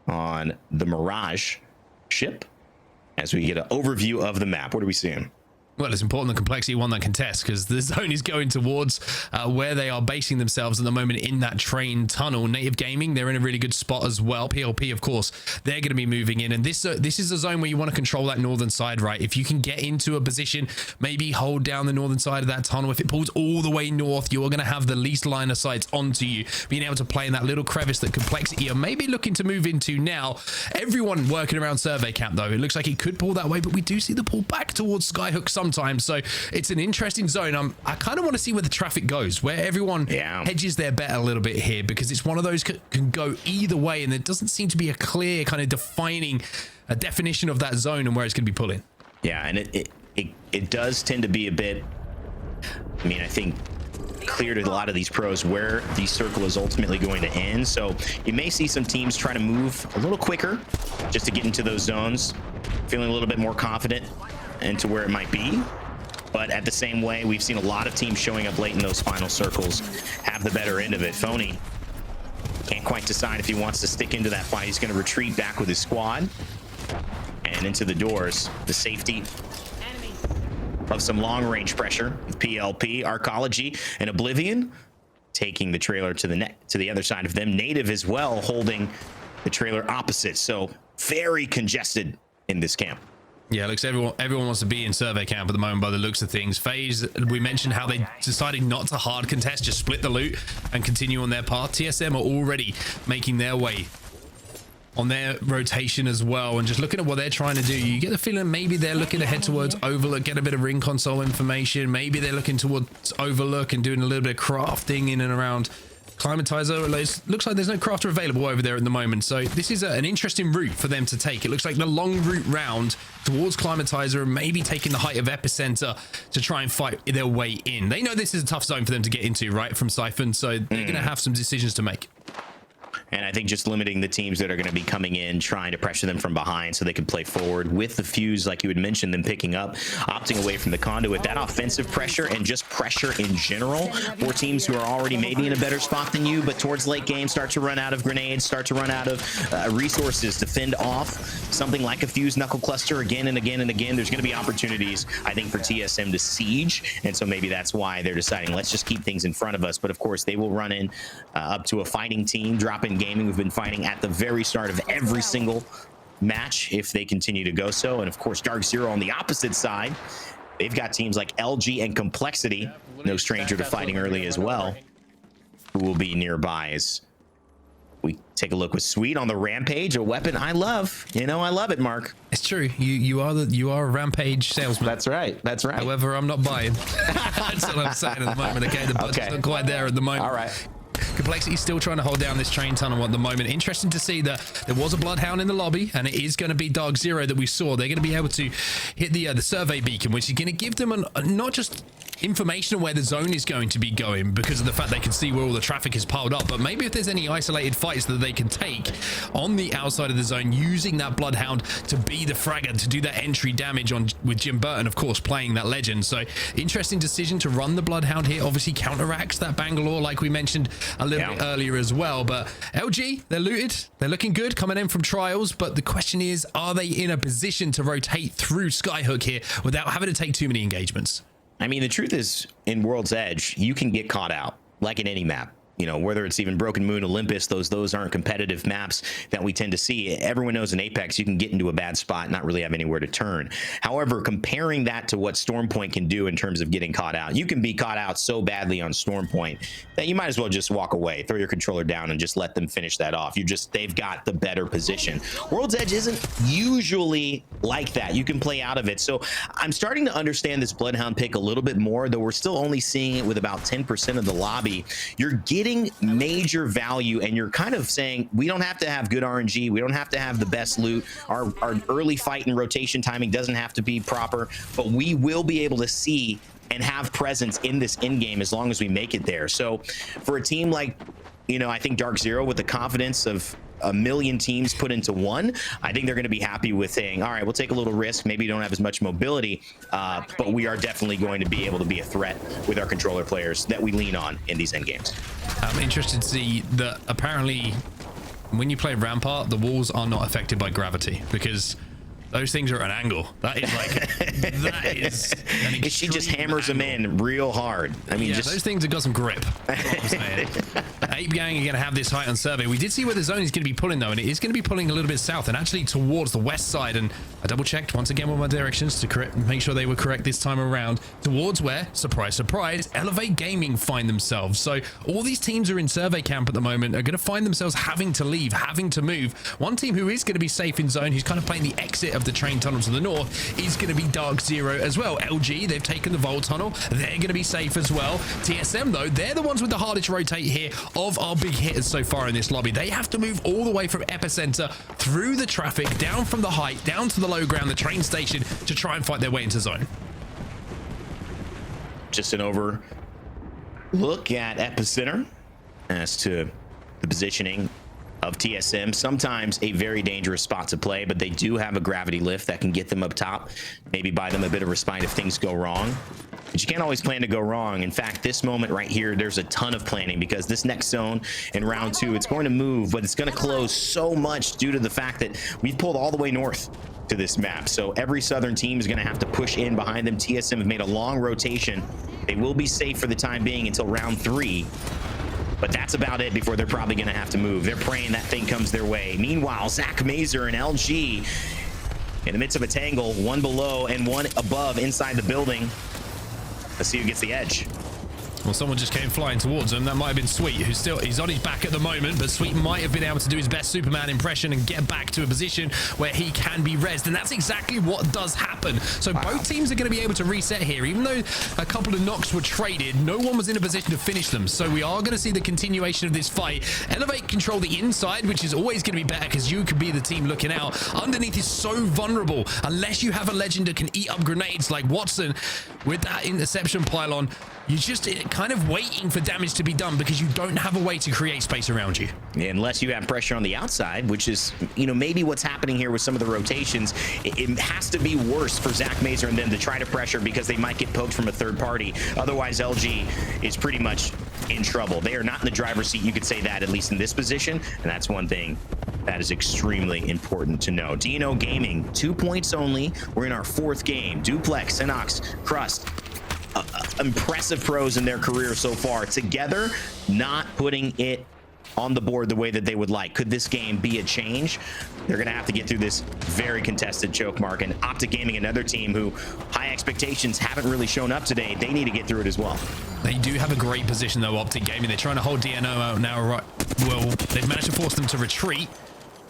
on the Mirage ship as we get an overview of the map. What are we seeing?
Well, it's important the complexity won that contest because the zone is going towards where they are basing themselves at the moment in that train tunnel. Native Gaming, they're in a really good spot as well. PLP, of course, they're going to be moving in. And this is a zone where you want to control that northern side, right? If you can get into a position, maybe hold down the northern side of that tunnel. If it pulls all the way north, you're going to have the least line of sight onto you. Being able to play in that little crevice that complexity are maybe looking to move into now. Everyone working around survey camp, though. It looks like it could pull that way, but we do see the pull back towards Skyhook sometimes. So it's an interesting zone. I kind of want to see where the traffic goes, where everyone hedges their bet a little bit here, because it's one of those can go either way, and there doesn't seem to be a clear kind of defining a definition of that zone and where it's going to be pulling.
Yeah, and it does tend to be a bit, I mean, I think clear to a lot of these pros where the circle is ultimately going to end. So you may see some teams try to move a little quicker just to get into those zones, feeling a little bit more confident into where it might be. But at the same way, we've seen a lot of teams showing up late in those final circles have the better end of it. Phony can't quite decide if he wants to stick into that fight. He's going to retreat back with his squad and into the doors. The safety of some long-range pressure with PLP, Arcology, and Oblivion taking the trailer to the other side of them. Native as well holding the trailer opposite. So very congested in this camp.
Yeah, looks everyone wants to be in survey camp at the moment by the looks of things. FaZe, we mentioned how they decided not to hard contest, just split the loot and continue on their path. TSM are already making their way on their rotation as well, and just looking at what they're trying to do, you get the feeling maybe they're looking to head towards Overlook, get a bit of ring console information. Maybe they're looking towards Overlook and doing a little bit of crafting in and around Climatizer. It looks like there's no crafter available over there at the moment, so this is an interesting route for them to take. It looks like the long route round towards Climatizer and maybe taking the height of Epicenter to try and fight their way in. They know this is a tough zone for them to get into, right, from Siphon, so they're going to have some decisions to make.
And I think just limiting the teams that are going to be coming in, trying to pressure them from behind so they can play forward with the fuse, like you had mentioned, them picking up, opting away from the conduit. That offensive pressure and just pressure in general for teams who are already maybe in a better spot than you, but towards late game start to run out of grenades, start to run out of resources to fend off something like a fuse knuckle cluster again and again and again. There's going to be opportunities, I think, for TSM to siege, and so maybe that's why they're deciding, let's just keep things in front of us. But of course, they will run in up to a fighting team, drop in gaming. We've been fighting at the very start of every single match if they continue to go so. And of course, Dark Zero on the opposite side, they've got teams like LG and Complexity, no stranger to fighting early as well, who will be nearby as we take a look with Sweet on the Rampage, a weapon I love. You know, I love it, Mark.
It's true. You are a Rampage salesman.
That's right. That's right.
However, I'm not buying. That's what I'm saying at the moment. Okay, the budget's not quite there at the moment.
All right.
Complexity still trying to hold down this train tunnel at the moment. Interesting to see that there was a Bloodhound in the lobby, and it is going to be Dark Zero that we saw. They're going to be able to hit the survey beacon, which is going to give them not just information on where the zone is going to be going because of the fact they can see where all the traffic is piled up, but maybe if there's any isolated fights that they can take on the outside of the zone using that Bloodhound to be the fragger, to do that entry damage on with Jim Burton, of course, playing that legend. So interesting decision to run the Bloodhound here. Obviously counteracts that Bangalore, like we mentioned a little bit earlier as well. But LG, they're looted, they're looking good coming in from trials, but the question is, are they in a position to rotate through Skyhook here without having to take too many engagements?
I mean, the truth is, in World's Edge, you can get caught out, like in any map. You know, whether it's even Broken Moon, Olympus, those aren't competitive maps that we tend to see. Everyone knows in Apex, you can get into a bad spot and not really have anywhere to turn. However, comparing that to what Stormpoint can do in terms of getting caught out, you can be caught out so badly on Stormpoint that you might as well just walk away, throw your controller down, and just let them finish that off. They've got the better position. World's Edge isn't usually like that. You can play out of it. So I'm starting to understand this Bloodhound pick a little bit more, though we're still only seeing it with about 10% of the lobby. You're getting major value, and you're kind of saying, we don't have to have good RNG, we don't have to have the best loot, our early fight and rotation timing doesn't have to be proper, but we will be able to see and have presence in this end game as long as we make it there. So for a team like, you know, I think Dark Zero, with the confidence of a million teams put into one, I think they're going to be happy with saying, all right, we'll take a little risk, maybe you don't have as much mobility, but we are definitely going to be able to be a threat with our controller players that we lean on in these end games.
I'm interested to see that apparently when you play Rampart, the walls are not affected by gravity, because Those things are at an angle. That is like, that is an
she just hammers them in real hard. I mean,
yeah, those things have got some grip. That's what I'm saying. Ape Gang are going to have this height on survey. We did see where the zone is going to be pulling, though, and it is going to be pulling a little bit south and actually towards the west side. And I double-checked once again with my directions to make sure they were correct this time around. Towards where, surprise, surprise, Elevate Gaming find themselves. So all these teams are in survey camp at the moment are going to find themselves having to leave, having to move. One team who is going to be safe in zone, who's kind of playing the exit of the train tunnel to the north, is going to be Dark Zero as well. LG, they've taken the Vault tunnel. They're going to be safe as well. TSM, though, they're the ones with the hardest rotate here of our big hitters so far in this lobby. They have to move all the way from epicenter through the traffic, down from the height, down to the low ground, the train station, to try and fight their way into zone.
Just an over look at epicenter as to the positioning of TSM. Sometimes a very dangerous spot to play, but they do have a gravity lift that can get them up top, maybe buy them a bit of respite if things go wrong. But you can't always plan to go wrong. In fact, this moment right here, there's a ton of planning because this next zone in round 2, it's going to move, but it's going to close so much due to the fact that we've pulled all the way north to this map. So every southern team is going to have to push in behind them. TSM have made a long rotation. They will be safe for the time being until round 3. But that's about it before they're probably going to have to move. They're praying that thing comes their way. Meanwhile, Zach Mazer and LG in the midst of a tangle, one below and one above inside the building. Let's see who gets the edge.
Well, someone just came flying towards him. That might have been Sweet, he's on his back at the moment, but Sweet might have been able to do his best Superman impression and get back to a position where he can be rezzed, and that's exactly what does happen. So both teams are going to be able to reset here. Even though a couple of knocks were traded, no one was in a position to finish them. So we are going to see the continuation of this fight. Elevate control the inside, which is always going to be better because you could be the team looking out. Underneath is so vulnerable. Unless you have a legend that can eat up grenades like Watson with that interception pylon, you're just kind of waiting for damage to be done because you don't have a way to create space around you.
Unless you have pressure on the outside, which is, maybe what's happening here with some of the rotations. It has to be worse for Zach Mazer and them to try to pressure because they might get poked from a third party. Otherwise, LG is pretty much in trouble. They are not in the driver's seat. You could say that, at least in this position. And that's one thing that is extremely important to know. DNO Gaming, 2 points only. We're in our 4th game. Duplex, Sinox, Crust. Impressive pros in their career so far. Together, not putting it on the board the way that they would like. Could this game be a change? They're going to have to get through this very contested choke mark. And Optic Gaming, another team who high expectations haven't really shown up today. They need to get through it as well.
They do have a great position, though, Optic Gaming. They're trying to hold DNO out now. Right? Well, they've managed to force them to retreat.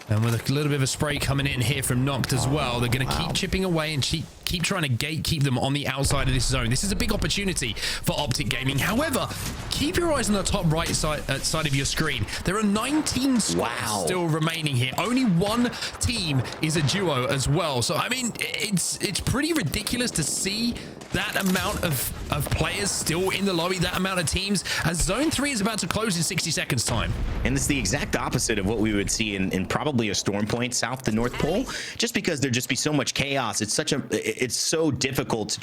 And with a little bit of a spray coming in here from Noct as well, they're going to keep chipping away and keep trying to gatekeep them on the outside of this zone. This is a big opportunity for Optic Gaming. However, keep your eyes on the top right side of your screen. There are 19 squads still remaining here. Only one team is a duo as well. So, I mean, it's pretty ridiculous to see that amount of players still in the lobby, that amount of teams, as Zone 3 is about to close in 60 seconds time.
And it's the exact opposite of what we would see in probably a storm point south to North Pole, just because there'd just be so much chaos. It's so difficult to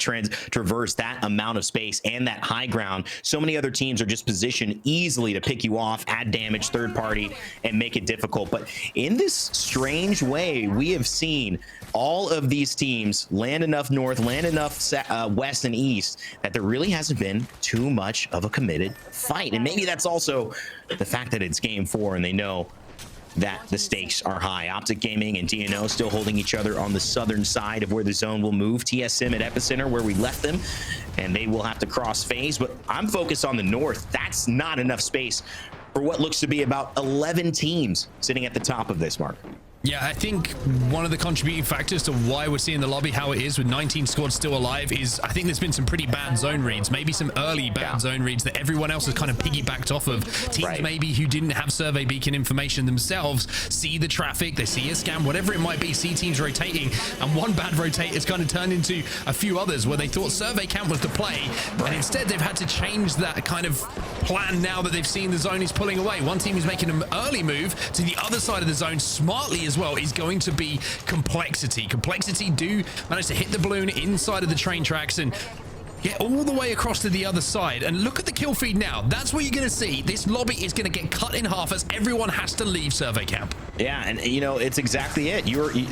traverse that amount of space and that high ground. So many other teams are just positioned easily to pick you off, add damage, third party, and make it difficult. But in this strange way, we have seen all of these teams land enough north, land enough west and east, that there really hasn't been too much of a committed fight. And maybe that's also the fact that it's game 4 and they know that the stakes are high. Optic Gaming and DNO still holding each other on the southern side of where the zone will move. TSM at Epicenter where we left them, and they will have to cross phase. But I'm focused on the north. That's not enough space for what looks to be about 11 teams sitting at the top of this, Mark.
Yeah, I think one of the contributing factors to why we're seeing the lobby how it is with 19 squads still alive is I think there's been some pretty bad zone reads, maybe some early bad zone reads that everyone else has kind of piggybacked off of. Teams maybe who didn't have survey beacon information themselves see the traffic, they see a scam, whatever it might be, see teams rotating, and one bad rotate has kind of turned into a few others where they thought survey camp was the play, and instead they've had to change that kind of plan now that they've seen the zone is pulling away. One team is making an early move to the other side of the zone smartly as well is going to be Complexity. Complexity do manage to hit the balloon inside of the train tracks and get all the way across to the other side, and look at the kill feed now. That's what you're going to see. This lobby is going to get cut in half as everyone has to leave survey camp.
Yeah, and you know, it's exactly it.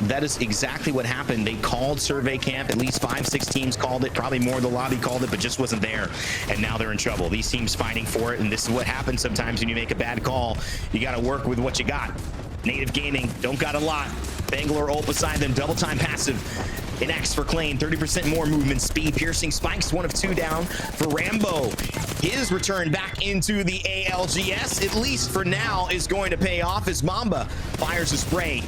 That is exactly what happened. They called survey camp. At least 5-6 teams called it. Probably more of the lobby called it, but just wasn't there. And now they're in trouble. These teams fighting for it, and this is what happens sometimes when you make a bad call. You got to work with what you got. Native Gaming don't got a lot. Bangalore ult beside them. Double time passive. An X for Clane, 30% more movement speed. Piercing spikes, 1 of 2 down for Rambo. His return back into the ALGS, at least for now, is going to pay off as Mamba fires a spray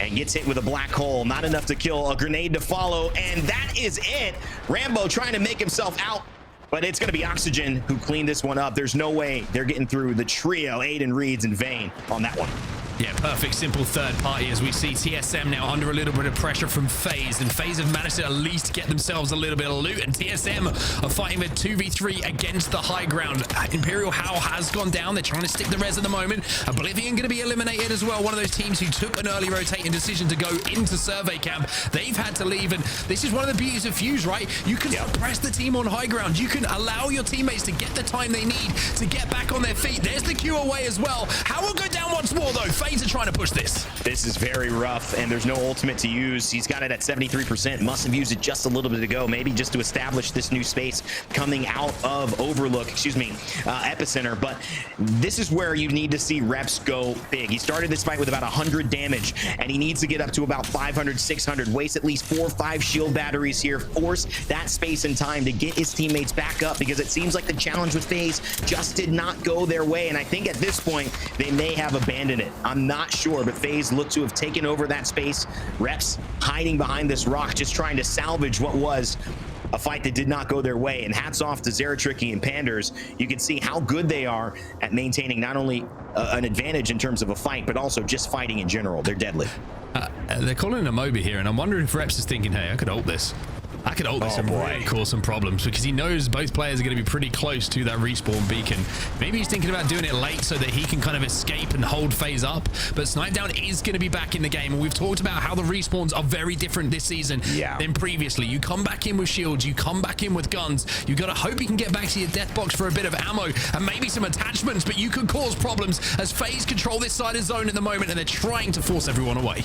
and gets hit with a black hole. Not enough to kill, a grenade to follow, and that is it. Rambo trying to make himself out, but it's going to be Oxygen who cleaned this one up. There's no way they're getting through the trio, Aiden, Reeds, and Vayne on that one.
Yeah, perfect, simple third party as we see TSM now under a little bit of pressure from FaZe, and FaZe have managed to at least get themselves a little bit of loot, and TSM are fighting with 2v3 against the high ground. Imperial Howl has gone down. They're trying to stick the res at the moment. Oblivion going to be eliminated as well. One of those teams who took an early rotating decision to go into survey camp. They've had to leave, and this is one of the beauties of Fuse, right? You can suppress the team on high ground. You can allow your teammates to get the time they need to get back on their feet. There's the Q away as well. Howl will go down once more, though. FaZe are trying to push this.
This is very rough, and there's no ultimate to use. He's got it at 73%. Must have used it just a little bit ago, maybe just to establish this new space coming out of Overlook, Epicenter. But this is where you need to see reps go big. He started this fight with about 100 damage, and he needs to get up to about 500, 600. Waste at least 4 or 5 shield batteries here. Force that space and time to get his teammates back up, because it seems like the challenge with FaZe just did not go their way. And I think at this point, they may have abandoned it. I'm not sure, but FaZe looked to have taken over that space. Reps hiding behind this rock, just trying to salvage what was a fight that did not go their way. And hats off to Zeratricky and Panders. You can see how good they are at maintaining not only an advantage in terms of a fight, but also just fighting in general. They're deadly.
They're calling a MOBA here, and I'm wondering if Reps is thinking, hey, I could ult this. I could ult this and really cause some problems, because he knows both players are going to be pretty close to that respawn beacon. Maybe he's thinking about doing it late so that he can kind of escape and hold FaZe up. But Snipedown is going to be back in the game, and we've talked about how the respawns are very different this season than previously. You come back in with shields, you come back in with guns. You got to hope you can get back to your death box for a bit of ammo and maybe some attachments, but you could cause problems as FaZe control this side of zone at the moment, and they're trying to force everyone away.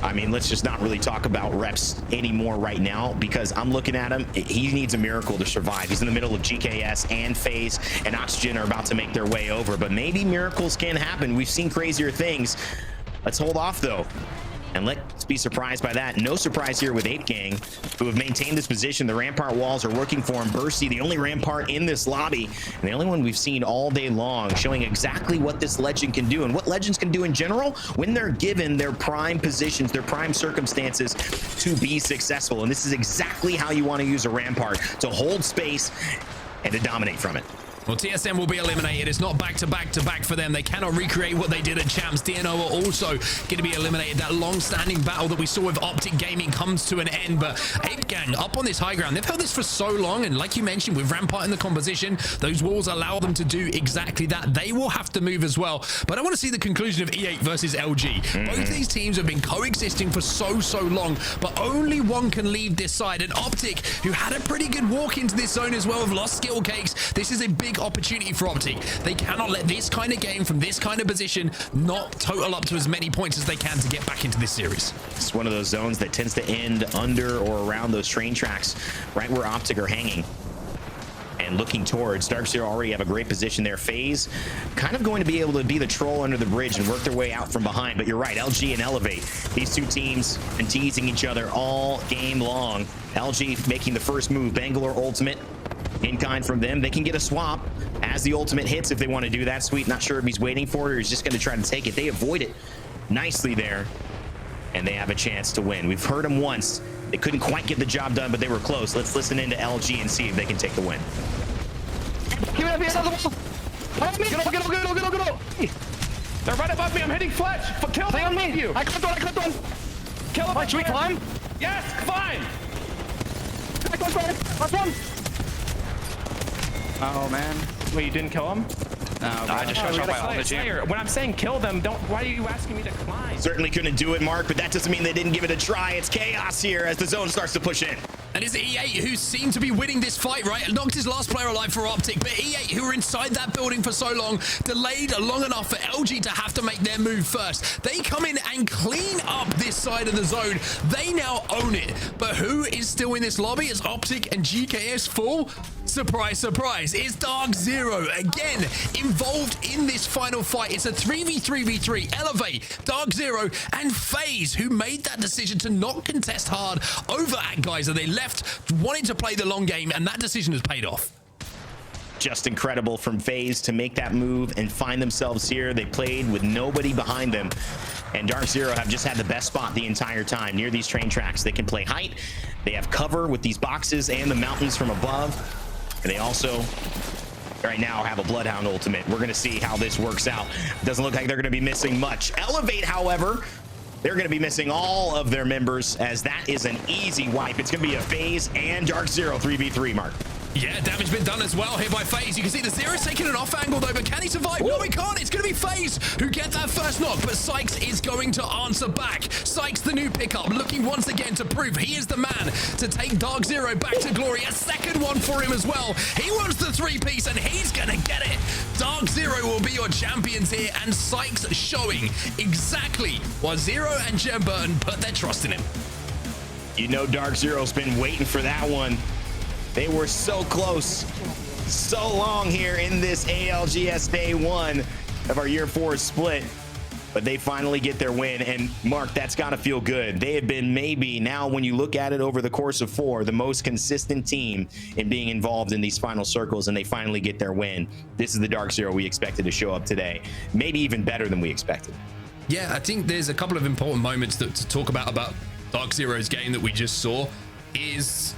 I mean, let's just not really talk about Reps anymore right now, because I'm looking at him. He needs a miracle to survive. He's in the middle of GKS, and FaZe and Oxygen are about to make their way over, but maybe miracles can happen. We've seen crazier things. Let's hold off, though, and let's be surprised by that. No surprise here with 8 Gang, who have maintained this position. The rampart walls are working for him. Bursty, the only rampart in this lobby, and the only one we've seen all day long, showing exactly what this legend can do and what legends can do in general when they're given their prime positions, their prime circumstances to be successful. And this is exactly how you want to use a rampart, to hold space and to dominate from it.
Well, TSM will be eliminated. It's not back-to-back for them. They cannot recreate what they did at Champs. DNO are also going to be eliminated. That long-standing battle that we saw with Optic Gaming comes to an end, but 8 Gang up on this high ground. They've held this for so long, and like you mentioned, with Rampart in the composition, those walls allow them to do exactly that. They will have to move as well, but I want to see the conclusion of E8 versus LG. Both these teams have been coexisting for so long, but only one can leave this side, and Optic, who had a pretty good walk into this zone as well, have lost skill cakes. This is a big opportunity for Optic. They cannot let this kind of game from this kind of position not total up to as many points as they can to get back into this series.
It's one of those zones that tends to end under or around those train tracks, right where Optic are hanging. And looking towards, Darkseer already have a great position there. FaZe kind of going to be able to be the troll under the bridge and work their way out from behind. But you're right, LG and Elevate, these two teams been teasing each other all game long. LG making the first move, Bangalore ultimate in kind from them. They can get a swap as the ultimate hits if they want to do that. Sweet, not sure if he's waiting for it or he's just going to try to take it. They avoid it nicely there, and they have a chance to win. We've heard them once. They couldn't quite get the job done, but they were close. Let's listen into LG and see if they can take the win.
Give me up here, another wall. Help me. Get.
They're right above me. I'm hitting Fletch. Kill
Stay on me.
You.
I clipped one.
Kill him.
Should we climb?
Yes, climb.
Last one.
Oh man. Wait, you didn't kill him?
No, I just shot my all the gym.
When I'm saying kill them, why are you asking me to climb?
Certainly couldn't do it, Mark, but that doesn't mean they didn't give it a try. It's chaos here as the zone starts to push in.
And it's E8 who seem to be winning this fight, right? Knocked his last player alive for Optic, but E8, who were inside that building for so long, delayed long enough for LG to have to make their move first. They come in and clean up this side of the zone. They now own it. But who is still in this lobby? Is Optic and GKS full? Surprise, surprise. It's Dark Zero again involved in this final fight. It's a 3v3v3. Elevate, Dark Zero, and FaZe, who made that decision to not contest hard over at Geyser. They left wanting to play the long game, and that decision has paid off.
Just incredible from FaZe to make that move and find themselves here. They played with nobody behind them, and Dark Zero have just had the best spot the entire time near these train tracks. They can play height, they have cover with these boxes and the mountains from above, and they also right now have a Bloodhound ultimate. We're gonna see how this works out. Doesn't look like they're gonna be missing much. Elevate, however, they're going to be missing all of their members, as that is an easy wipe. It's going to be a FaZe and Dark Zero 3v3, Mark.
Yeah, damage been done as well here by FaZe. You can see the Zero's taking an off angle though, but can he survive? Ooh. No, he can't. It's going to be FaZe who get that first knock, but Sykes is going to answer back. Sykes, the new pickup, looking once again to prove he is the man to take Dark Zero back to glory. A second one for him as well. He wants the three-piece, and he's going to get it. Dark Zero will be your champions here, and Sykes showing exactly why Zero and Jen Burton put their trust in him.
You know Dark Zero's been waiting for that one. They were so close, so long here in this ALGS Day 1 of our Year 4 split, but they finally get their win. And Mark, that's got to feel good. They have been maybe, now when you look at it over the course of 4, the most consistent team in being involved in these final circles, and they finally get their win. This is the Dark Zero we expected to show up today. Maybe even better than we expected.
Yeah, I think there's a couple of important moments to talk about Dark Zero's game that we just saw. Is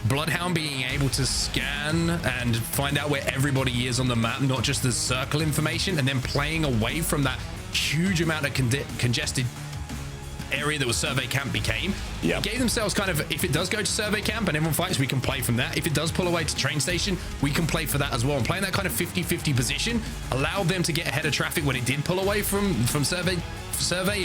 Bloodhound being able to scan and find out where everybody is on the map, not just the circle information, and then playing away from that huge amount of congested area that was survey camp became.
Yeah.
They gave themselves kind of, if it does go to survey camp and everyone fights, we can play from that. If it does pull away to train station, we can play for that as well. And playing that kind of 50-50 position allowed them to get ahead of traffic when it did pull away from survey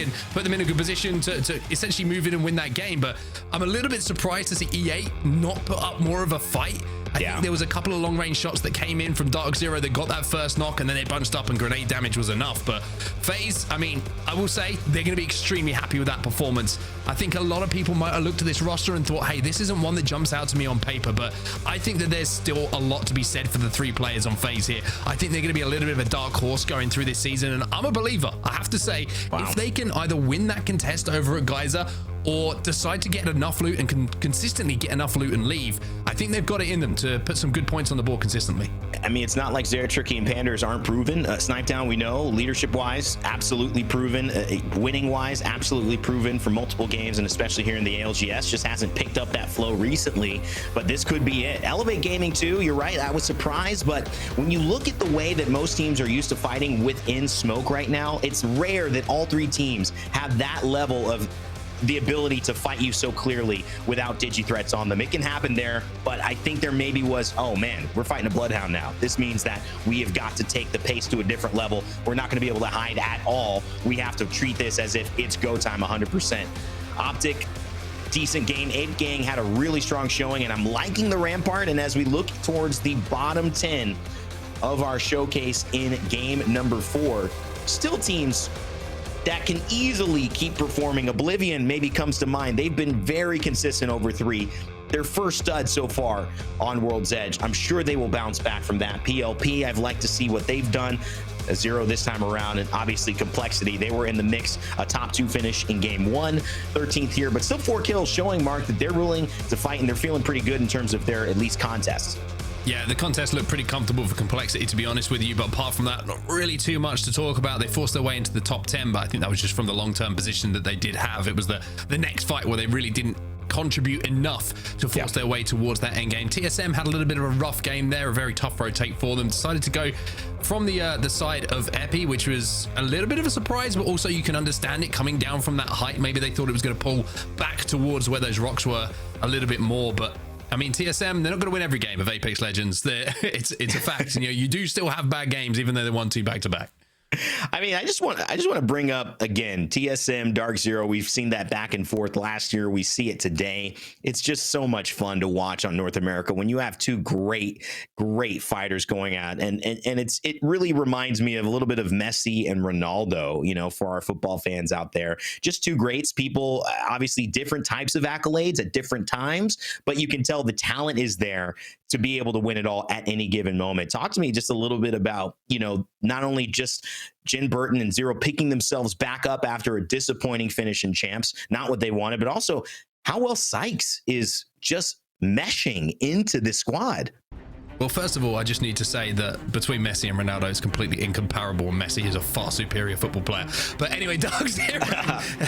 and put them in a good position to essentially move in and win that game. But I'm a little bit surprised to see E8 not put up more of a fight. I think there was a couple of long-range shots that came in from Dark Zero that got that first knock, and then they bunched up and grenade damage was enough. But FaZe, I mean, I will say they're going to be extremely happy with that performance. I think a lot of people might have looked at this roster and thought, hey, this isn't one that jumps out to me on paper, but I think that there's still a lot to be said for the 3 players on FaZe here. I think they're going to be a little bit of a dark horse going through this season, and I'm a believer. I have to say, if they can either win that contest over at Geyser or decide to get enough loot and can consistently get enough loot and leave, I think they've got it in them to put some good points on the board consistently.
I mean, it's not like Zeratricky and Panders aren't proven. Snipedown, we know, leadership-wise, absolutely proven. Winning-wise, absolutely proven for multiple games, and especially here in the ALGS. Just hasn't picked up that flow recently, but this could be it. Elevate Gaming, too, you're right, I was surprised, but when you look at the way that most teams are used to fighting within smoke right now, it's rare that all 3 teams have that level of the ability to fight you so clearly without digi threats on them. It can happen there, but I think there maybe was, oh man, we're fighting a Bloodhound now. This means that we have got to take the pace to a different level. We're not going to be able to hide at all. We have to treat this as if it's go time 100%. Optic, decent game. Ape Gang had a really strong showing, and I'm liking the Rampart. And as we look towards the bottom 10 of our showcase in game number 4, still teams that can easily keep performing. Oblivion maybe comes to mind. They've been very consistent over 3. Their first stud so far on World's Edge. I'm sure they will bounce back from that. PLP, I've liked to see what they've done. A 0 this time around, and obviously Complexity. They were in the mix, a top 2 finish in game 1, 13th here, but still 4 kills, showing, Mark, that they're willing to fight, and they're feeling pretty good in terms of their, at least, contests.
Yeah, the contest looked pretty comfortable for Complexity, to be honest with you, but apart from that, not really too much to talk about. They forced their way into the top 10, but I think that was just from the long-term position that they did have. It was the next fight where they really didn't contribute enough to force their way towards that end game. TSM had a little bit of a rough game there, a very tough rotate for them. Decided to go from the side of Epi, which was a little bit of a surprise, but also you can understand it coming down from that height. Maybe they thought it was going to pull back towards where those rocks were a little bit more, but I mean, TSM, they're not going to win every game of Apex Legends. It's a fact. You know, you do still have bad games, even though they won 2 back-to-back.
I mean, I just want to bring up again, TSM, Dark Zero. We've seen that back and forth last year. We see it today. It's just so much fun to watch on North America when you have two great fighters going at, and it really reminds me of a little bit of Messi and Ronaldo, you know, for our football fans out there. Just two greats, people, obviously different types of accolades at different times, but you can tell the talent is there to be able to win it all at any given moment. Talk to me just a little bit about, you know, not only just Jin Burton and Zero picking themselves back up after a disappointing finish in Champs, not what they wanted, but also how well Sykes is just meshing into this squad.
Well, first of all, I just need to say that between Messi and Ronaldo, it's completely incomparable, and Messi is a far superior football player. But anyway, Dark Zero,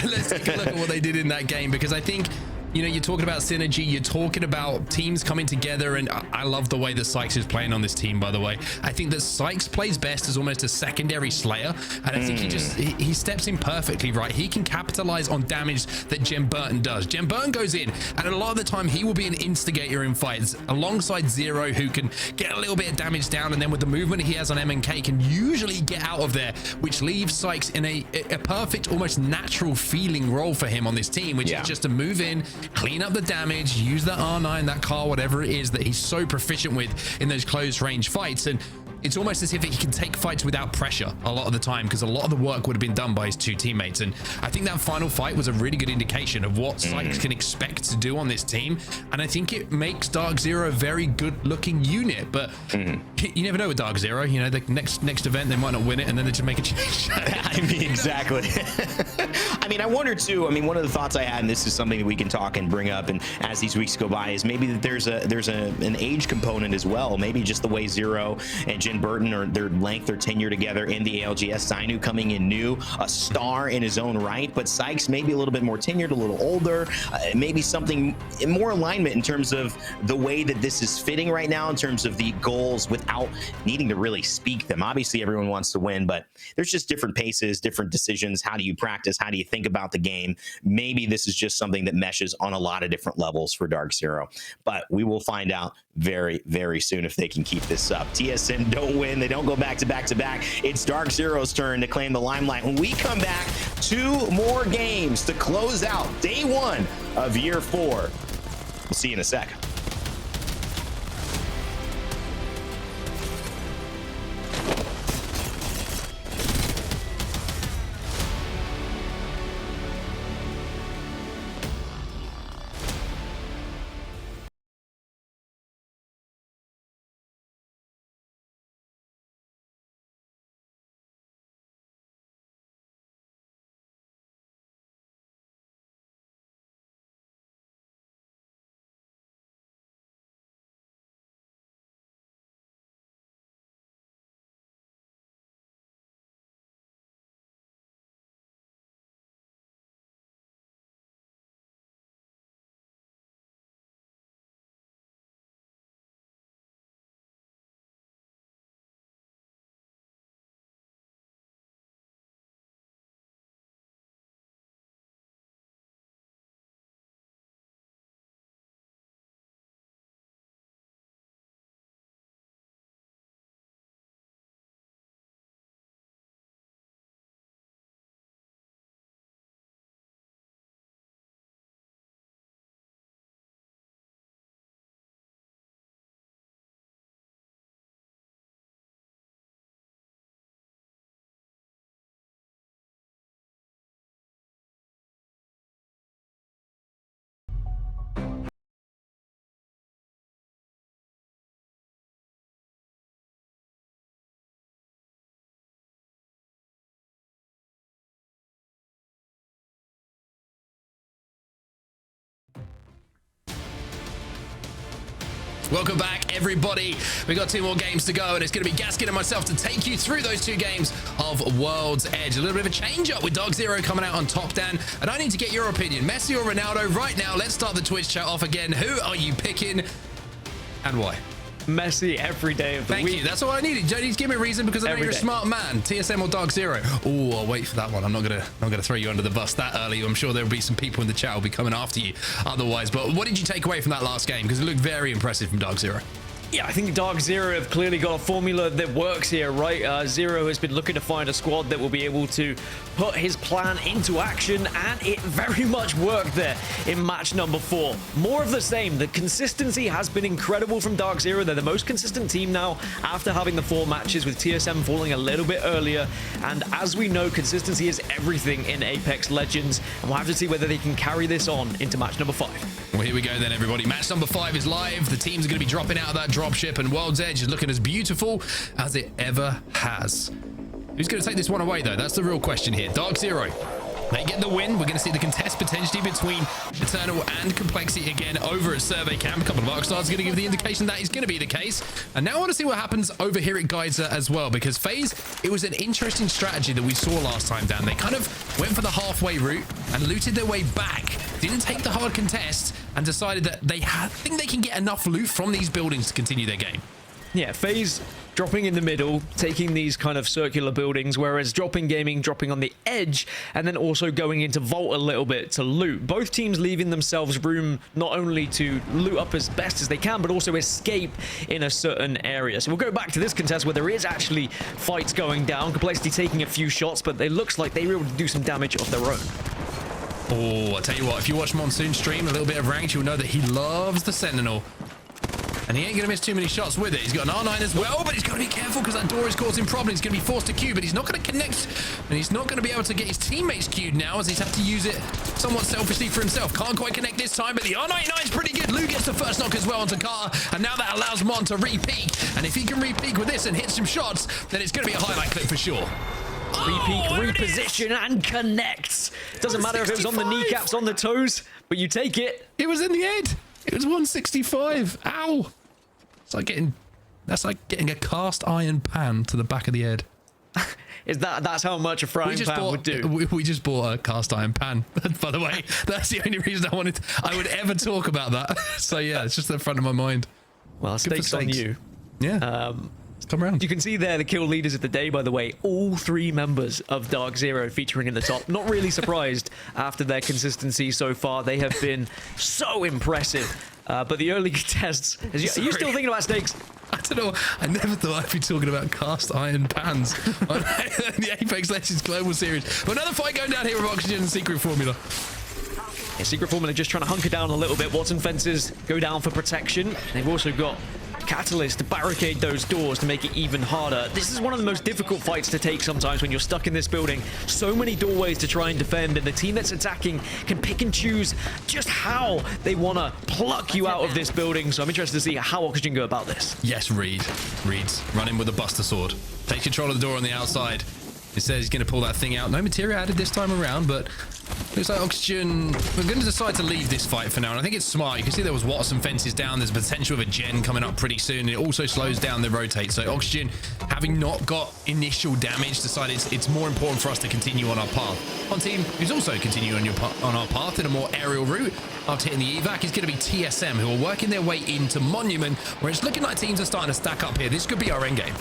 let's take a look at what they did in that game, because I think, you know, you're talking about synergy, you're talking about teams coming together, and I love the way that Sykes is playing on this team, by the way. I think that Sykes plays best as almost a secondary slayer, and I think he steps in perfectly, right? He can capitalize on damage that Jim Burton does. Jim Burton goes in, and a lot of the time he will be an instigator in fights alongside Zero, who can get a little bit of damage down, and then with the movement he has on M&K can usually get out of there, which leaves Sykes in a perfect, almost natural feeling role for him on this team, which is just to move in, clean up the damage, use that R9, that car, whatever it is that he's so proficient with in those close range fights. And it's almost as if he can take fights without pressure a lot of the time, because a lot of the work would have been done by his two teammates. And I think that final fight was a really good indication of what Sykes can expect to do on this team. And I think it makes Dark Zero a very good looking unit, but you never know with Dark Zero, you know, the next event they might not win it, and then they just make a change.
I mean, exactly. I mean, I wonder too, I mean, one of the thoughts I had, and this is something that we can talk and bring up, and as these weeks go by, is maybe that there's an age component as well. Maybe just the way Zero and Jin Burton, or their length, their tenure together in the ALGS. Zainu coming in new, a star in his own right, but Sykes maybe a little bit more tenured, a little older, maybe something more alignment in terms of the way that this is fitting right now, in terms of the goals without needing to really speak them. Obviously everyone wants to win, but there's just different paces, different decisions. How do you practice? How do you think about the game? Maybe this is just something that meshes on a lot of different levels for Dark Zero, but we will find out very, very soon if they can keep this up. TSM don't win. They don't go back to back to back. It's Dark Zero's turn to claim the limelight. When we come back, 2 more games to close out day 1 of year 4. We'll see you in a sec.
Welcome back, everybody. We got 2 more games to go, and it's going to be Gaskin and myself to take you through those 2 games of World's Edge. A little bit of a change up with Dark Zero coming out on top, Dan, and I need to get your opinion. Messi or Ronaldo right now? Let's start the Twitch chat off again. Who are you picking and why?
Messi every day of the week.
Thank you. That's all I needed. You don't need to give me a reason, because I know you're a smart man. TSM or Dark Zero? Oh, I'll wait for that one. I'm not gonna throw you under the bus that early. I'm sure there'll be some people in the chat who'll be coming after you otherwise. But what did you take away from that last game? Because it looked very impressive from Dark Zero.
Yeah, I think Dark Zero have clearly got a formula that works here, right? Zero has been looking to find a squad that will be able to put his plan into action, and it very much worked there in match number 4. More of the same. The consistency has been incredible from Dark Zero. They're the most consistent team now after having the 4 matches, with TSM falling a little bit earlier. And as we know, consistency is everything in Apex Legends, and we'll have to see whether they can carry this on into match number 5.
Well, here we go then, everybody. Match number 5 is live. The teams are going to be dropping out of that dropship, and World's Edge is looking as beautiful as it ever has. Who's going to take this one away, though? That's the real question here. Dark Zero. They get the win. We're going to see the contest potentially between Eternal and Complexity again over at Survey Camp. A couple of Arcstars going to give the indication that is going to be the case. And now I want to see what happens over here at Geyser as well, because FaZe, it was an interesting strategy that we saw last time down. They kind of went for the halfway route and looted their way back. Didn't take the hard contest and decided that they think they can get enough loot from these buildings to continue their game.
Yeah, FaZe dropping in the middle, taking these kind of circular buildings, whereas Dropping Gaming dropping on the edge, and then also going into Vault a little bit to loot. Both teams leaving themselves room not only to loot up as best as they can, but also escape in a certain area. So we'll go back to this contest where there is actually fights going down. Complexity taking a few shots, but it looks like they were able to do some damage of their own.
Oh, I tell you what, if you watch Monsoon stream a little bit of ranked, you'll know that he loves the Sentinel. And he ain't going to miss too many shots with it. He's got an R9 as well, but he's got to be careful because that door is causing problems. He's going to be forced to queue, but he's not going to connect, and he's not going to be able to get his teammates queued now, as he's had to use it somewhat selfishly for himself. Can't quite connect this time, but the R99 is pretty good. Lou gets the first knock as well onto Carter, and now that allows Mon to re-peek. And if he can re-peek with this and hit some shots, then it's going to be a highlight clip for sure.
Re-peek, reposition, and connects. Doesn't matter if it was on the kneecaps, on the toes, but you take it.
It was in the head. It was 165. Ow. That's like getting a cast iron pan to the back of the head.
That's how much a frying pan would do.
We just bought a cast iron pan. By the way, that's the only reason I would ever talk about that. So yeah, it's just in front of my mind.
Well, stakes on you.
Yeah. Come around.
You can see there the kill leaders of the day, by the way, all 3 members of Dark Zero featuring in the top. Not really surprised after their consistency so far. They have been so impressive. But the early tests, are you still thinking about stakes?
I don't know. I never thought I'd be talking about cast iron pans on the Apex Legends Global Series. But another fight going down here with Oxygen and Secret Formula.
Yeah, Secret Formula just trying to hunker down a little bit. Watson fences go down for protection. They've also got Catalyst to barricade those doors to make it even harder. This is one of the most difficult fights to take sometimes when you're stuck in this building. So many doorways to try and defend, and the team that's attacking can pick and choose just how they want to pluck you out of this building. So I'm interested to see how Oxygen go about this.
Yes, Reed's running with a Buster Sword. Takes control of the door on the outside. He says he's going to pull that thing out. No material added this time around, but looks like Oxygen, we're going to decide to leave this fight for now, and I think it's smart. You can see there was Watson fences down. There's potential of a gen coming up pretty soon, and it also slows down the rotate. So Oxygen, having not got initial damage, decided it's more important for us to continue on our path. One team who's also continuing on our path in a more aerial route after hitting the evac is going to be TSM, who are working their way into Monument, where it's looking like teams are starting to stack up here. This could be our endgame.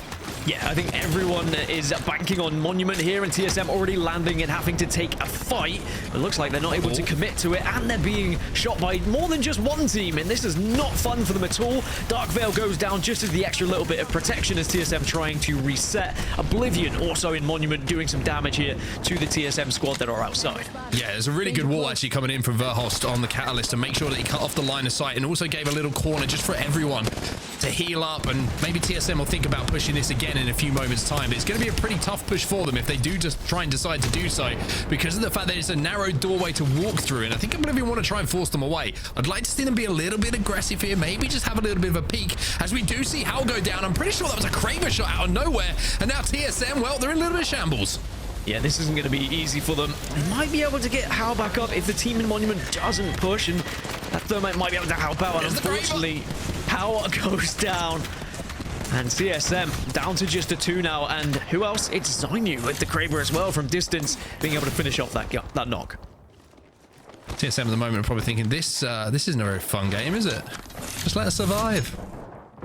Yeah, I think everyone is banking on Monument here, and TSM already landing and having to take a fight. It looks like they're not able to commit to it, and they're being shot by more than just one team, and this is not fun for them at all. Dark Veil goes down just as the extra little bit of protection as TSM trying to reset. Oblivion also in Monument doing some damage here to the TSM squad that are outside.
Yeah, there's a really good wall actually coming in from Verhost on the Catalyst to make sure that he cut off the line of sight, and also gave a little corner just for everyone to heal up, and maybe TSM will think about pushing this again in a few moments time, but it's going to be a pretty tough push for them if they do just try and decide to do so, because of the fact that it's a narrow doorway to walk through, and I think Oblivion want to try and force them away. I'd like to see them be a little bit aggressive here, maybe just have a little bit of a peek, as we do see Hal go down. I'm pretty sure that was a Kraber shot out of nowhere, and now TSM, well, they're in a little bit of shambles.
Yeah, this isn't going to be easy for them. They might be able to get Hal back up if the team in Monument doesn't push, and that Thermite might be able to help out, and unfortunately, power goes down. And CSM down to just a 2 now, and who else? It's Zainu with the Kraber as well from distance, being able to finish off that knock.
TSM at the moment are probably thinking, this isn't a very fun game, is it? Just let us survive.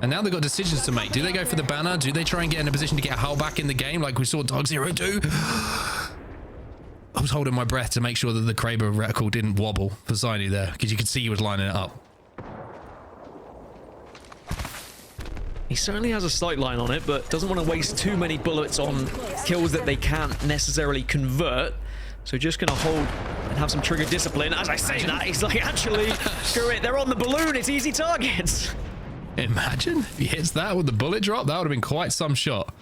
And now they've got decisions to make. Do they go for the banner? Do they try and get in a position to get Hal back in the game like we saw Dark Zero do? I was holding my breath to make sure that the Kraber reticle didn't wobble for Zainu there, because you could see he was lining it up.
He certainly has a sight line on it, but doesn't want to waste too many bullets on kills that they can't necessarily convert. So just going to hold and have some trigger discipline. As I say that, he's like, actually, screw it, they're on the balloon, it's easy targets.
Imagine if he hits that with the bullet drop, that would have been quite some shot.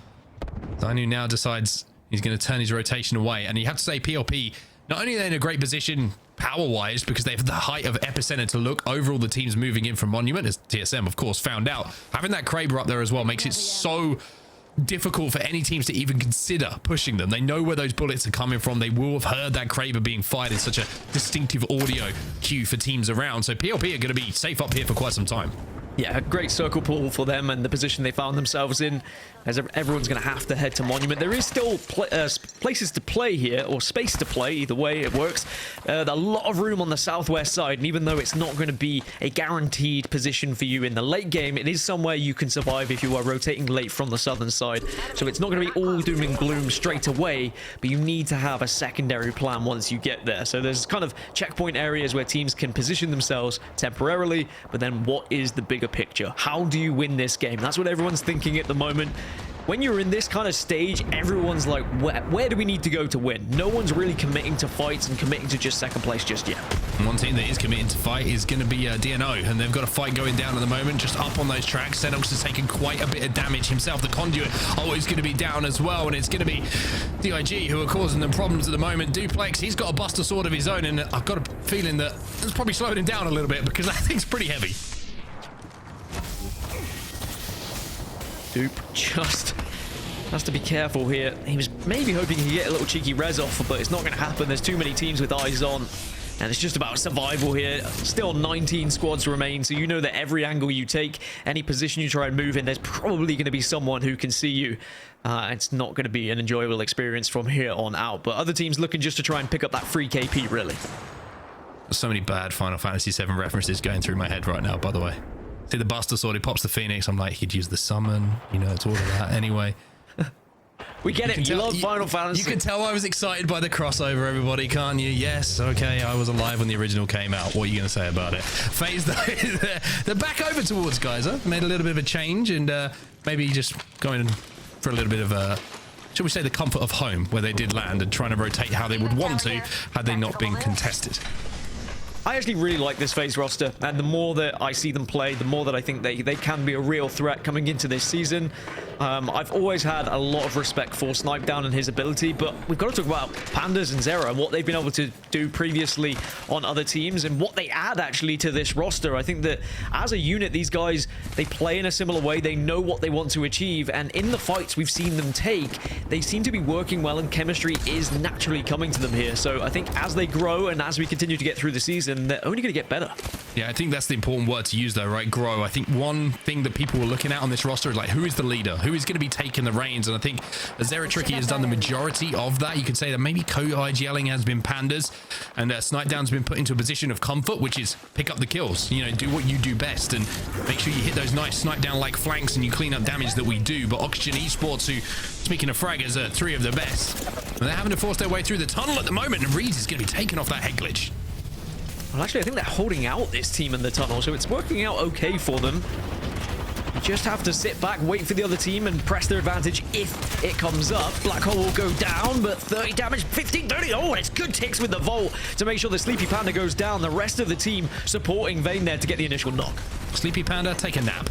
Zainu now decides he's going to turn his rotation away, and you have to say PLP, not only are they in a great position power-wise because they have the height of epicenter to look over all the teams moving in from Monument, as TSM of course found out. Having that Kraber up there as well makes it so difficult for any teams to even consider pushing them. They know where those bullets are coming from. They will have heard that Kraber being fired in such a distinctive audio cue for teams around. So PLP are going to be safe up here for quite some time.
Yeah, a great circle pull for them and the position they found themselves in, as everyone's going to have to head to Monument. There is still places to play here, or space to play, either way it works. A lot of room on the southwest side, and even though it's not going to be a guaranteed position for you in the late game, it is somewhere you can survive if you are rotating late from the southern side. So it's not going to be all doom and gloom straight away, but you need to have a secondary plan once you get there. So there's kind of checkpoint areas where teams can position themselves temporarily, but then what is the bigger picture? How do you win this game? That's what everyone's thinking at the moment. When you're in this kind of stage, everyone's like, where do we need to go to win? No one's really committing to fights and committing to just second place just yet.
One team that is committing to fight is going to be DNO, and they've got a fight going down at the moment, just up on those tracks. Xenox has taken quite a bit of damage himself. The Conduit always going to be down as well, and it's going to be DIG who are causing them problems at the moment. Duplex, he's got a Buster Sword of his own, and I've got a feeling that it's probably slowed him down a little bit because that thing's pretty heavy.
Dupe just has to be careful here. He was maybe hoping he could get a little cheeky res off, but it's not going to happen. There's too many teams with eyes on, and it's just about survival here. Still 19 squads remain, so you know that every angle you take, any position you try and move in, there's probably going to be someone who can see you. It's not going to be an enjoyable experience from here on out, but other teams looking just to try and pick up that free KP, really.
So many bad Final Fantasy VII references going through my head right now, by the way. See the Buster Sword, he pops the Phoenix. I'm like, he'd use the summon. You know, it's all of that anyway.
We get it. You love Final Fantasy.
You can tell I was excited by the crossover, everybody, can't you? Yes, okay, I was alive when the original came out. What are you going to say about it? FaZe, they're back over towards Geyser. Made a little bit of a change, and maybe just going for a little bit of a, shall we say, the comfort of home where they did land, and trying to rotate how they would want to had they not been contested.
I actually really like this FaZe roster, and the more that I see them play, the more that I think they can be a real threat coming into this season. I've always had a lot of respect for Snipedown and his ability, but we've got to talk about Pandas and Zera and what they've been able to do previously on other teams and what they add actually to this roster. I think that as a unit, these guys, they play in a similar way. They know what they want to achieve, and in the fights we've seen them take, they seem to be working well, and chemistry is naturally coming to them here. So I think as they grow and as we continue to get through the season, they're only going to get better.
Yeah, I think that's the important word to use though, right? Grow. I think one thing that people were looking at on this roster is like, who is the leader? Who is going to be taking the reins? And I think Zeratricky has done the majority of that. You could say that maybe co-IGLing has been Pandas, and Snipedown's been put into a position of comfort, which is pick up the kills. You know, do what you do best and make sure you hit those nice Snipedown-like flanks and you clean up damage that we do. But Oxygen Esports, who, speaking of fraggers, are three of the best. And they're having to force their way through the tunnel at the moment, and Reeds is going to be taking off that head glitch.
Well, actually, I think they're holding out this team in the tunnel, so it's working out okay for them. You just have to sit back, wait for the other team, and press their advantage if it comes up. Black Hole will go down, but 30 damage, 15, 30. Oh, and it's good ticks with the Volt to make sure the Sleepy Panda goes down. The rest of the team supporting Vayne there to get the initial knock.
Sleepy Panda, take a nap.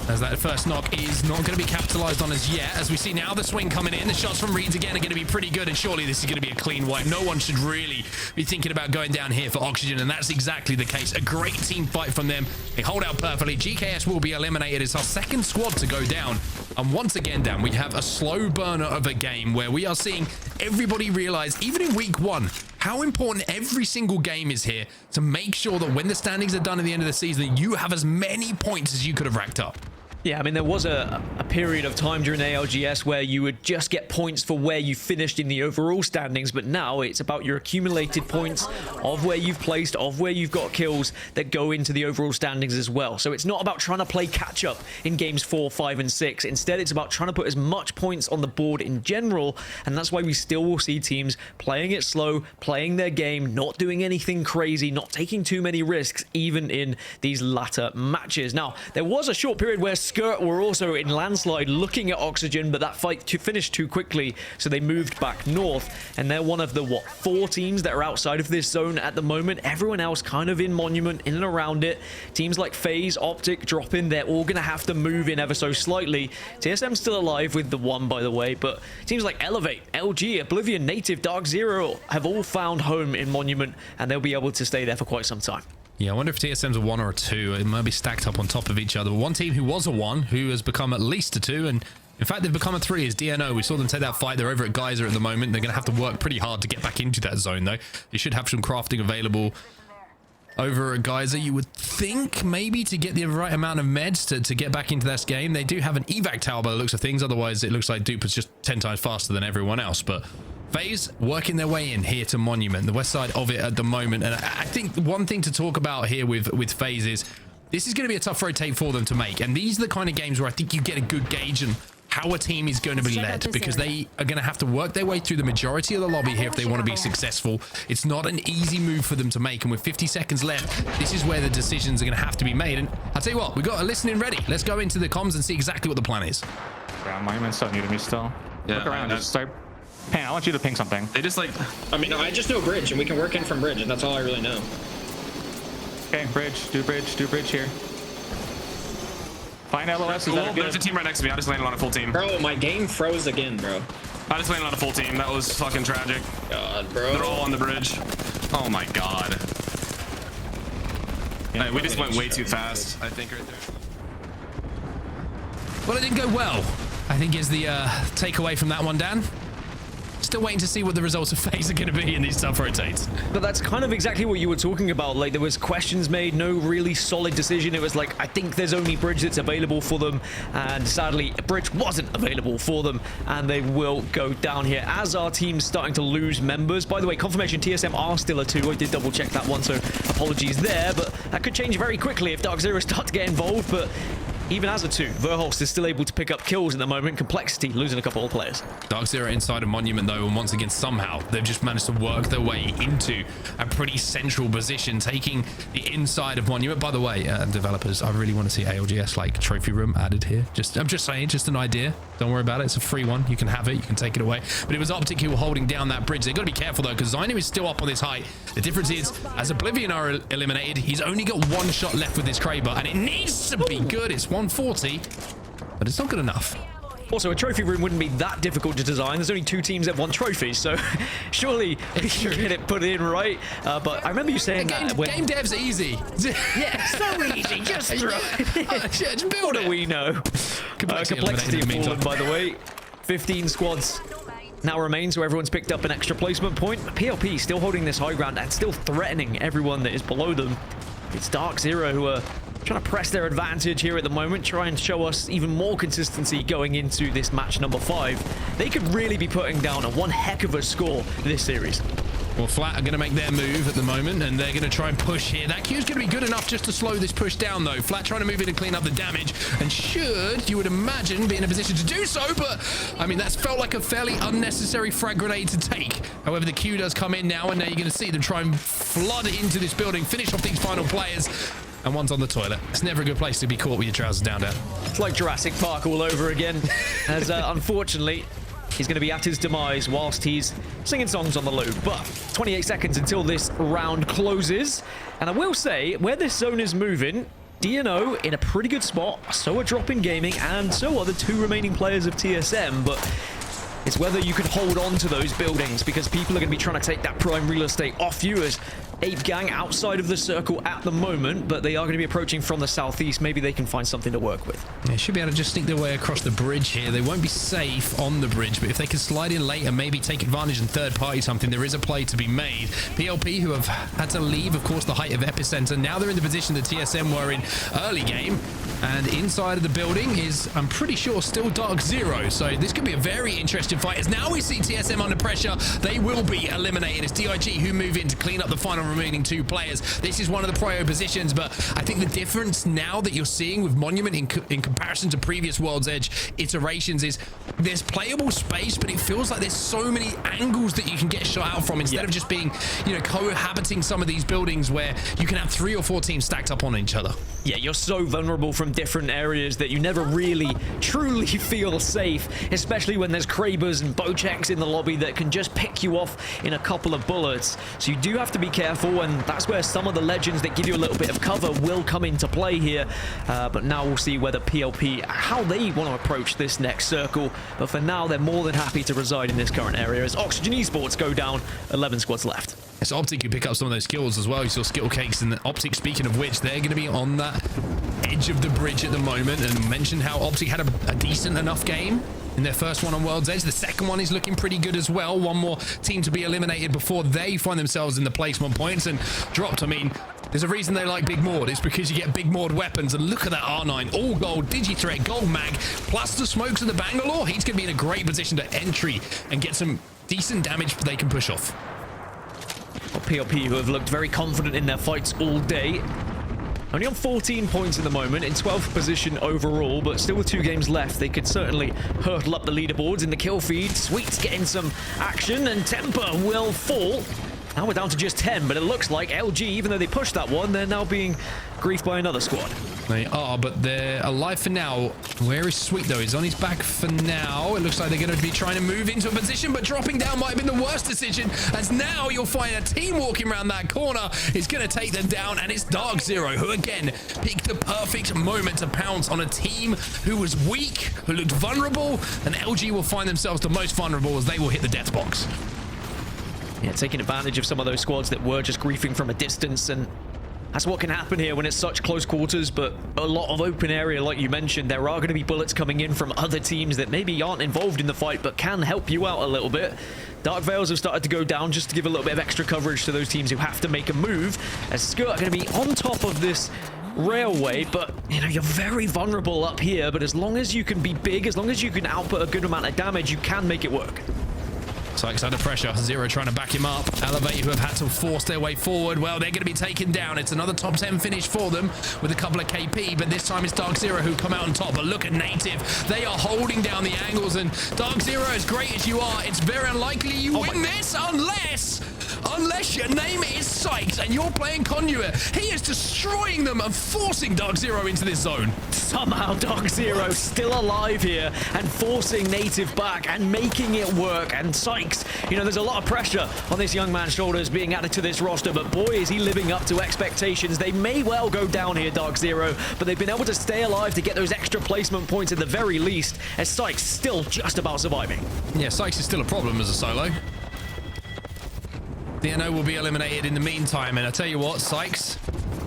As that first knock is not going to be capitalized on as yet. As we see now the swing coming in. The shots from Reeds again are going to be pretty good, and surely this is going to be a clean wipe. No one should really be thinking about going down here for Oxygen, and that's exactly the case. A great team fight from them. They hold out perfectly. GKS will be eliminated. It's our second squad to go down. And once again, Dan, we have a slow burner of a game where we are seeing everybody realize, even in week one, how important every single game is here to make sure that when the standings are done at the end of the season, you have as many points as you could have racked up.
Yeah, I mean, there was a period of time during ALGS where you would just get points for where you finished in the overall standings, but now it's about your accumulated points of where you've placed, of where you've got kills that go into the overall standings as well. So it's not about trying to play catch up in games 4, 5, and 6. Instead, it's about trying to put as much points on the board in general, and that's why we still will see teams playing it slow, playing their game, not doing anything crazy, not taking too many risks, even in these latter matches. Now, there was a short period where Skirt were also in landslide looking at Oxygen, but that fight finished too quickly, so they moved back north, and they're one of the, 4 teams that are outside of this zone at the moment. Everyone else kind of in Monument, in and around it. Teams like FaZe, Optic, Drop In, they're all going to have to move in ever so slightly. TSM's still alive with the 1, by the way, but teams like Elevate, LG, Oblivion, Native, Dark Zero have all found home in Monument, and they'll be able to stay there for quite some time.
Yeah, I wonder if TSM's a 1 or a 2. It might be stacked up on top of each other. One team who was a 1, who has become at least a 2, and in fact, they've become a 3 is DNO. We saw them take that fight. They're over at Geyser at the moment. They're going to have to work pretty hard to get back into that zone, though. You should have some crafting available over at Geyser, you would think, maybe to get the right amount of meds to get back into this game. They do have an evac tower by the looks of things. Otherwise, it looks like Dupe is just 10 times faster than everyone else. But FaZe working their way in here to Monument, the west side of it at the moment. And I think one thing to talk about here with FaZe is this is going to be a tough rotate for them to make. And these are the kind of games where I think you get a good gauge on how a team is going to be led, because they are going to have to work their way through the majority of the lobby here if they want to be successful. It's not an easy move for them to make, and with 50 seconds left, this is where the decisions are going to have to be made. And I'll tell you what, we've got a listening ready. Let's go into the comms and see exactly what the plan is.
Yeah, Monument's so new to me still.
Yeah,
look around, just start. Pan, I want you to ping something.
They just like...
I mean, I just know bridge, and we can work in from bridge, and that's all I really know.
Okay, bridge, do bridge here. Find LOS.
There's a team right next to me. I just landed on a full team.
Bro, my game froze again, bro.
I just landed on a full team. That was fucking tragic.
God, bro.
They're all on the bridge. Oh my god. Yeah, we just went way too fast, I think, right there.
Well, it didn't go well, I think, is the takeaway from that one, Dan. Still waiting to see what the results of FaZe are going to be in these tough rotates.
But that's kind of exactly what you were talking about. Like, there was questions made, no really solid decision. It was like, I think there's only bridge that's available for them, and sadly, bridge wasn't available for them, and they will go down here as our team's starting to lose members. By the way, confirmation TSM are still a 2. I did double check that one, so apologies there, but that could change very quickly if Dark Zero start to get involved. But even as a 2, Verholst is still able to pick up kills at the moment. Complexity losing a couple of players.
Dark Zero inside of Monument, though, and once again, somehow, they've just managed to work their way into a pretty central position, taking the inside of Monument. By the way, developers, I really want to see ALGS, like, trophy room added here. I'm just saying, just an idea. Don't worry about it. It's a free one. You can have it. You can take it away. But it was Optic who were holding down that bridge. They've got to be careful, though, because Zyno is still up on this height. The difference is, as Oblivion are eliminated, he's only got 1 shot left with this Kraber, and it needs to be good. It's 140. But it's not good enough.
Also, a trophy room wouldn't be that difficult to design. There's only 2 teams that want trophies, so surely we can get it put in right. But I remember you saying that when...
Game dev's easy.
Yeah, so easy. Just throw it.
Just build
what
it.
do we know? Complexity fallen, by the way. 15 squads now remain, so everyone's picked up an extra placement point. PLP still holding this high ground and still threatening everyone that is below them. It's Dark Zero who are trying to press their advantage here at the moment, try and show us even more consistency going into this match number 5. They could really be putting down one heck of a score this series.
Well, Flat are going to make their move at the moment, and they're going to try and push here. That Q's going to be good enough just to slow this push down, though. Flat trying to move in and clean up the damage, and should, you would imagine, be in a position to do so, but, I mean, that's felt like a fairly unnecessary frag grenade to take. However, the Q does come in now, and now you're going to see them try and flood into this building, finish off these final players, and one's on the toilet. It's never a good place to be caught with your trousers down, Dan.
It's like Jurassic Park all over again, as unfortunately, he's going to be at his demise whilst he's singing songs on the loop. But 28 seconds until this round closes. And I will say, where this zone is moving, DNO in a pretty good spot. So are Drop In Gaming, and so are the 2 remaining players of TSM. But It's whether you can hold on to those buildings, because people are going to be trying to take that prime real estate off you, as Ape Gang outside of the circle at the moment, but they are going to be approaching from the southeast. Maybe they can find something to work with.
Yeah, should be able to just sneak their way across the bridge here. They won't be safe on the bridge, but if they can slide in late and maybe take advantage and third party something, there is a play to be made. PLP, who have had to leave, of course, the height of epicenter, now they're in the position that TSM were in early game, and inside of the building is, I'm pretty sure, still Dark Zero. So this could be a very interesting fight, as now we see TSM under pressure. They will be eliminated. It's DIG who move in to clean up the final remaining 2 players. This is one of the prio positions, but I think the difference now that you're seeing with Monument in comparison to previous World's Edge iterations is there's playable space, but it feels like there's so many angles that you can get shot out from, instead of just being, you know, cohabiting some of these buildings where you can have 3 or 4 teams stacked up on each other.
Yeah, you're so vulnerable from different areas that you never really truly feel safe, especially when there's Krabers and Bocheks in the lobby that can just pick you off in a couple of bullets. So you do have to be careful, and that's where some of the legends that give you a little bit of cover will come into play here. But now we'll see whether PLP, how they want to approach this next circle. But for now, they're more than happy to reside in this current area as Oxygen Esports go down. 11 squads left.
It's Optic who pick up some of those kills as well. You saw Skittle Cakes, and Optic, speaking of which, they're going to be on that edge of the bridge at the moment, and mentioned how Optic had a decent enough game in their first one on World's Edge. The second one is looking pretty good as well. One more team to be eliminated before they find themselves in the placement points and dropped. I mean, there's a reason they like Big Mord. It's because you get Big Mord weapons, and look at that R9. All gold, Digithreat, gold mag, plus the smokes of the Bangalore. He's going to be in a great position to entry and get some decent damage they can push off.
PLP, who have looked very confident in their fights all day, only on 14 points at the moment, in 12th position overall, but still with 2 games left, they could certainly hurdle up the leaderboards in the kill feed. Sweet's getting some action, and Temper will fall. Now we're down to just 10, but it looks like LG, even though they pushed that one, they're now being griefed by another squad.
They are, but they're alive for now. Where is Sweet, though? He's on his back for now. It looks like they're going to be trying to move into a position, but dropping down might have been the worst decision, as now you'll find a team walking around that corner is going to take them down, and it's Dark Zero, who again picked the perfect moment to pounce on a team who was weak, who looked vulnerable, and LG will find themselves the most vulnerable as they will hit the death box.
Yeah, taking advantage of some of those squads that were just griefing from a distance, and that's what can happen here when it's such close quarters, but a lot of open area, like you mentioned. There are going to be bullets coming in from other teams that maybe aren't involved in the fight, but can help you out a little bit. Dark Veils have started to go down just to give a little bit of extra coverage to those teams who have to make a move, as Skirt are going to be on top of this railway, but you know, you're very vulnerable up here, but as long as you can be big, as long as you can output a good amount of damage, you can make it work.
Sykes under pressure. Zero trying to back him up. Elevate, who have had to force their way forward. Well, they're going to be taken down. It's another top 10 finish for them with a couple of KP, but this time it's Dark Zero who come out on top. But look at Native. They are holding down the angles, and Dark Zero, as great as you are, it's very unlikely you win this unless your name is Sykes and you're playing Conduit. He is destroying them and forcing Dark Zero into this zone.
Somehow Dark Zero still alive here and forcing Native back and making it work. And Sykes, you know, there's a lot of pressure on this young man's shoulders being added to this roster, but boy, is he living up to expectations. They may well go down here, Dark Zero, but they've been able to stay alive to get those extra placement points at the very least, as Sykes still just about surviving.
Yeah, Sykes is still a problem as a solo. DNO will be eliminated in the meantime, and I tell you what, Sykes,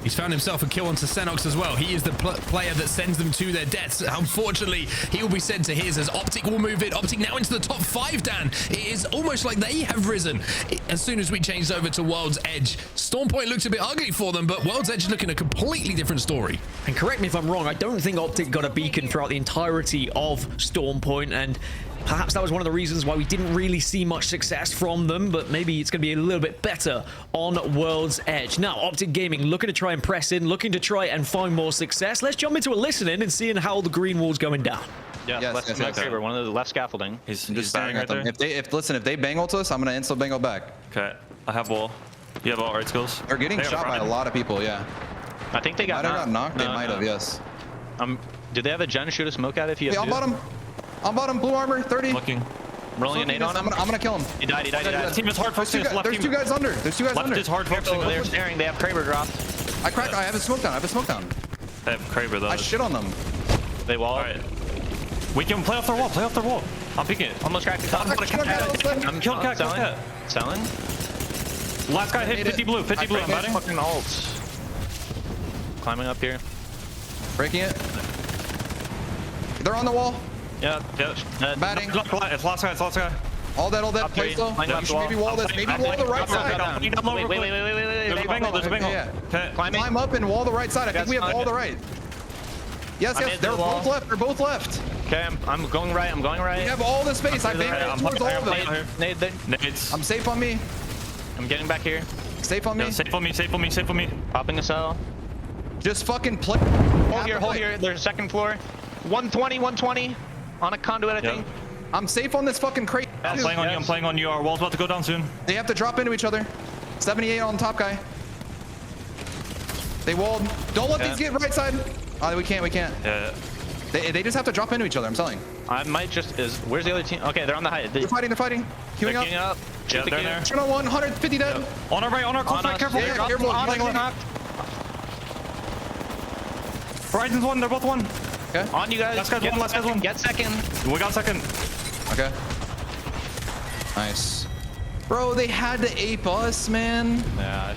he's found himself a kill onto Xenox as well. He is the player that sends them to their deaths. Unfortunately, he will be sent to his, as Optic will move it. Optic now into the top 5, Dan. It is almost like they have risen. As soon as we changed over to World's Edge, Storm Point looks a bit ugly for them, but World's Edge is looking a completely different story.
And correct me if I'm wrong, I don't think Optic got a beacon throughout the entirety of Storm Point, and perhaps that was one of the reasons why we didn't really see much success from them, but maybe it's going to be a little bit better on World's Edge. Now, Optic Gaming looking to try and press in, looking to try and find more success. Let's jump into a listen-in and seeing how the green wall's going down.
Yeah, left favor, one of the left scaffolding.
He's just staring right there.
If they bang ult us, I'm gonna instant bang ult back.
Okay, I have wall. You have all right skills.
They're getting shot by a lot of people. Yeah.
I think they got
knocked. They might have. Yes.
Did they have a gen shoot a smoke at if he has
on bottom? On bottom, blue armor, 30.
Looking.
Rolling a nade on him.
I'm gonna kill him.
He died.
Team is hard focusing.
There's 2 guys under. There's 2 guys under.
Left is hard focusing.
They're staring. They have Kraber dropped.
I have a smoke down.
They have Kraber though.
I shit on them.
They wall.
All right. We can play off their wall. Play off their wall. I'm picking it.
Almost cracked the top.
I'm killing cat.
Selling.
Last guy hit 50 blue. 50 blue. I'm batting.
Fucking ults. Climbing up here.
Breaking it. They're on the wall.
Yeah.
Batting.
It's last guy. It's last guy.
All dead. Place though. You should maybe wall this. Maybe wall the right side.
Wait.
There's a bingo. There's a bingo.
Yeah. Climb up and wall the right side. I think we have all the right. Yes. They're both left. They're both left.
Okay, I'm going right. I'm going right.
We have all the space. I think towards all of them.
Nades.
I'm safe on me.
I'm getting back here.
Safe on me.
Yeah, safe on me. Safe on me. Safe on me.
Popping a cell.
Just fucking play.
Hold here. There's a second floor. 120 on a conduit, I think.
I'm safe on this fucking crate.
I'm playing on you. I'm playing on you. Our wall's about to go down soon.
They have to drop into each other. 78 on top guy. They walled. Don't let these get right side. Oh, we can't.
Yeah.
They just have to drop into each other. I'm telling.
I might just where's the other team? Okay, they're on the height.
They're fighting. Queuing up.
Yeah, they're there.
Turn on 150 dead.
On our right. On our close right. Careful.
Yeah, careful.
Horizon's one. They're both one.
Okay.
On you guys.
Last guy's one.
Get second.
We got second.
Okay. Nice. Bro, they had to ape us, man.
Yeah.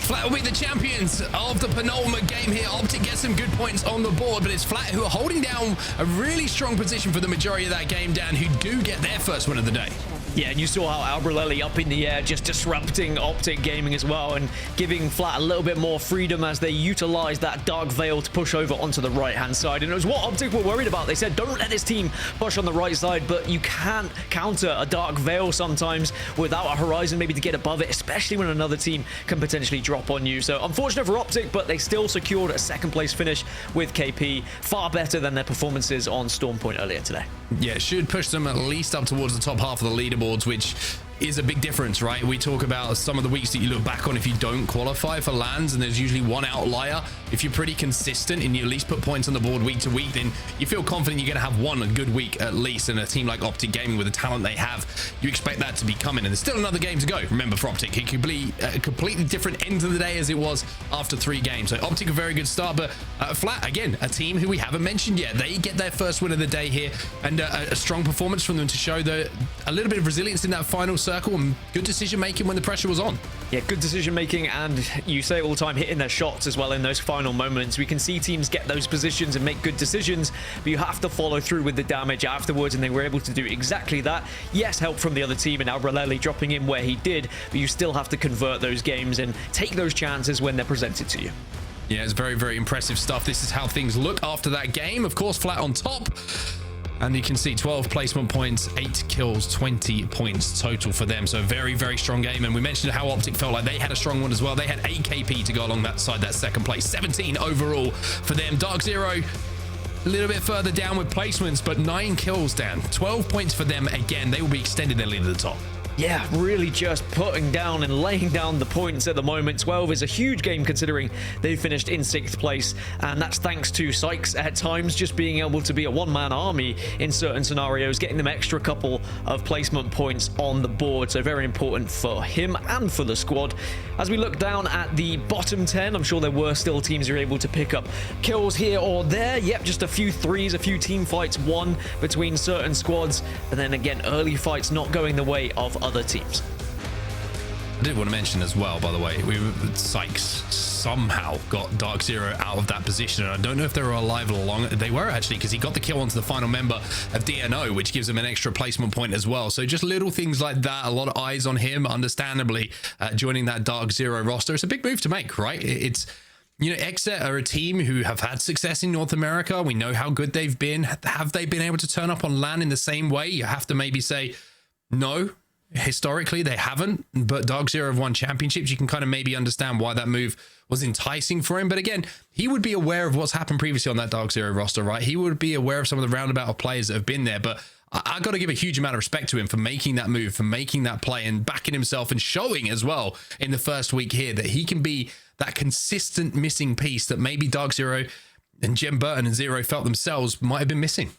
Flat will be the champions of the penultimate game here. Optic gets some good points on the board, but it's Flat who are holding down a really strong position for the majority of that game down, who do get their first win of the day.
Yeah, and you saw how Albrelelli up in the air, just disrupting Optic Gaming as well, and giving Flat a little bit more freedom as they utilized that Dark Veil to push over onto the right-hand side. And it was what Optic were worried about. They said, don't let this team push on the right side, but you can't counter a Dark Veil sometimes without a Horizon maybe to get above it, especially when another team can potentially drop on you. So unfortunate for Optic, but they still secured a second-place finish with KP, far better than their performances on Storm Point earlier today.
Yeah, it should push them at least up towards the top half of the leaderboards, which is a big difference, right? We talk about some of the weeks that you look back on if you don't qualify for LANs, and there's usually one outlier. If you're pretty consistent and you at least put points on the board week to week, then you feel confident you're going to have one good week at least. And a team like Optic Gaming, with the talent they have, you expect that to be coming. And there's still another game to go. Remember, for Optic, it could be a completely different end of the day as it was after 3 games. So Optic, a very good start, but Flat, again, a team who we haven't mentioned yet. They get their first win of the day here, and a strong performance from them to show a little bit of resilience in that final circle and good decision making when the pressure was on.
Yeah, good decision making, and you say all the time, hitting their shots as well in those final moments. We can see teams get those positions and make good decisions, but you have to follow through with the damage afterwards, and they were able to do exactly that. Yes, help from the other team and Albrelelli dropping in where he did, but you still have to convert those games and take those chances when they're presented to you.
Yeah, it's very, very impressive stuff. This is how things look after that game. Of course, Flat on top. And you can see 12 placement points, 8 kills, 20 points total for them. So very, very strong game. And we mentioned how Optic felt like they had a strong one as well. They had 8 KP to go along that side, that second place. 17 overall for them. Dark Zero, a little bit further down with placements, but 9 kills down. 12 points for them again. They will be extending their lead to the top.
Yeah, really just putting down and laying down the points at the moment. 12 is a huge game considering they finished in 6th place, and that's thanks to Sykes at times just being able to be a one-man army in certain scenarios, getting them extra couple of placement points on the board. So very important for him and for the squad. As we look down at the bottom 10, I'm sure there were still teams who were able to pick up kills here or there. Yep, just a few threes, a few team fights won between certain squads, and then again, early fights not going the way of other teams.
I did want to mention as well, by the way, Sykes somehow got Dark Zero out of that position, and I don't know if they were alive along. They were actually, because he got the kill onto the final member of DNO, which gives him an extra placement point as well. So just little things like that, a lot of eyes on him, understandably, joining that Dark Zero roster. It's a big move to make, right? It's, you know, Exet are a team who have had success in North America. We know how good they've been. Have they been able to turn up on LAN in the same way? You have to maybe say no. Historically, they haven't, but Dark Zero have won championships. You can kind of maybe understand why that move was enticing for him. But again, he would be aware of what's happened previously on that Dark Zero roster, right? He would be aware of some of the roundabout of players that have been there. But I got to give a huge amount of respect to him for making that move, for making that play and backing himself and showing as well in the first week here that he can be that consistent missing piece that maybe Dark Zero and Jem Burton and Zero felt themselves might have been missing.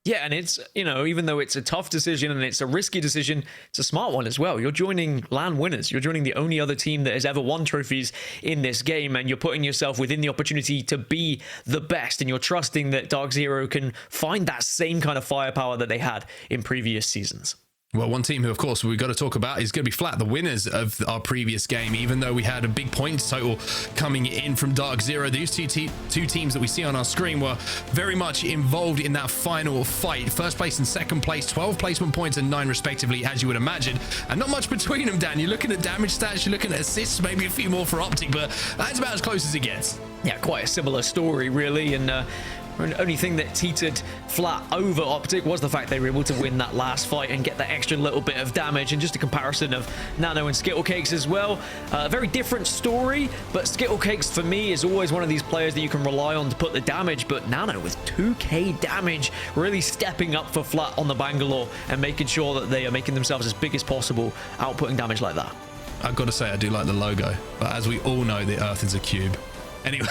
Yeah, and it's, you know, even though it's a tough decision and it's a risky decision, it's a smart one as well. You're joining LAN winners. You're joining the only other team that has ever won trophies in this game, and you're putting yourself within the opportunity to be the best, and you're trusting that Dark Zero can find that same kind of firepower that they had in previous seasons.
Well, one team who, of course, we've got to talk about is going to be Flat, the winners of our previous game. Even though we had a big points total coming in from Dark Zero, these two teams that we see on our screen were very much involved in that final fight. First place and second place, 12 placement points and 9 respectively, as you would imagine. And not much between them, Dan. You're looking at damage stats, you're looking at assists, maybe a few more for Optic, but that's about as close as it gets.
Yeah, quite a similar story, really. And the only thing that teetered Flat over Optic was the fact they were able to win that last fight and get that extra little bit of damage. And just a comparison of Nano and Skittlecakes as well. A very different story, but Skittlecakes for me is always one of these players that you can rely on to put the damage. But Nano with 2k damage, really stepping up for Flat on the Bangalore and making sure that they are making themselves as big as possible, outputting damage like that.
I've got to say, I do like the logo, but as we all know, the Earth is a cube. Anyway,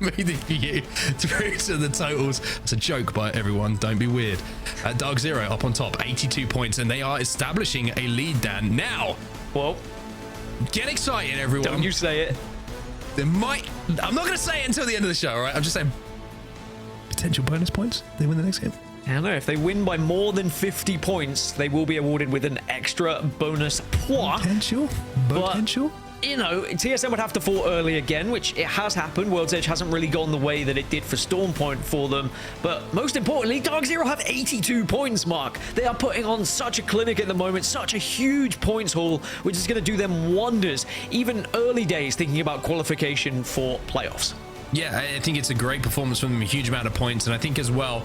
moving you through to the totals. It's a joke by everyone. Don't be weird. Dark Zero up on top, 82 points, and they are establishing a lead, Dan. Now,
well,
get excited, everyone.
Don't you say it.
There might... I'm not going to say it until the end of the show, all right? I'm just saying potential bonus points. They win the next game.
I don't know. If they win by more than 50 points, they will be awarded with an extra bonus point.
Potential?
But, you know, TSM would have to fall early again, which it has happened. World's Edge hasn't really gone the way that it did for Stormpoint for them. But most importantly, Dark Zero have 82 points, Mark. They are putting on such a clinic at the moment, such a huge points haul, which is going to do them wonders, even early days thinking about qualification for playoffs.
Yeah, I think it's a great performance from them, a huge amount of points. And I think as well,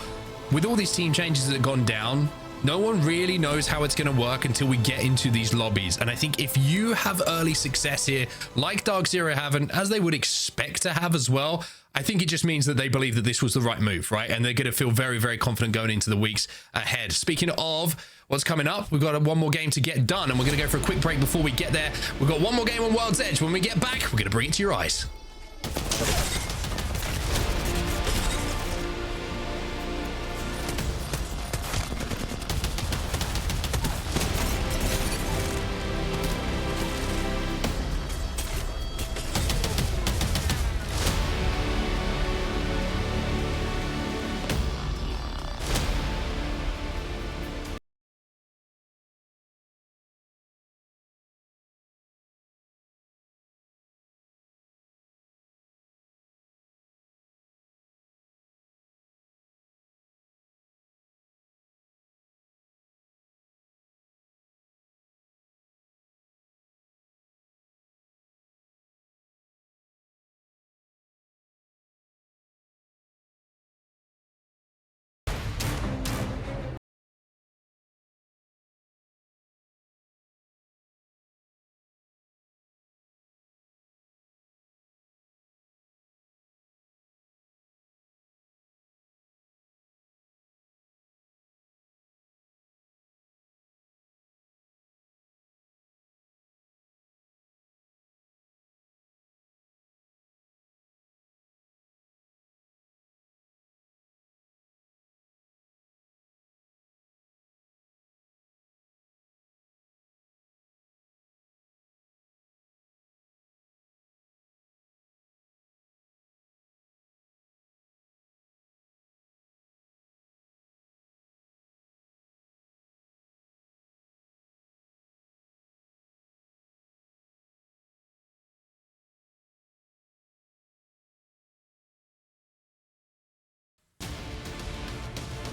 with all these team changes that have gone down, no one really knows how it's going to work until we get into these lobbies. And I think if you have early success here, like Dark Zero have, and as they would expect to have as well, I think it just means that they believe that this was the right move, right? And they're going to feel very, very confident going into the weeks ahead. Speaking of what's coming up, we've got one more game to get done, and we're going to go for a quick break before we get there. We've got one more game on World's Edge. When we get back, we're going to bring it to your eyes.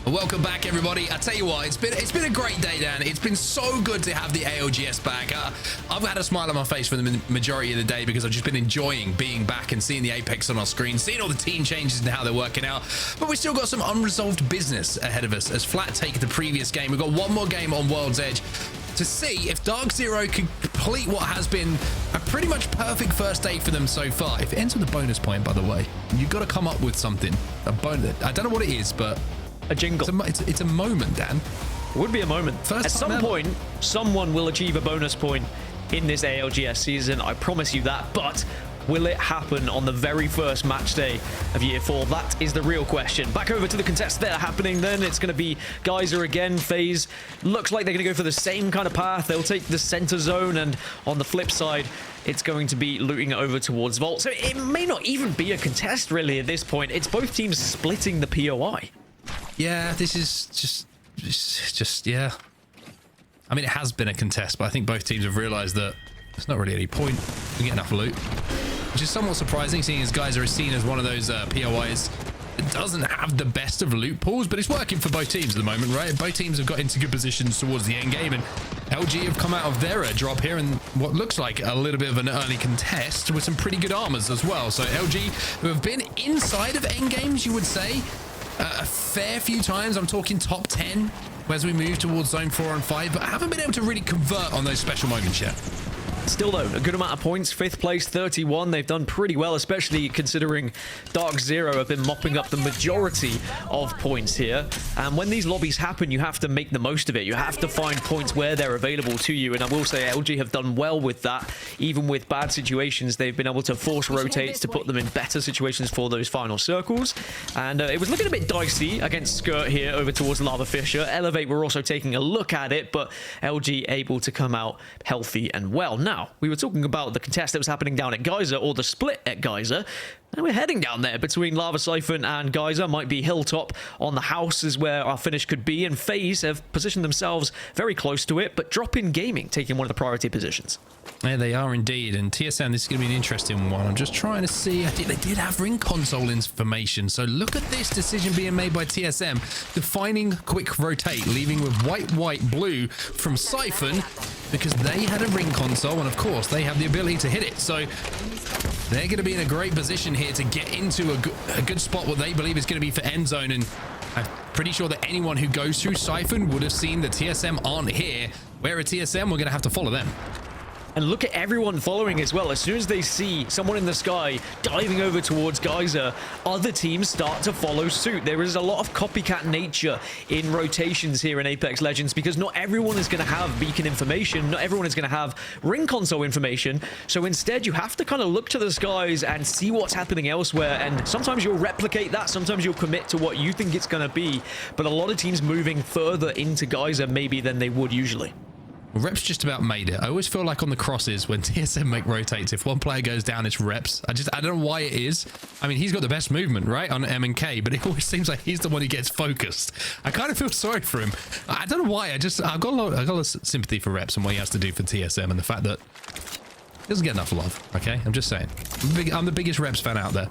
Welcome back, everybody. I tell you what, it's been a great day, Dan. It's been so good to have the ALGS back. I've had a smile on my face for the majority of the day because I've just been enjoying being back and seeing the Apex on our screen, seeing all the team changes and how they're working out. But we still got some unresolved business ahead of us as Flat take the previous game. We've got one more game on World's Edge to see if Dark Zero can complete what has been a pretty much perfect first day for them so far. If it ends with a bonus point, by the way, you've got to come up with something. A bonus. I don't know what it is, but
a jingle.
It's a moment, Dan.
It would be a moment. At some point, someone will achieve a bonus point in this ALGS season. I promise you that. But Will it happen on the very first match day of Year 4? That is the real question. Back over to the contests that are happening then. It's going to be Geyser again. FaZe looks like they're going to go for the same kind of path. They'll take the center zone, and on the flip side, it's going to be looting over towards Vault. So it may not even be a contest really at this point. It's both teams splitting the POI.
Yeah, this is just yeah. I mean, it has been a contest, but I think both teams have realized that there's not really any point. We get enough loot, which is somewhat surprising, seeing as Geyser is seen as one of those POIs that doesn't have the best of loot pools, but it's working for both teams at the moment, right? Both teams have got into good positions towards the end game, and LG have come out of their drop here in what looks like a little bit of an early contest with some pretty good armors as well. So LG, who have been inside of end games, you would say, a fair few times. I'm talking top 10 as we move towards zone 4 and 5, but haven't been able to really convert on those special moments yet.
Still, though, a good amount of points. 5th place, 31. They've done pretty well, especially considering Dark Zero have been mopping up the majority of points here. And when these lobbies happen, you have to make the most of it. You have to find points where they're available to you. And I will say LG have done well with that. Even with bad situations, they've been able to force rotates to put them in better situations for those final circles. And it was looking a bit dicey against Skirt here over towards Lava Fisher. Elevate were also taking a look at it, but LG able to come out healthy and well. Now, we were talking about the contest that was happening down at Geyser, or the split at Geyser, and we're heading down there between Lava Siphon and Geyser. Might be Hilltop on the house is where our finish could be, and FaZe have positioned themselves very close to it, but Drop In Gaming taking one of the priority positions.
Yeah, they are indeed. And TSM, this is going to be an interesting one. I'm just trying to see. I think they did have ring console information. So look at this decision being made by TSM. Defining quick rotate, leaving with white, blue from Siphon, because they had a ring console. And of course, they have the ability to hit it. So they're going to be in a great position here to get into a good spot, what they believe is going to be for end zone. And I'm pretty sure that anyone who goes through Siphon would have seen that TSM aren't here. Where at TSM, we're going to have to follow them.
And look at everyone following as well. As soon as they see someone in the sky diving over towards Geyser, other teams start to follow suit. There is a lot of copycat nature in rotations here in Apex Legends, because not everyone is going to have beacon information. Not everyone is going to have ring console information. So instead, you have to kind of look to the skies and see what's happening elsewhere. And sometimes you'll replicate that. Sometimes you'll commit to what you think it's going to be. But a lot of teams moving further into Geyser maybe than they would usually.
Reps just about made it. I always feel like on the crosses when TSM make rotates, if one player goes down, it's Reps. I don't know why it is. I mean, he's got the best movement, right, on M&K, but it always seems like he's the one who gets focused. I kind of feel sorry for him. I don't know why. I've got a lot of sympathy for Reps and what he has to do for TSM, and the fact that he doesn't get enough love. Okay, I'm just saying. I'm the biggest Reps fan out there.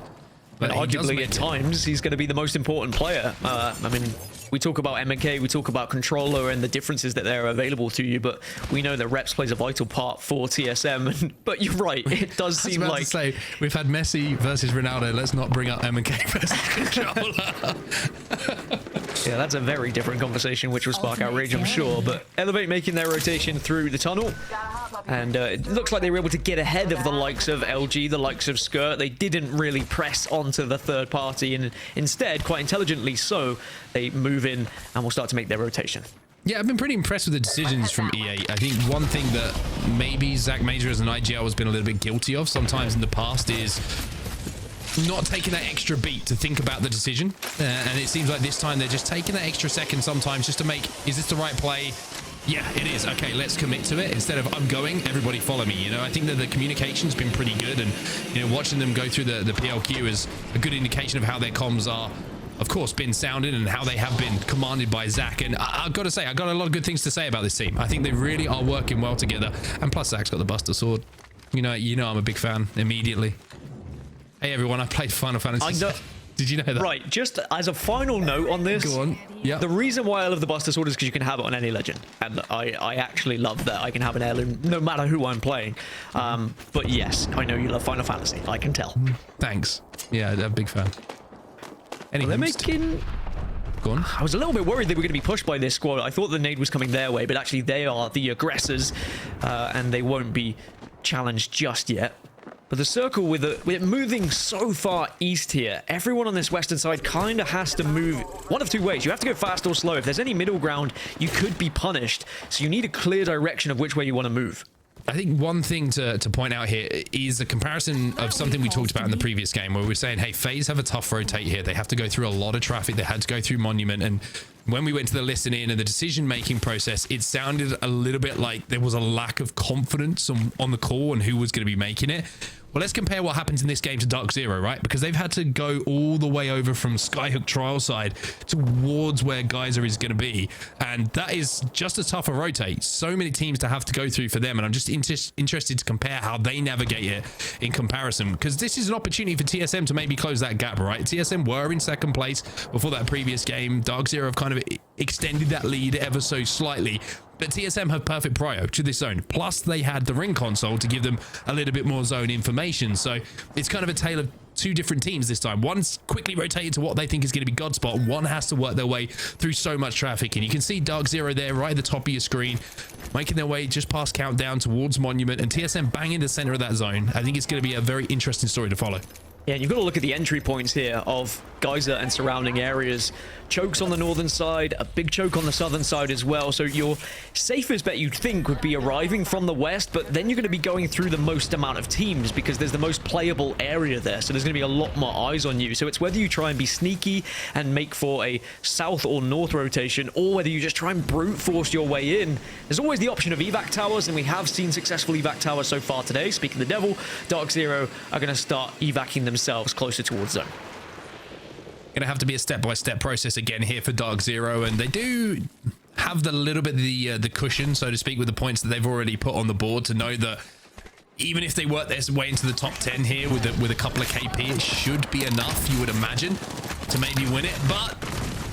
But arguably at times he's going to be the most important player. I mean, we talk about M&K, we talk about Controller and the differences that they're available to you, but we know that Reps plays a vital part for TSM. But you're right, it does seem like...
to say, we've had Messi versus Ronaldo. Let's not bring up M&K versus Controller.
Yeah, that's a very different conversation, which will spark outrage, I'm sure. But Elevate making their rotation through the tunnel. And it looks like they were able to get ahead of the likes of LG, the likes of Skirt. They didn't really press onto the third party, and instead, quite intelligently so, they move in and will start to make their rotation.
Yeah, I've been pretty impressed with the decisions from EA. I think one thing that maybe Zach Major as an IGL has been a little bit guilty of sometimes in the past is not taking that extra beat to think about the decision. And it seems like this time they're just taking that extra second sometimes just to make, is this the right play? Yeah, it is. Okay, let's commit to it. Instead of I'm going, everybody follow me. You know, I think that the communication's been pretty good, and you know, watching them go through the PLQ is a good indication of how their comms are, of course, been sounded and how they have been commanded by Zach. And I've got to say, I've got a lot of good things to say about this team. I think they really are working well together. And plus, Zach's got the Buster Sword. You know, I'm a big fan immediately. Hey everyone, I played Final Fantasy. Did you know that?
Right, just as a final note on this,
go on. Yeah.
The reason why I love the Buster Sword is because you can have it on any legend, and I actually love that I can have an heirloom no matter who I'm playing. But yes, I know you love Final Fantasy. I can tell.
Thanks. Yeah, I'm a big fan.
Well, they're making...
Go on.
I was a little bit worried they were going to be pushed by this squad. I thought the nade was coming their way, but actually they are the aggressors, and they won't be challenged just yet. But the circle, with it moving so far east here, everyone on this western side kind of has to move one of two ways. You have to go fast or slow. If there's any middle ground, you could be punished. So you need a clear direction of which way you want to move.
I think one thing to point out here is a comparison of something we talked about in the previous game where we were saying, hey, FaZe have a tough rotate here. They have to go through a lot of traffic. They had to go through Monument. And when we went to the listening and the decision-making process, it sounded a little bit like there was a lack of confidence on the call and who was going to be making it. Well, let's compare what happens in this game to Dark Zero, right? Because they've had to go all the way over from Skyhook trial side towards where Geyser is going to be. And that is just a tougher rotate. So many teams to have to go through for them. And I'm just interested to compare how they navigate it in comparison. Because this is an opportunity for TSM to maybe close that gap, right? TSM were in second place before that previous game. Dark Zero have kind of extended that lead ever so slightly. But TSM have perfect prio to this zone. Plus, they had the ring console to give them a little bit more zone information. So it's kind of a tale of two different teams this time. One's quickly rotated to what they think is going to be God spot, and one has to work their way through so much traffic. And you can see Dark Zero there right at the top of your screen, making their way just past Countdown towards Monument, and TSM banging the center of that zone. I think it's going to be a very interesting story to follow.
Yeah, you've got to look at the entry points here of Geyser and surrounding areas. Chokes on the northern side, a big choke on the southern side as well. So your safest bet you'd think would be arriving from the west, but then you're going to be going through the most amount of teams because there's the most playable area there. So there's going to be a lot more eyes on you. So it's whether you try and be sneaky and make for a south or north rotation, or whether you just try and brute force your way in. There's always the option of evac towers, and we have seen successful evac towers so far today. Speaking of the devil, Dark Zero are going to start evacing themselves closer towards zone.
Gonna have to be a step-by-step process again here for Dark Zero, and they do have the little bit of the cushion, so to speak, with the points that they've already put on the board to know that even if they work their way into the top 10 here with a couple of KP, it should be enough, you would imagine, to maybe win it. But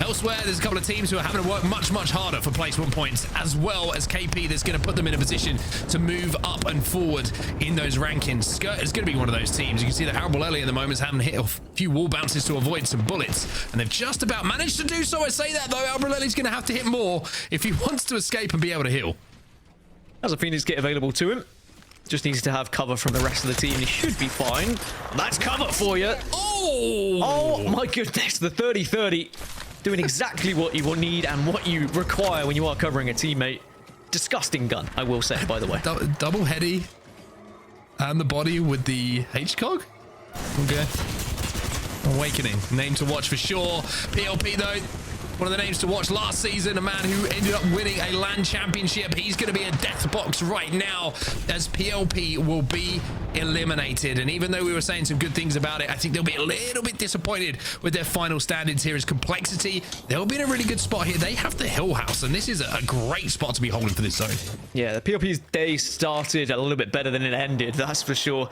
elsewhere, there's a couple of teams who are having to work much harder for placement points, as well as KP that's going to put them in a position to move up and forward in those rankings. Skirt is going to be one of those teams. You can see that Arbolelli at the moment is having to hit a few wall bounces to avoid some bullets, and they've just about managed to do so. I say that, though. Arbolelli's going to have to hit more if he wants to escape and be able to heal.
There's a Phoenix kit available to him. Just needs to have cover from the rest of the team. He should be fine. That's cover for you. Oh my goodness. The 30-30. Doing exactly what you will need and what you require when you are covering a teammate. Disgusting gun, I will say, by the way.
Double heady. And the body with the HCOG. Okay. Awakening. Name to watch for sure. PLP, though. One of the names to watch last season, a man who ended up winning a LAN championship. He's going to be a death box right now as PLP will be eliminated. And even though we were saying some good things about it, I think they'll be a little bit disappointed with their final standings here as Complexity. They'll be in a really good spot here. They have the Hill House, and this is a great spot to be holding for this zone.
Yeah, the PLP's day started a little bit better than it ended, that's for sure.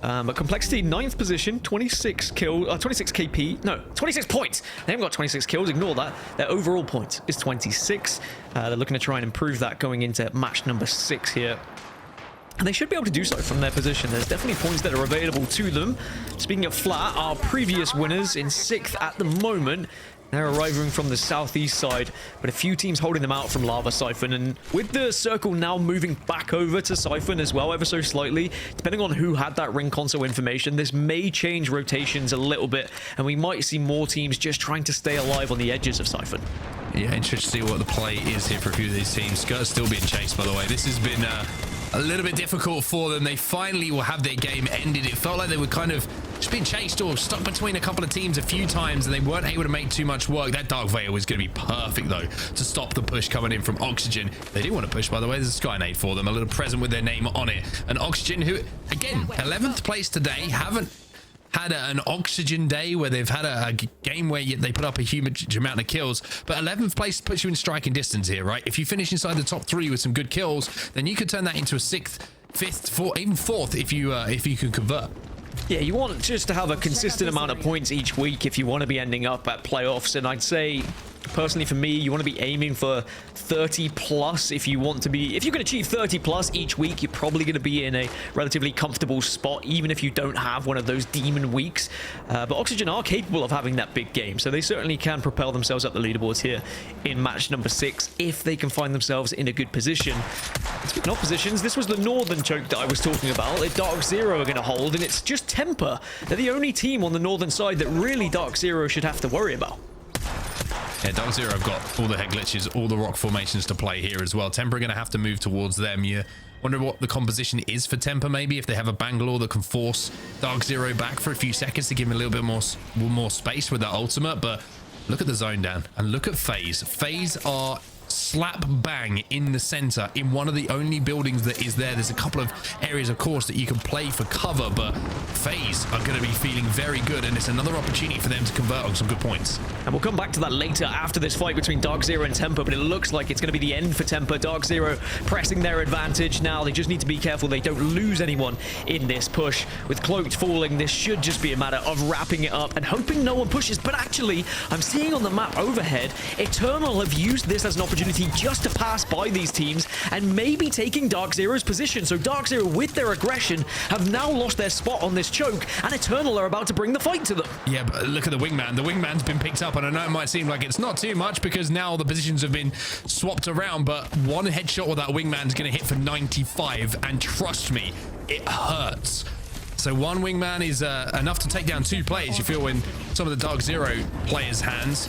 But Complexity, 9th position, 26 kills, 26 KP, no, 26 points. They haven't got 26 kills, ignore that. Their overall point is 26. They're looking to try and improve that going into match number 6 here. And they should be able to do so from their position. There's definitely points that are available to them. Speaking of flat, our previous winners in 6th at the moment. They're arriving from the southeast side, but a few teams holding them out from Lava Siphon. And with the circle now moving back over to Siphon as well, ever so slightly, depending on who had that ring console information, this may change rotations a little bit, and we might see more teams just trying to stay alive on the edges of Siphon.
Yeah, interesting to see what the play is here for a few of these teams. Skirt's still being chased, by the way. This has been a little bit difficult for them. They finally will have their game ended. It felt like they were kind of just being chased or stuck between a couple of teams a few times, and they weren't able to make too much work. That Dark Veil was going to be perfect, though, to stop the push coming in from Oxygen. They do want to push, by the way. There's a Skynade for them, a little present with their name on it. And Oxygen, who, again, 11th place today, haven't had an Oxygen day where they've had a game where they put up a huge amount of kills, but 11th place puts you in striking distance here, right? If you finish inside the top 3 with some good kills, then you could turn that into a 6th, 5th, 4th, even 4th if you can convert.
Yeah, you want just to have a consistent amount of points each week if you want to be ending up at playoffs, and I'd say personally for me, you want to be aiming for 30 plus. If you can achieve 30 plus each week, you're probably going to be in a relatively comfortable spot, even if you don't have one of those demon weeks. But Oxygen are capable of having that big game, so they certainly can propel themselves up the leaderboards here in match number 6 if they can find themselves in a good position. Speaking of positions, this was the northern choke that I was talking about that Dark Zero are going to hold, and it's just Temper. They're the only team on the northern side that really Dark Zero should have to worry about.
Yeah, Dark Zero have got all the head glitches, all the rock formations to play here as well. Temper are going to have to move towards them. You're Wonder what the composition is for Temper, maybe if they have a Bangalore that can force Dark Zero back for a few seconds to give him a little bit more space with that ultimate. But look at the zone, Dan, and look at FaZe. FaZe are slap bang in the center in one of the only buildings that is there. There's a couple of areas, of course, that you can play for cover, but FaZe are going to be feeling very good, and it's another opportunity for them to convert on some good points.
And we'll come back to that later after this fight between Dark Zero and Temper, but it looks like it's going to be the end for Temper. Dark Zero pressing their advantage now. They just need to be careful they don't lose anyone in this push. With Cloaked falling, this should just be a matter of wrapping it up and hoping no one pushes. But actually, I'm seeing on the map overhead, Eternal have used this as an opportunity just to pass by these teams and maybe taking Dark Zero's position. So Dark Zero, with their aggression, have now lost their spot on this choke, and Eternal are about to bring the fight to them.
Yeah, but look at the wingman. The wingman's been picked up, and I know it might seem like it's not too much because now the positions have been swapped around, but one headshot with that wingman's going to hit for 95, and trust me, it hurts. So one wingman is enough to take down two players, you feel, in some of the Dark Zero players' hands.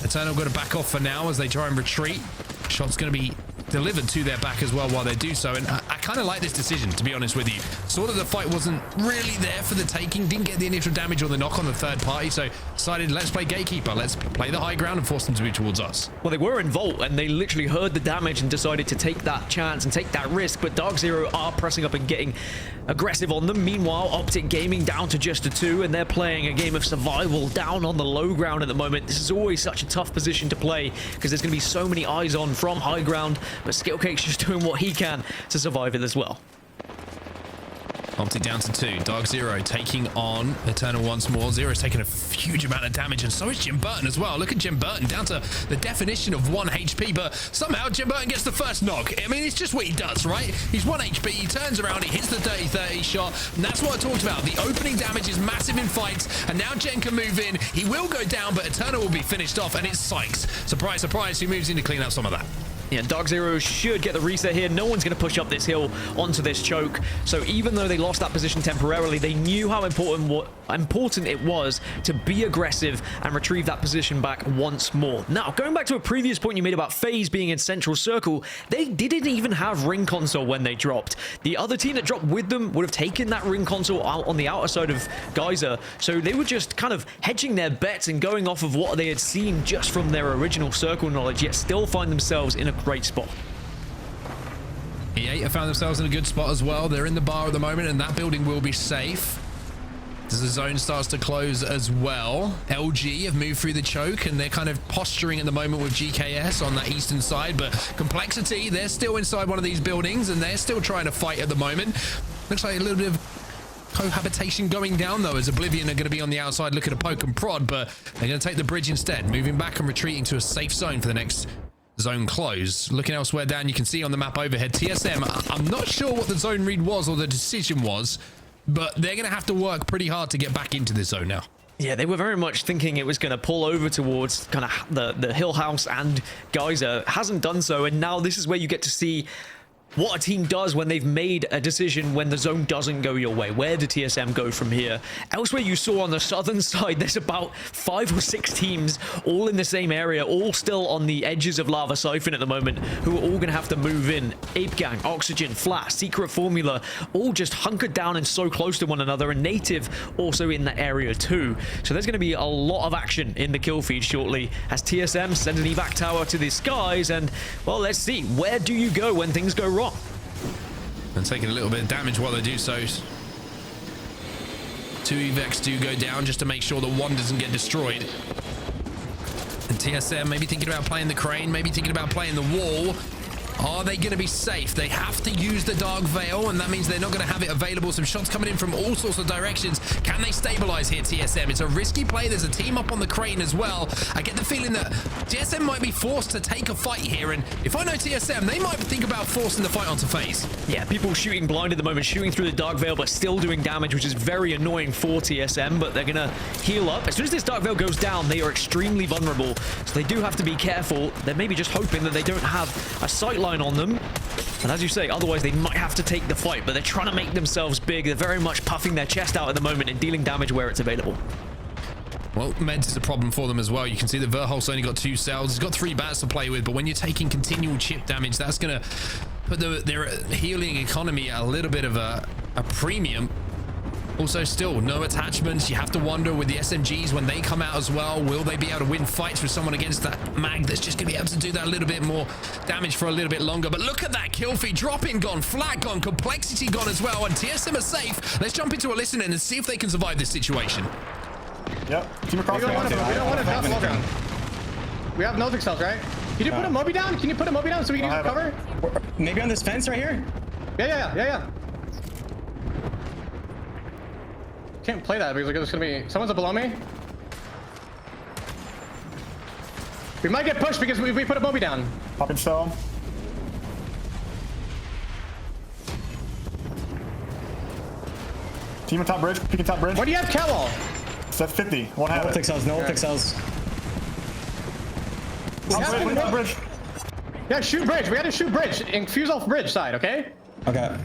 Eternal got to back off for now as they try and retreat. Shot's going to be delivered to their back as well while they do so, and I kind of like this decision, to be honest with you. Sort of the fight wasn't really there for the taking, didn't get the initial damage or the knock on the third party, so decided let's play gatekeeper, let's play the high ground and force them to move towards us.
Well, they were in Vault and they literally heard the damage and decided to take that chance and take that risk, but Dark Zero are pressing up and getting aggressive on them. Meanwhile, Optic Gaming down to just a 2, and they're playing a game of survival down on the low ground at the moment. This is always such a tough position to play because there's going to be so many eyes on from high ground, but Skillcake's just doing what he can to survive it as well.
Optic down to 2. Dark Zero taking on Eternal once more. Zero's taking a huge amount of damage, and so is Jim Burton as well. Look at Jim Burton down to the definition of 1 HP, but somehow Jim Burton gets the first knock. I mean, it's just what he does, right? He's 1 HP, he turns around, he hits the dirty 30 shot, and that's what I talked about. The opening damage is massive in fights, and now Jen can move in. He will go down, but Eternal will be finished off, and it's Sykes. Surprise, surprise, who moves in to clean up some of that.
Yeah, Dark Zero should get the reset here. No one's going to push up this hill onto this choke. So even though they lost that position temporarily, they knew how important it was to be aggressive and retrieve that position back once more. Now, going back to a previous point you made about FaZe being in Central Circle, they didn't even have ring console when they dropped. The other team that dropped with them would have taken that ring console out on the outer side of Geyser. So they were just kind of hedging their bets and going off of what they had seen just from their original Circle knowledge, yet still find themselves in a great spot.
EA have found themselves in a good spot as well. They're in the bar at the moment, and that building will be safe as the zone starts to close as well. LG have moved through the choke, and they're kind of posturing at the moment with GKS on that eastern side, but Complexity, they're still inside one of these buildings, and they're still trying to fight at the moment. Looks like a little bit of cohabitation going down, though, as Oblivion are going to be on the outside looking to poke and prod, but they're going to take the bridge instead, moving back and retreating to a safe zone for the next zone close. Looking elsewhere down, you can see on the map overhead, TSM, I'm not sure what the zone read was or the decision was, but they're going to have to work pretty hard to get back into this zone now.
Yeah, they were very much thinking it was going to pull over towards kind of the Hill House and Geyser. Hasn't done so, and now this is where you get to see what a team does when they've made a decision when the zone doesn't go your way. Where do TSM go from here? Elsewhere, you saw on the southern side, there's about 5 or 6 teams all in the same area, all still on the edges of Lava Siphon at the moment, who are all going to have to move in. Ape Gang, Oxygen, Flat, Secret Formula, all just hunkered down and so close to one another, and Native also in that area too. So there's going to be a lot of action in the kill feed shortly as TSM send an evac tower to the skies, and, well, let's see. Where do you go when things go wrong?
And taking a little bit of damage while they do so. 2 evacs do go down just to make sure that one doesn't get destroyed. And TSM maybe thinking about playing the crane, maybe thinking about playing the wall. Are they going to be safe? They have to use the Dark Veil, and that means they're not going to have it available. Some shots coming in from all sorts of directions. Can they stabilize here, TSM? It's a risky play. There's a team up on the crane as well. I get the feeling that TSM might be forced to take a fight here, and if I know TSM, they might think about forcing the fight onto FaZe.
Yeah, people shooting blind at the moment, shooting through the Dark Veil, but still doing damage, which is very annoying for TSM, but they're going to heal up. As soon as this Dark Veil goes down, they are extremely vulnerable, so they do have to be careful. They're maybe just hoping that they don't have a sightline on them, and as you say, otherwise they might have to take the fight, but they're trying to make themselves big. They're very much puffing their chest out at the moment and dealing damage where it's available.
Well, meds is a problem for them as well. You can see that Verholz only got 2 cells. He's got 3 bats to play with, but when you're taking continual chip damage, that's going to put their healing economy at a little bit of a premium. Also, still no attachments. You have to wonder with the SMGs when they come out as well, will they be able to win fights with someone against that mag that's just going to be able to do that a little bit more damage for a little bit longer. But look at that kill feed. Drop-in gone, flat gone, complexity gone as well, and TSM are safe. Let's jump into a listen and see if they can survive this situation.
Yep. Team across.
We don't want to drop low ground. We have Nozick cells, right? Can you put a Moby down? Can you put a Moby down so we can use cover?
Maybe on this fence right here?
Yeah. Can't play that because there's gonna be someone's below me. We might get pushed because we put a Moby down.
Popping cell. Team on top bridge. Peeking top bridge.
What do you have, Kelwall?
Set 50. One have it.
Cells. No optic cells.
Top bridge.
Yeah, shoot bridge. We gotta shoot bridge and fuse off bridge side. Okay.
Okay.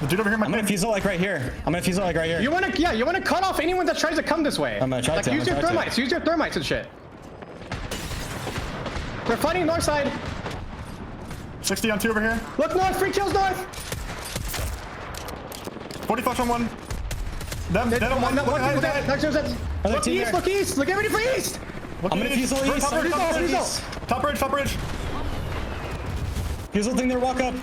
Dude over here,
I'm gonna fuse like right here.
You wanna cut off anyone that tries to come this way.
I'm gonna try to.
Use your thermites. Use your thermites and shit. We're fighting north side.
60 on 2 over here.
Look north. 3 kills north.
40 flash on 1. Them on 1.
Look east. Look east. Look everybody for east.
I'm gonna fuse all east.
Top bridge.
Fuse all thing there. Walk up.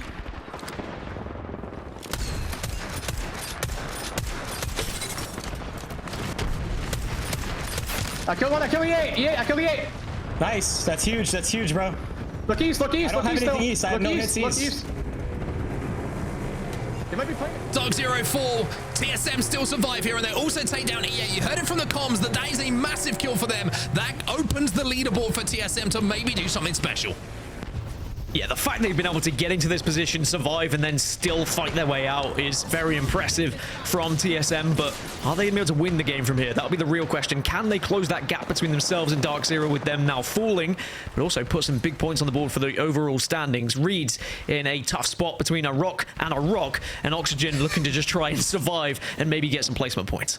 I killed one. I killed the 8. I killed the 8.
Nice. That's huge, bro.
Look east.
I don't have anything east. I have no hits east.
It might be playing.
Dark04, TSM still survive here, and they also take down EA. You heard it from the comms that is a massive kill for them. That opens the leaderboard for TSM to maybe do something special.
Yeah, the fact they've been able to get into this position, survive, and then still fight their way out is very impressive from TSM, but are they going to be able to win the game from here? That'll be the real question. Can they close that gap between themselves and Dark Zero with them now falling, but also put some big points on the board for the overall standings? Reed's in a tough spot between a rock, and Oxygen looking to just try and survive and maybe get some placement points.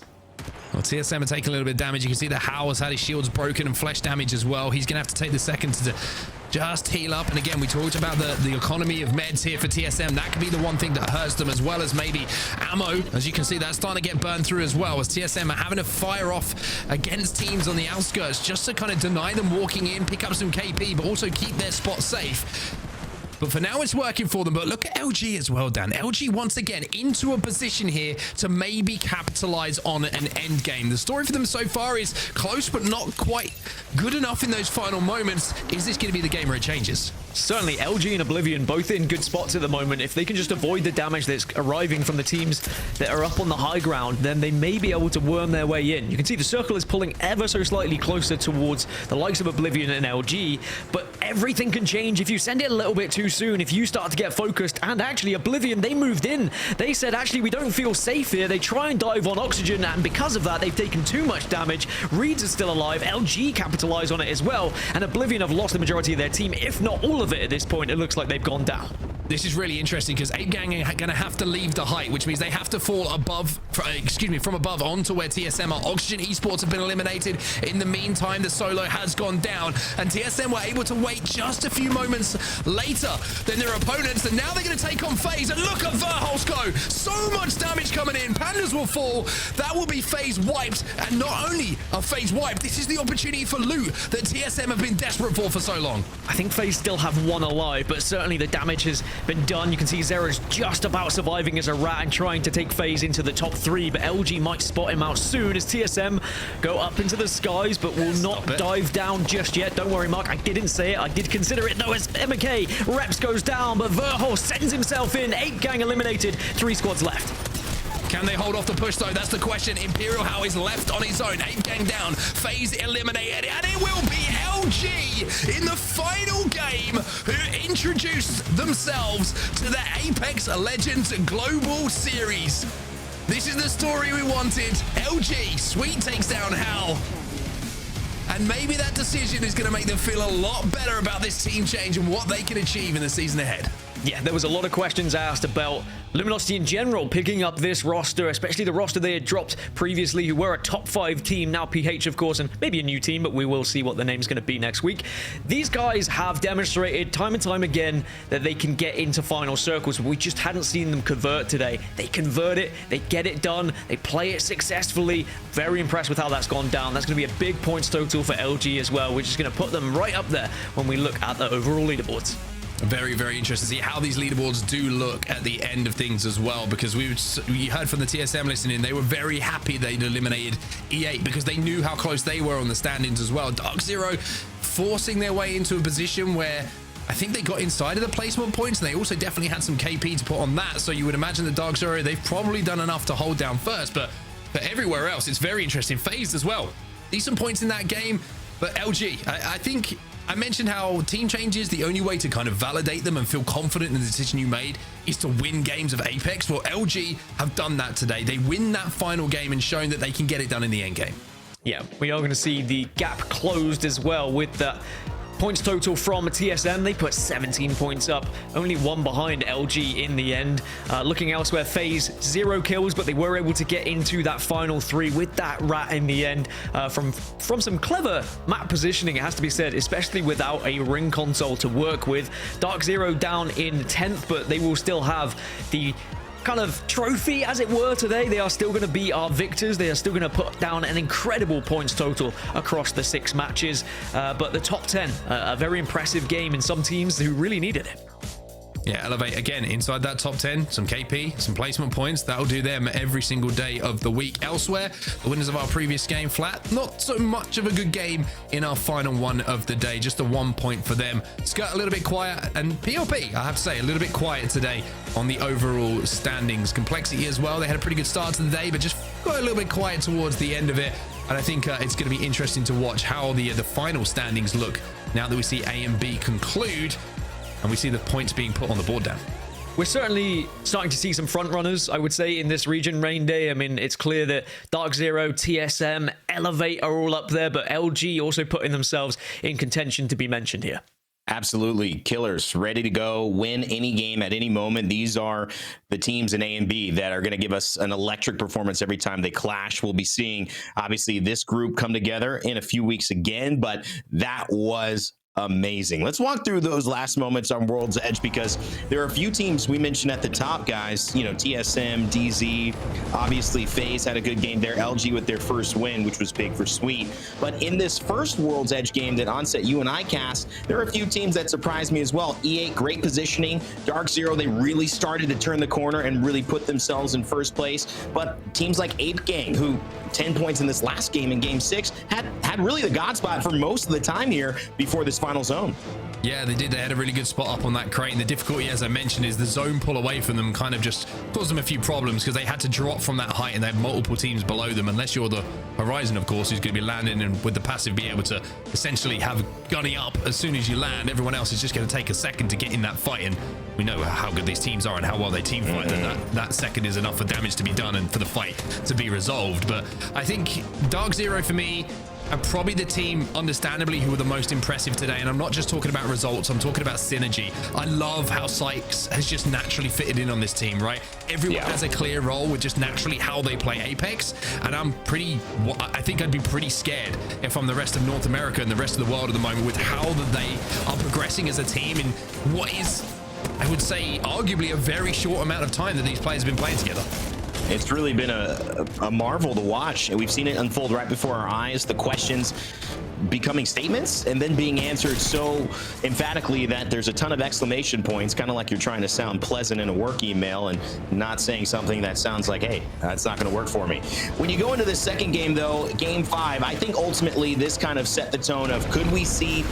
Well, TSM are taking a little bit of damage. You can see that Hao has had his shields broken and flesh damage as well. He's going to have to take the second to just heal up. And again, we talked about the economy of meds here for TSM. That could be the one thing that hurts them, as well as maybe ammo. As you can see, that's starting to get burned through as well, as TSM are having to fire off against teams on the outskirts just to kind of deny them walking in, pick up some KP, but also keep their spot safe. But for now, it's working for them. But look at LG as well, Dan. LG, once again, into a position here to maybe capitalize on an end game. The story for them so far is close, but not quite good enough in those final moments. Is this going to be the game where it changes?
Certainly, LG and Oblivion both in good spots at the moment. If they can just avoid the damage that's arriving from the teams that are up on the high ground, then they may be able to worm their way in. You can see the circle is pulling ever so slightly closer towards the likes of Oblivion and LG, but everything can change if you send it a little bit too soon, if you start to get focused. And actually, Oblivion, they moved in. They said, actually, we don't feel safe here. They try and dive on Oxygen, and because of that, they've taken too much damage. Reeds is still alive. LG capitalize on it as well, and Oblivion have lost the majority of their team, if not all of it at this point. It looks like they've gone down.
This is really interesting because Ape Gang are going to have to leave the height, which means they have to fall above, from above onto where TSM are. Oxygen Esports have been eliminated. In the meantime, the solo has gone down, and TSM were able to wait just a few moments later than their opponents, and now they're going to take on FaZe. And look at Verholz go! So much damage coming in. Pandas will fall. That will be FaZe wiped, and not only are FaZe wiped, this is the opportunity for loot that TSM have been desperate for so long.
I think FaZe still have one alive, but certainly the damage has been done. You can see Zera's just about surviving as a rat and trying to take FaZe into the top 3, but LG might spot him out soon as TSM go up into the skies, but will not dive down just yet. Don't worry, Mark, I didn't say it. I did consider it, though, as MK Reps goes down, but Verholz sends himself in. 8 gang eliminated, 3 squads left.
Can they hold off the push, though? That's the question. Imperial Hao is left on his own. 8 gang down. FaZe eliminated. And it will be LG in the final game who introduced themselves to the Apex Legends Global Series. This is the story we wanted. LG, Sweet takes down Hao. And maybe that decision is going to make them feel a lot better about this team change and what they can achieve in the season ahead.
Yeah, there was a lot of questions asked about Luminosity in general picking up this roster, especially the roster they had dropped previously, who were a top 5 team, now PH of course, and maybe a new team, but we will see what the name's going to be next week. These guys have demonstrated time and time again that they can get into final circles. We just hadn't seen them convert today. They convert it, they get it done, they play it successfully. Very impressed with how that's gone down. That's going to be a big points total for LG as well, which is going to put them right up there when we look at the overall leaderboards.
Very, very interesting to see how these leaderboards do look at the end of things as well, because we heard from the TSM listening, they were very happy they'd eliminated E8 because they knew how close they were on the standings as well. Dark Zero forcing their way into a position where I think they got inside of the placement points, and they also definitely had some KP to put on that, so you would imagine that Dark Zero, they've probably done enough to hold down first, but for everywhere else, it's very interesting. Phased as well. Decent points in that game, but LG, I think I mentioned how team changes, the only way to kind of validate them and feel confident in the decision you made is to win games of Apex. Well, LG have done that today. They win that final game and shown that they can get it done in the end game.
Yeah, we are going to see the gap closed as well with the points total from TSM. They put 17 points up, only 1 behind LG in the end. Looking elsewhere, FaZe 0 kills, but they were able to get into that final 3 with that rat in the end from some clever map positioning, it has to be said, especially without a ring console to work with. Dark Zero down in 10th, but they will still have the kind of trophy, as it were, today. They are still going to be our victors. They are still going to put down an incredible points total across the 6 matches. But the top 10, a very impressive game in some teams who really needed it.
Yeah, Elevate again inside that top 10, some KP, some placement points. That'll do them every single day of the week. Elsewhere, the winners of our previous game, Flat, not so much of a good game in our final one of the day. Just a 1 point for them. Skirt a little bit quiet, and POP, I have to say, a little bit quiet today on the overall standings. Complexity as well. They had a pretty good start to the day, but just got a little bit quiet towards the end of it. And I think it's going to be interesting to watch how the final standings look now that we see A and B conclude. And we see the points being put on the board down.
We're certainly starting to see some front runners, I would say, in this region, Rain Day. I mean, it's clear that Dark Zero, TSM, Elevate are all up there, but LG also putting themselves in contention to be mentioned here.
Absolutely. Killers ready to go, win any game at any moment. These are the teams in A and B that are going to give us an electric performance every time they clash. We'll be seeing, obviously, this group come together in a few weeks again, but that was amazing. Let's walk through those last moments on World's Edge, because there are a few teams we mentioned at the top, guys. You know, TSM, DZ, obviously FaZe had a good game there. LG with their first win, which was big for Sweet. But in this first World's Edge game that Onset, you and I cast, there are a few teams that surprised me as well. E8, great positioning. Dark Zero, they really started to turn the corner and really put themselves in first place. But teams like Ape Gang, who 10 points in this last game in game 6, had really the god spot for most of the time here before this final zone.
Yeah, they did. They had a really good spot up on that crane. The difficulty, as I mentioned, is the zone pull away from them kind of just caused them a few problems because they had to drop from that height and they had multiple teams below them. Unless you're the Horizon, of course, who's going to be landing and with the passive be able to essentially have gunny up as soon as you land. Everyone else is just going to take a second to get in that fight. And we know how good these teams are and how well they team fight. That second is enough for damage to be done and for the fight to be resolved. But I think Dark Zero for me are probably the team, understandably, who were the most impressive today. And I'm not just talking about results, I'm talking about synergy. I love how Sykes has just naturally fitted in on this team, right? Everyone has a clear role with just naturally how they play Apex. And I think I'd be pretty scared if I'm the rest of North America and the rest of the world at the moment with how that they are progressing as a team in what is, I would say, arguably a very short amount of time that these players have been playing together.
It's really been a marvel to watch, and we've seen it unfold right before our eyes. The questions becoming statements and then being answered so emphatically that there's a ton of exclamation points, kind of like you're trying to sound pleasant in a work email and not saying something that sounds like, hey, that's not going to work for me. When you go into the second game, though, game 5, I think ultimately this kind of set the tone of could we see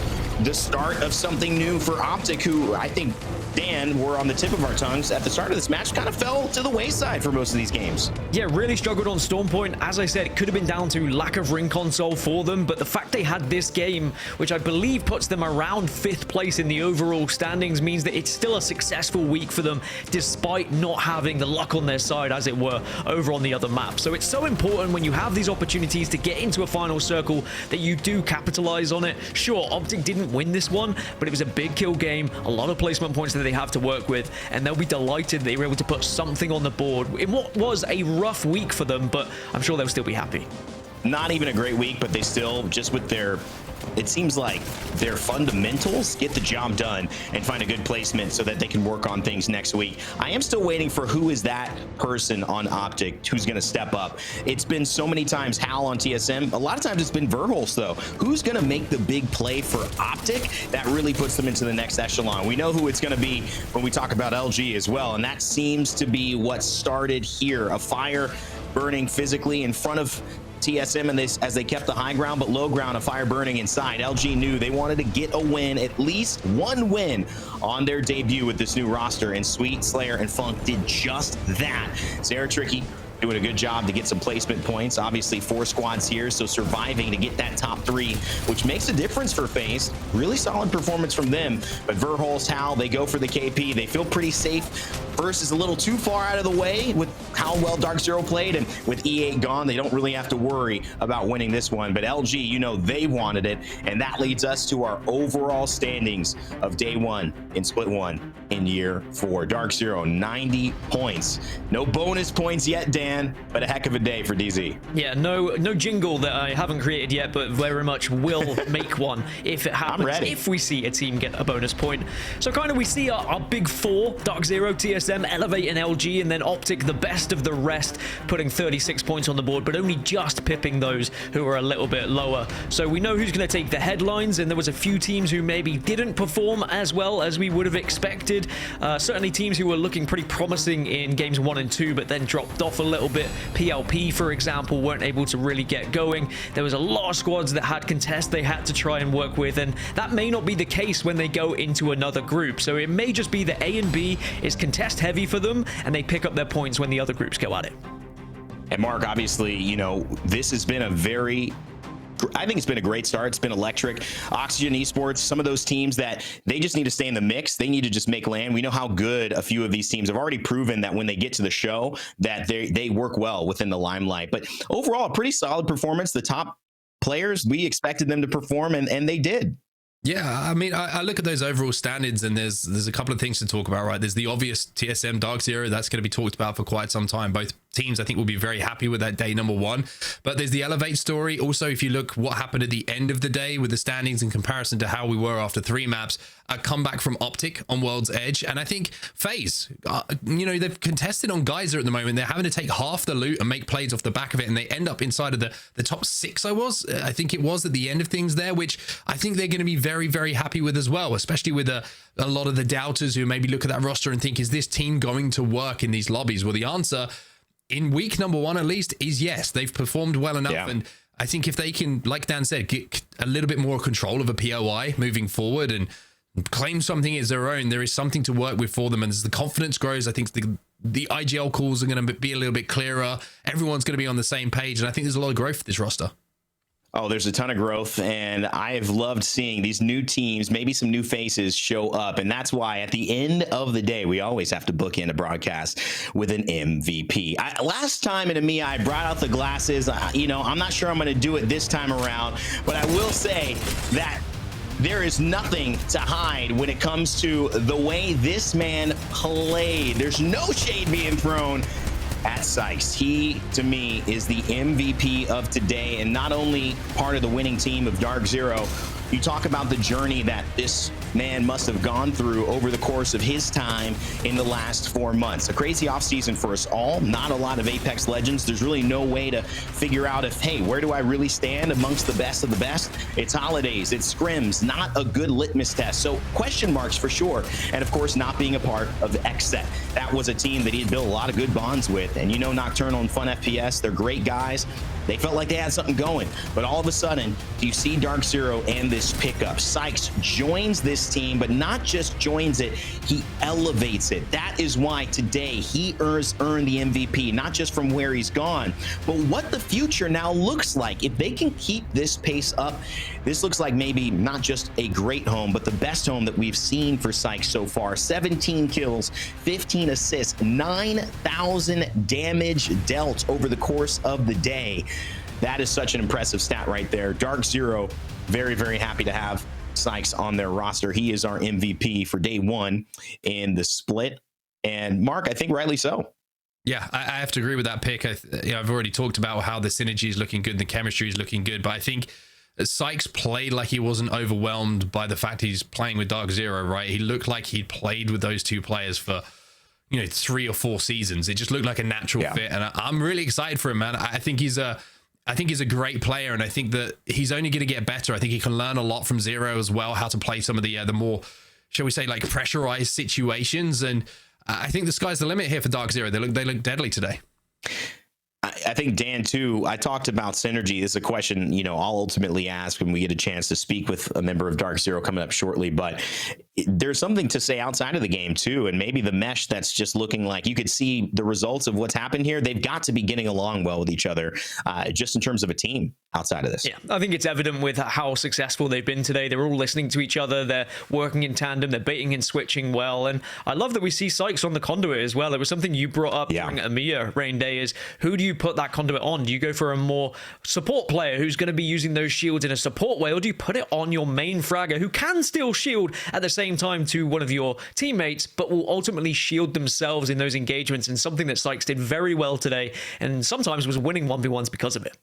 the start of something new for Optic, who I think, Dan, were on the tip of our tongues at the start of this match, kind of fell to the wayside for most of these games.
Yeah, really struggled on Storm Point. As I said, it could have been down to lack of ring console for them, but the fact they had had this game, which I believe puts them around 5th place in the overall standings, means that it's still a successful week for them, despite not having the luck on their side, as it were, over on the other map. So it's so important when you have these opportunities to get into a final circle that you do capitalize on it. Sure, Optic didn't win this one, but it was a big kill game, a lot of placement points that they have to work with, and they'll be delighted they were able to put something on the board in what was a rough week for them, but I'm sure they'll still be happy.
Not even a great week, but they still, just with their, it seems like their fundamentals, get the job done and find a good placement so that they can work on things next week. I am still waiting for who is that person on Optic who's going to step up. It's been so many times Hal on TSM. A lot of times it's been Verholz, though. Who's going to make the big play for Optic that really puts them into the next echelon? We know who it's going to be when we talk about LG as well, and that seems to be what started here. A fire burning physically in front of TSM and this as they kept the high ground, but low ground, a fire burning inside. LG knew they wanted to get a win, at least one win on their debut with this new roster, and Sweet, Slayer, and Funk did just that. Sarah Tricky doing a good job to get some placement points. Obviously 4 squads here, so surviving to get that top 3, which makes a difference for FaZe. Really solid performance from them. But Verholz, Hal, they go for the KP. They feel pretty safe. First is a little too far out of the way with how well Dark Zero played, and with E8 gone, they don't really have to worry about winning this one. But LG, you know, they wanted it, and that leads us to our overall standings of day 1 in Split 1 in year 4. Dark Zero, 90 points. No bonus points yet, Dan, but a heck of a day for DZ.
Yeah, no jingle that I haven't created yet, but very much will make one if it happens, if we see a team get a bonus point. So kind of we see our big 4, Dark Zero, TSM, Elevate, and LG, and then Optic, the best of the rest, putting 36 points on the board, but only just pipping those who are a little bit lower. So we know who's going to take the headlines, and there was a few teams who maybe didn't perform as well as we would have expected. Certainly teams who were looking pretty promising in games 1 and 2, but then dropped off a little bit. PLP, for example, weren't able to really get going. There was a lot of squads that had contests they had to try and work with, and that may not be the case when they go into another group. So it may just be that A and B is contest heavy for them, and they pick up their points when the other groups go at it.
And Mark, obviously, you know, this has been I think it's been a great start. It's been electric. Oxygen Esports, some of those teams that they just need to stay in the mix. They need to just make land. We know how good a few of these teams have already proven that when they get to the show that they work well within the limelight. But overall, a pretty solid performance. The top players, we expected them to perform, and they did.
Yeah, I mean, I look at those overall standards, and there's a couple of things to talk about, right? There's the obvious TSM Dark Zero. That's going to be talked about for quite some time. Both teams, I think, will be very happy with that day number 1. But there's the Elevate story. Also, if you look what happened at the end of the day with the standings in comparison to how we were after 3 maps, a comeback from Optic on World's Edge. And I think FaZe, you know, they've contested on Geyser at the moment. They're having to take half the loot and make plays off the back of it, and they end up inside of the top 6, I think it was at the end of things there, which I think they're going to be very, very happy with as well, especially with a lot of the doubters who maybe look at that roster and think, is this team going to work in these lobbies? Well, the answer in week number 1, at least, is yes. They've performed well enough. Yeah. And I think if they can, like Dan said, get a little bit more control of a POI moving forward and claim something as their own, there is something to work with for them. And as the confidence grows, I think the IGL calls are going to be a little bit clearer. Everyone's going to be on the same page. And I think there's a lot of growth for this roster.
Oh, there's a ton of growth, and I have loved seeing these new teams, maybe some new faces show up, and that's why at the end of the day, we always have to book in a broadcast with an MVP. Last time in EMEA, I brought out the glasses. You know, I'm not sure I'm going to do it this time around, but I will say that there is nothing to hide when it comes to the way this man played. There's no shade being thrown at Sykes. He, to me, is the MVP of today, and not only part of the winning team of Dark Zero. You talk about the journey that this man must have gone through over the course of his time in the last 4 months. A crazy offseason for us all. Not a lot of Apex Legends. There's really no way to figure out if, hey, where do I really stand amongst the best of the best? It's holidays, it's scrims, not a good litmus test. So question marks for sure. And of course, not being a part of the XSET. That was a team that he had built a lot of good bonds with. And you know, Nocturnal and Fun FPS, they're great guys. They felt like they had something going, but all of a sudden, you see Dark Zero and this pickup. Sykes joins this team, but not just joins it, he elevates it. That is why today he earned the MVP, not just from where he's gone, but what the future now looks like. If they can keep this pace up, this looks like maybe not just a great home, but the best home that we've seen for Sykes so far. 17 kills, 15 assists, 9,000 damage dealt over the course of the day. That is such an impressive stat right there. Dark Zero, very, very happy to have Sykes on their roster. He is our MVP for day one in the split. And Mark, I think rightly so.
Yeah, I have to agree with that pick. I've already talked about how the synergy is looking good, the chemistry is looking good, but I think Sykes played like he wasn't overwhelmed by the fact he's playing with Dark Zero, right? He looked like he'd played with those two players for 3 or 4 seasons. It just looked like a natural fit, and I'm really excited for him, man. I think he's a great player, and I think that he's only going to get better. I think he can learn a lot from Zero as well, how to play some of the more, shall we say, like pressurized situations. And I think the sky's the limit here for Dark Zero. They look deadly today.
I think, Dan, too, I talked about synergy. This is a question, I'll ultimately ask when we get a chance to speak with a member of Dark Zero coming up shortly. But there's something to say outside of the game, too. And maybe the mesh that's just looking like you could see the results of what's happened here. They've got to be getting along well with each other, just in terms of a team outside of this.
Yeah, I think it's evident with how successful they've been today. They're all listening to each other. They're working in tandem. They're baiting and switching well. And I love that we see Sykes on the conduit as well. It was something you brought up during EMEA, Rain Day, is who do you put that conduit on? Do you go for a more support player who's going to be using those shields in a support way, or do you put it on your main fragger who can still shield at the same time to one of your teammates, but will ultimately shield themselves in those engagements? And something that Sykes did very well today, and sometimes was winning 1v1s because of it.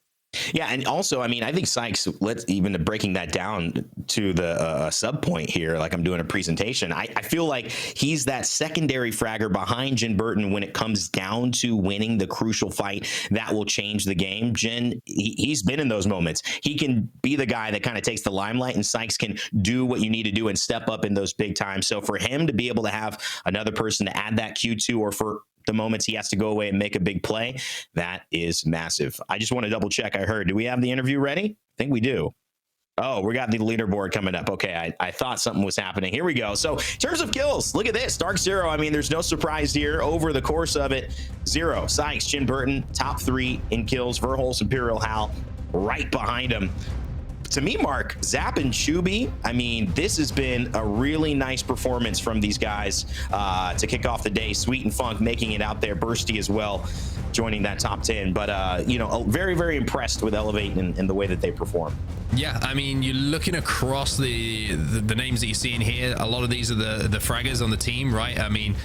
Yeah, and also, I mean, I think Sykes, even breaking that down to the sub point here, like I'm doing a presentation, I feel like he's that secondary fragger behind Jin Burton when it comes down to winning the crucial fight that will change the game. Jin, he's been in those moments. He can be the guy that kind of takes the limelight, and Sykes can do what you need to do and step up in those big times. So for him to be able to have another person to add that Q2, or for the moments he has to go away and make a big play, that is massive. I just want to double check. I heard, do we have the interview ready? I think we do. Oh, we got the leaderboard coming up. Okay, I thought something was happening. Here we go. So in terms of kills, look at this. Dark Zero, I mean, there's no surprise here. Over the course of it, Zero, Sykes, Jin Burton, top 3 in kills. Verholz, Imperial Hal, right behind him. To me, Mark, Zap and Chubi, I mean, this has been a really nice performance from these guys to kick off the day. Sweet and Funk making it out there. Bursty as well, joining that top 10. But, very, very impressed with Elevate and the way that they perform.
Yeah, I mean, you're looking across the names that you see in here. A lot of these are the fraggers on the team, right? I mean,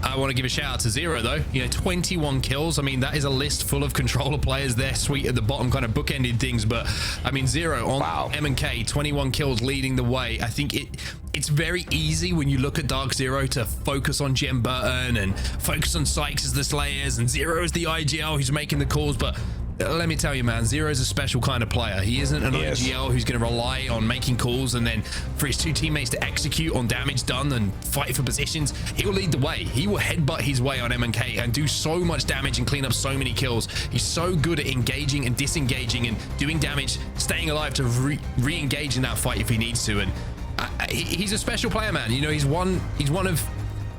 I want to give a shout out to Zero, though. 21 kills. I mean, that is a list full of controller players there. Sweet at the bottom, kind of bookended things. But I mean, Zero on M&K, 21 kills leading the way. I think it's very easy when you look at Dark Zero to focus on Jin Burton and focus on Sykes as the Slayers and Zero as the IGL who's making the calls. But let me tell you, man, Zero's a special kind of player. He isn't an IGL who's going to rely on making calls and then for his 2 teammates to execute on damage done and fight for positions. He'll lead the way. He will headbutt his way on M&K and do so much damage and clean up so many kills. He's so good at engaging and disengaging and doing damage, staying alive to re-engage in that fight if he needs to. And he's a special player, man. He's one of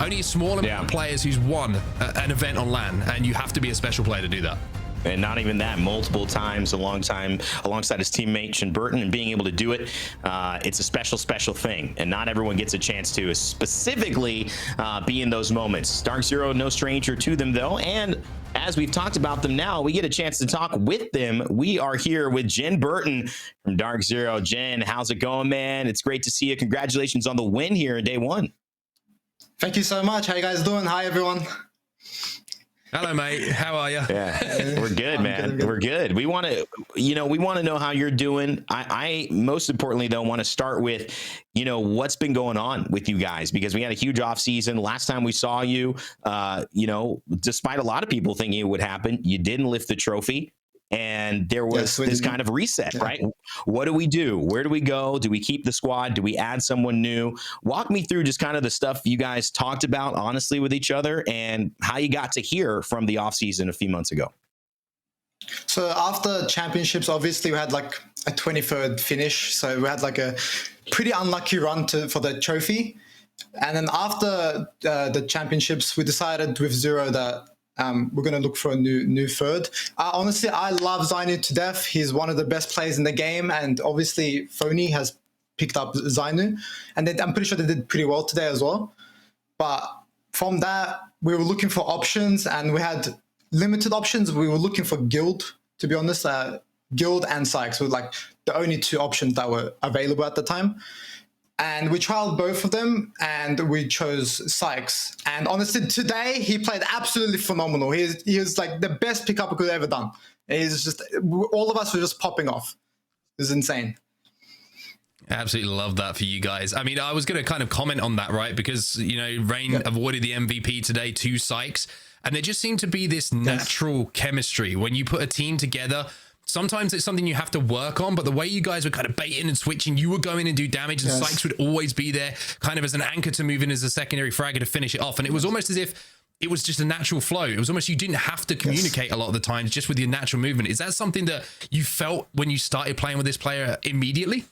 only a small amount of players who's won an event on LAN, and you have to be a special player to do that.
And not even that, multiple times alongside his teammate Jin Burton, and being able to do it, it's a special thing. And not everyone gets a chance to specifically be in those moments. Dark Zero, no stranger to them, though. And as we've talked about them now, we get a chance to talk with them. We are here with Jin Burton from Dark Zero. Jin, how's it going, man? It's great to see you. Congratulations on the win here in day one.
Thank you so much. How you guys doing? Hi, everyone.
Hello, mate. How are you?
Yeah, we're good, man. We're good. We want to know how you're doing. I most importantly, though, want to start with, what's been going on with you guys, because we had a huge off season. Last time we saw you, despite a lot of people thinking it would happen, you didn't lift the trophy. And there was this kind of reset, right? What do we do? Where do we go? Do we keep the squad? Do we add someone new? Walk me through just kind of the stuff you guys talked about honestly with each other and how you got to hear from the offseason a few months ago.
So after championships, obviously we had like a 23rd finish. So we had like a pretty unlucky run for the trophy. And then after the championships, we decided with Zero that we're going to look for a new third. Honestly, I love Zainu to death. He's one of the best players in the game. And obviously Phony has picked up Zainu. And I'm pretty sure they did pretty well today as well. But from that, we were looking for options and we had limited options. We were looking for Guild, to be honest. Guild and Sykes were like the only two options that were available at the time. And we trialed both of them and we chose Sykes. And honestly, today he played absolutely phenomenal. He was like the best pickup we could have ever done. He's just, all of us were just popping off. It was insane.
Absolutely love that for you guys. I mean, I was going to kind of comment on that, right? Because, you know, Rain avoided the MVP today to Sykes. And there just seemed to be this natural chemistry. When you put a team together, sometimes it's something you have to work on, but the way you guys were kind of baiting and switching, you would go in and do damage, and Sykes would always be there kind of as an anchor to move in as a secondary fragger to finish it off. And it was almost as if it was just a natural flow. It was almost you didn't have to communicate a lot of the times just with your natural movement. Is that something that you felt when you started playing with this player immediately?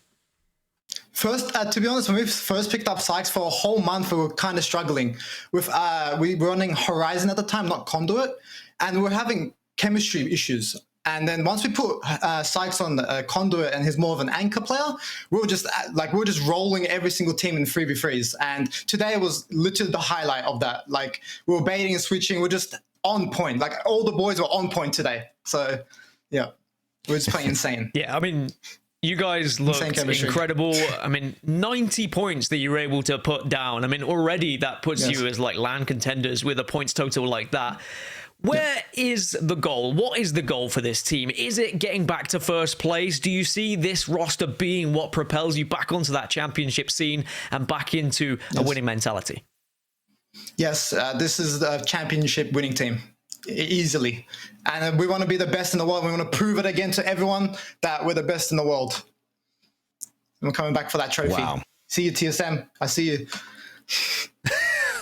First, to be honest, when we first picked up Sykes for a whole month, we were kind of struggling with, we were running Horizon at the time, not Conduit, and we were having chemistry issues. And then once we put Sykes on Conduit and he's more of an anchor player, we were just rolling every single team in 3v3s. And today was literally the highlight of that. Like we were baiting and switching, we're just on point. Like all the boys were on point today. So yeah, we're just playing insane.
Yeah, I mean, you guys looked incredible. I mean, 90 points that you were able to put down. I mean, already that puts you as like LAN contenders with a points total like that. Where is the goal? What is the goal for this team? Is it getting back to first place? Do you see this roster being what propels you back onto that championship scene and back into a winning mentality?
Yes, this is the championship winning team. Easily. And we want to be the best in the world. We want to prove it again to everyone that we're the best in the world. And we're coming back for that trophy. Wow. See you, TSM. I see you.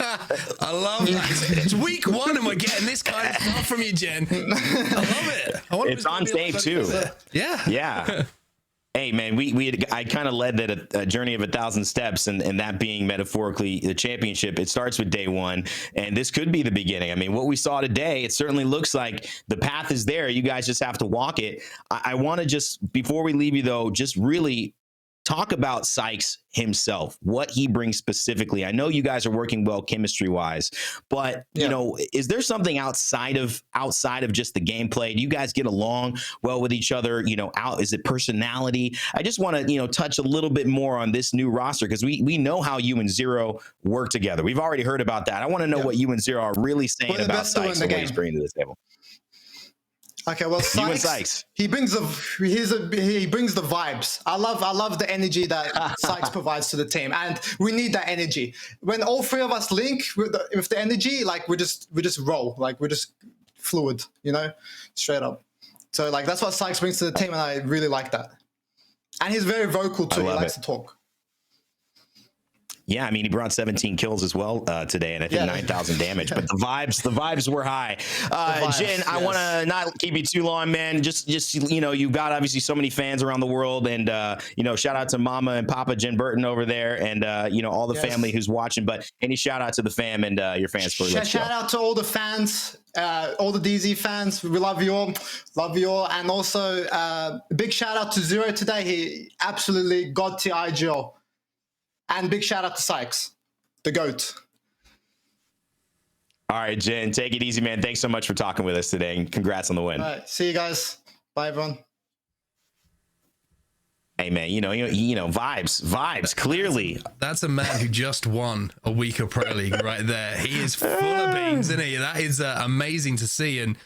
I love that. It's week one and we're getting this kind of stuff from you, Jen. I love it.
It's on tape too.
Yeah.
Yeah. Hey man, I kind of led that a journey of 1,000 steps, and that being metaphorically the championship. It starts with day one, and this could be the beginning. I mean, what we saw today, it certainly looks like the path is there. You guys just have to walk it. I want to just, before we leave you though, just really talk about Sykes himself, what he brings specifically. I know you guys are working well chemistry wise, but you know, is there something outside of just the gameplay? Do you guys get along well with each other? You know, is it personality? I just want to, touch a little bit more on this new roster, because we know how you and Zero work together. We've already heard about that. I want to know what you and Zero are really saying about Sykes and what he's bringing to the table.
Okay, well, Sykes, he brings the vibes. I love the energy that Sykes provides to the team, and we need that energy. When all three of us link with the energy, like we just roll, like we're just fluid, straight up. So like that's what Sykes brings to the team, and I really like that. And he's very vocal too. He likes to talk.
Yeah, I mean, he brought 17 kills as well today, and I think 9,000 damage. But the vibes were high. Jen, I want to not keep you too long, man. Just you've got obviously so many fans around the world, and shout out to Mama and Papa Jen Burton over there, and all the family who's watching. But any shout out to the fam and your fans for
shout out to all the fans, all the DZ fans. We love you all, and also big shout out to Zero today. He absolutely got to IGL. And big shout out to Sykes, the GOAT.
All right, Jen, take it easy, man. Thanks so much for talking with us today, and congrats on the win.
All right, see you guys. Bye, everyone.
Hey, man, vibes, clearly.
That's a man who just won a week of Pro League right there. He is full of beans, isn't he? That is amazing to see. And,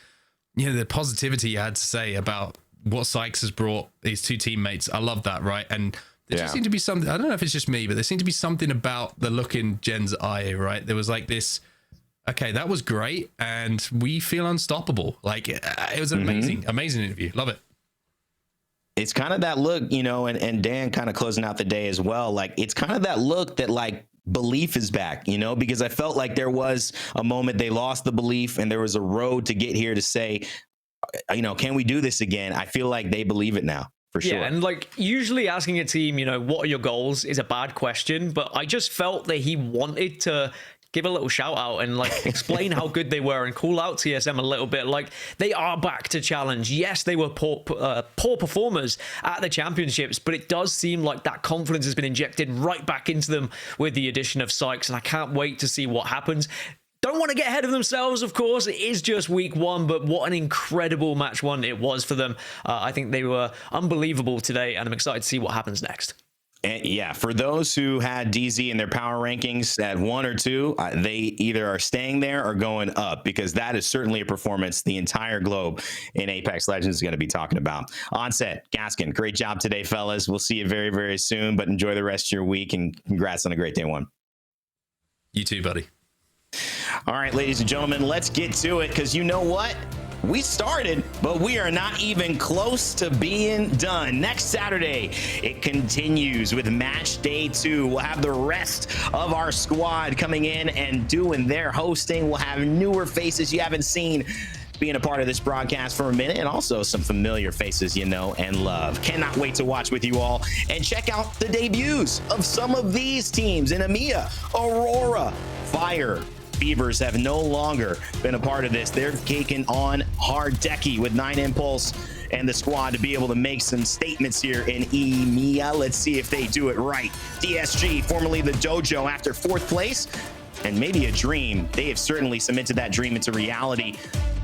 the positivity you had to say about what Sykes has brought his two teammates. I love that, right? And there just seemed to be something, I don't know if it's just me, but there seemed to be something about the look in Jen's eye, right? There was like this, okay, that was great, and we feel unstoppable. Like, it was an amazing interview. Love it.
It's kind of that look, and Dan kind of closing out the day as well. Like, it's kind of that look that, like, belief is back, because I felt like there was a moment they lost the belief, and there was a road to get here to say, you know, can we do this again? I feel like they believe it now. For sure.
Yeah, and like usually asking a team, you know, what are your goals is a bad question, but I just felt that he wanted to give a little shout out and like explain how good they were and call out TSM a little bit. Like, they are back to challenge. Yes, they were poor performers at the championships, but it does seem like that confidence has been injected right back into them with the addition of Sykes, and I can't wait to see what happens. Don't want to get ahead of themselves, of course. It is just week one, but what an incredible match one it was for them. I think they were unbelievable today, and I'm excited to see what happens next.
And yeah, for those who had DZ in their power rankings at 1 or 2, they either are staying there or going up, because that is certainly a performance the entire globe in Apex Legends is going to be talking about. Onset, Gaskin, great job today, fellas. We'll see you very, very soon, but enjoy the rest of your week, and congrats on a great day one.
You too, buddy.
All right, ladies and gentlemen, let's get to it, because you know what? We started, but we are not even close to being done. Next Saturday, it continues with match day 2. We'll have the rest of our squad coming in and doing their hosting. We'll have newer faces you haven't seen being a part of this broadcast for a minute, and also some familiar faces you know and love. Cannot wait to watch with you all and check out the debuts of some of these teams in EMEA. Aurora, Fire, Beavers have no longer been a part of this. They're taking on Hard Decky with 9 Impulse and the squad to be able to make some statements here in EMEA. Let's see if they do it right. DSG, formerly the Dojo, after 4th place, and maybe a dream. They have certainly cemented that dream into reality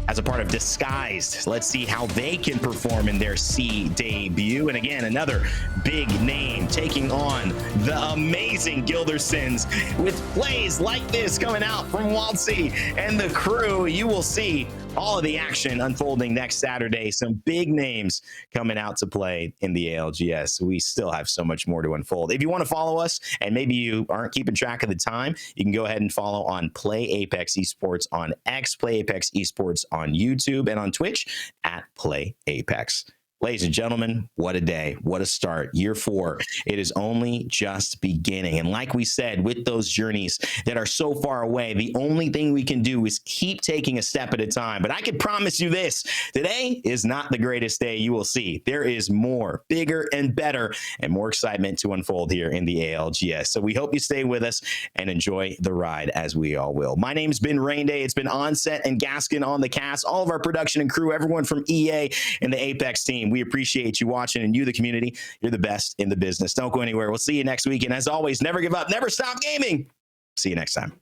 as a part of Disguised. Let's see how they can perform in their C debut. And again, another big name taking on the amazing Gildersons with plays like this coming out from Waltzy and the crew. You will see all of the action unfolding next Saturday. Some big names coming out to play in the ALGS. We still have so much more to unfold. If you want to follow us and maybe you aren't keeping track of the time, you can go ahead and follow on Play Apex Esports on X, Play Apex Esports on YouTube, and on Twitch at Play Apex. Ladies and gentlemen, what a day. What a start. Year 4. It is only just beginning. And like we said, with those journeys that are so far away, the only thing we can do is keep taking a step at a time. But I can promise you this, today is not the greatest day. You will see there is more, bigger and better, and more excitement to unfold here in the ALGS. So we hope you stay with us and enjoy the ride, as we all will. My name's been Rain Day. It's been Onset and Gaskin on the cast, all of our production and crew, everyone from EA and the Apex team. We appreciate you watching, and you, the community, you're the best in the business. Don't go anywhere. We'll see you next week. And as always, never give up, never stop gaming. See you next time.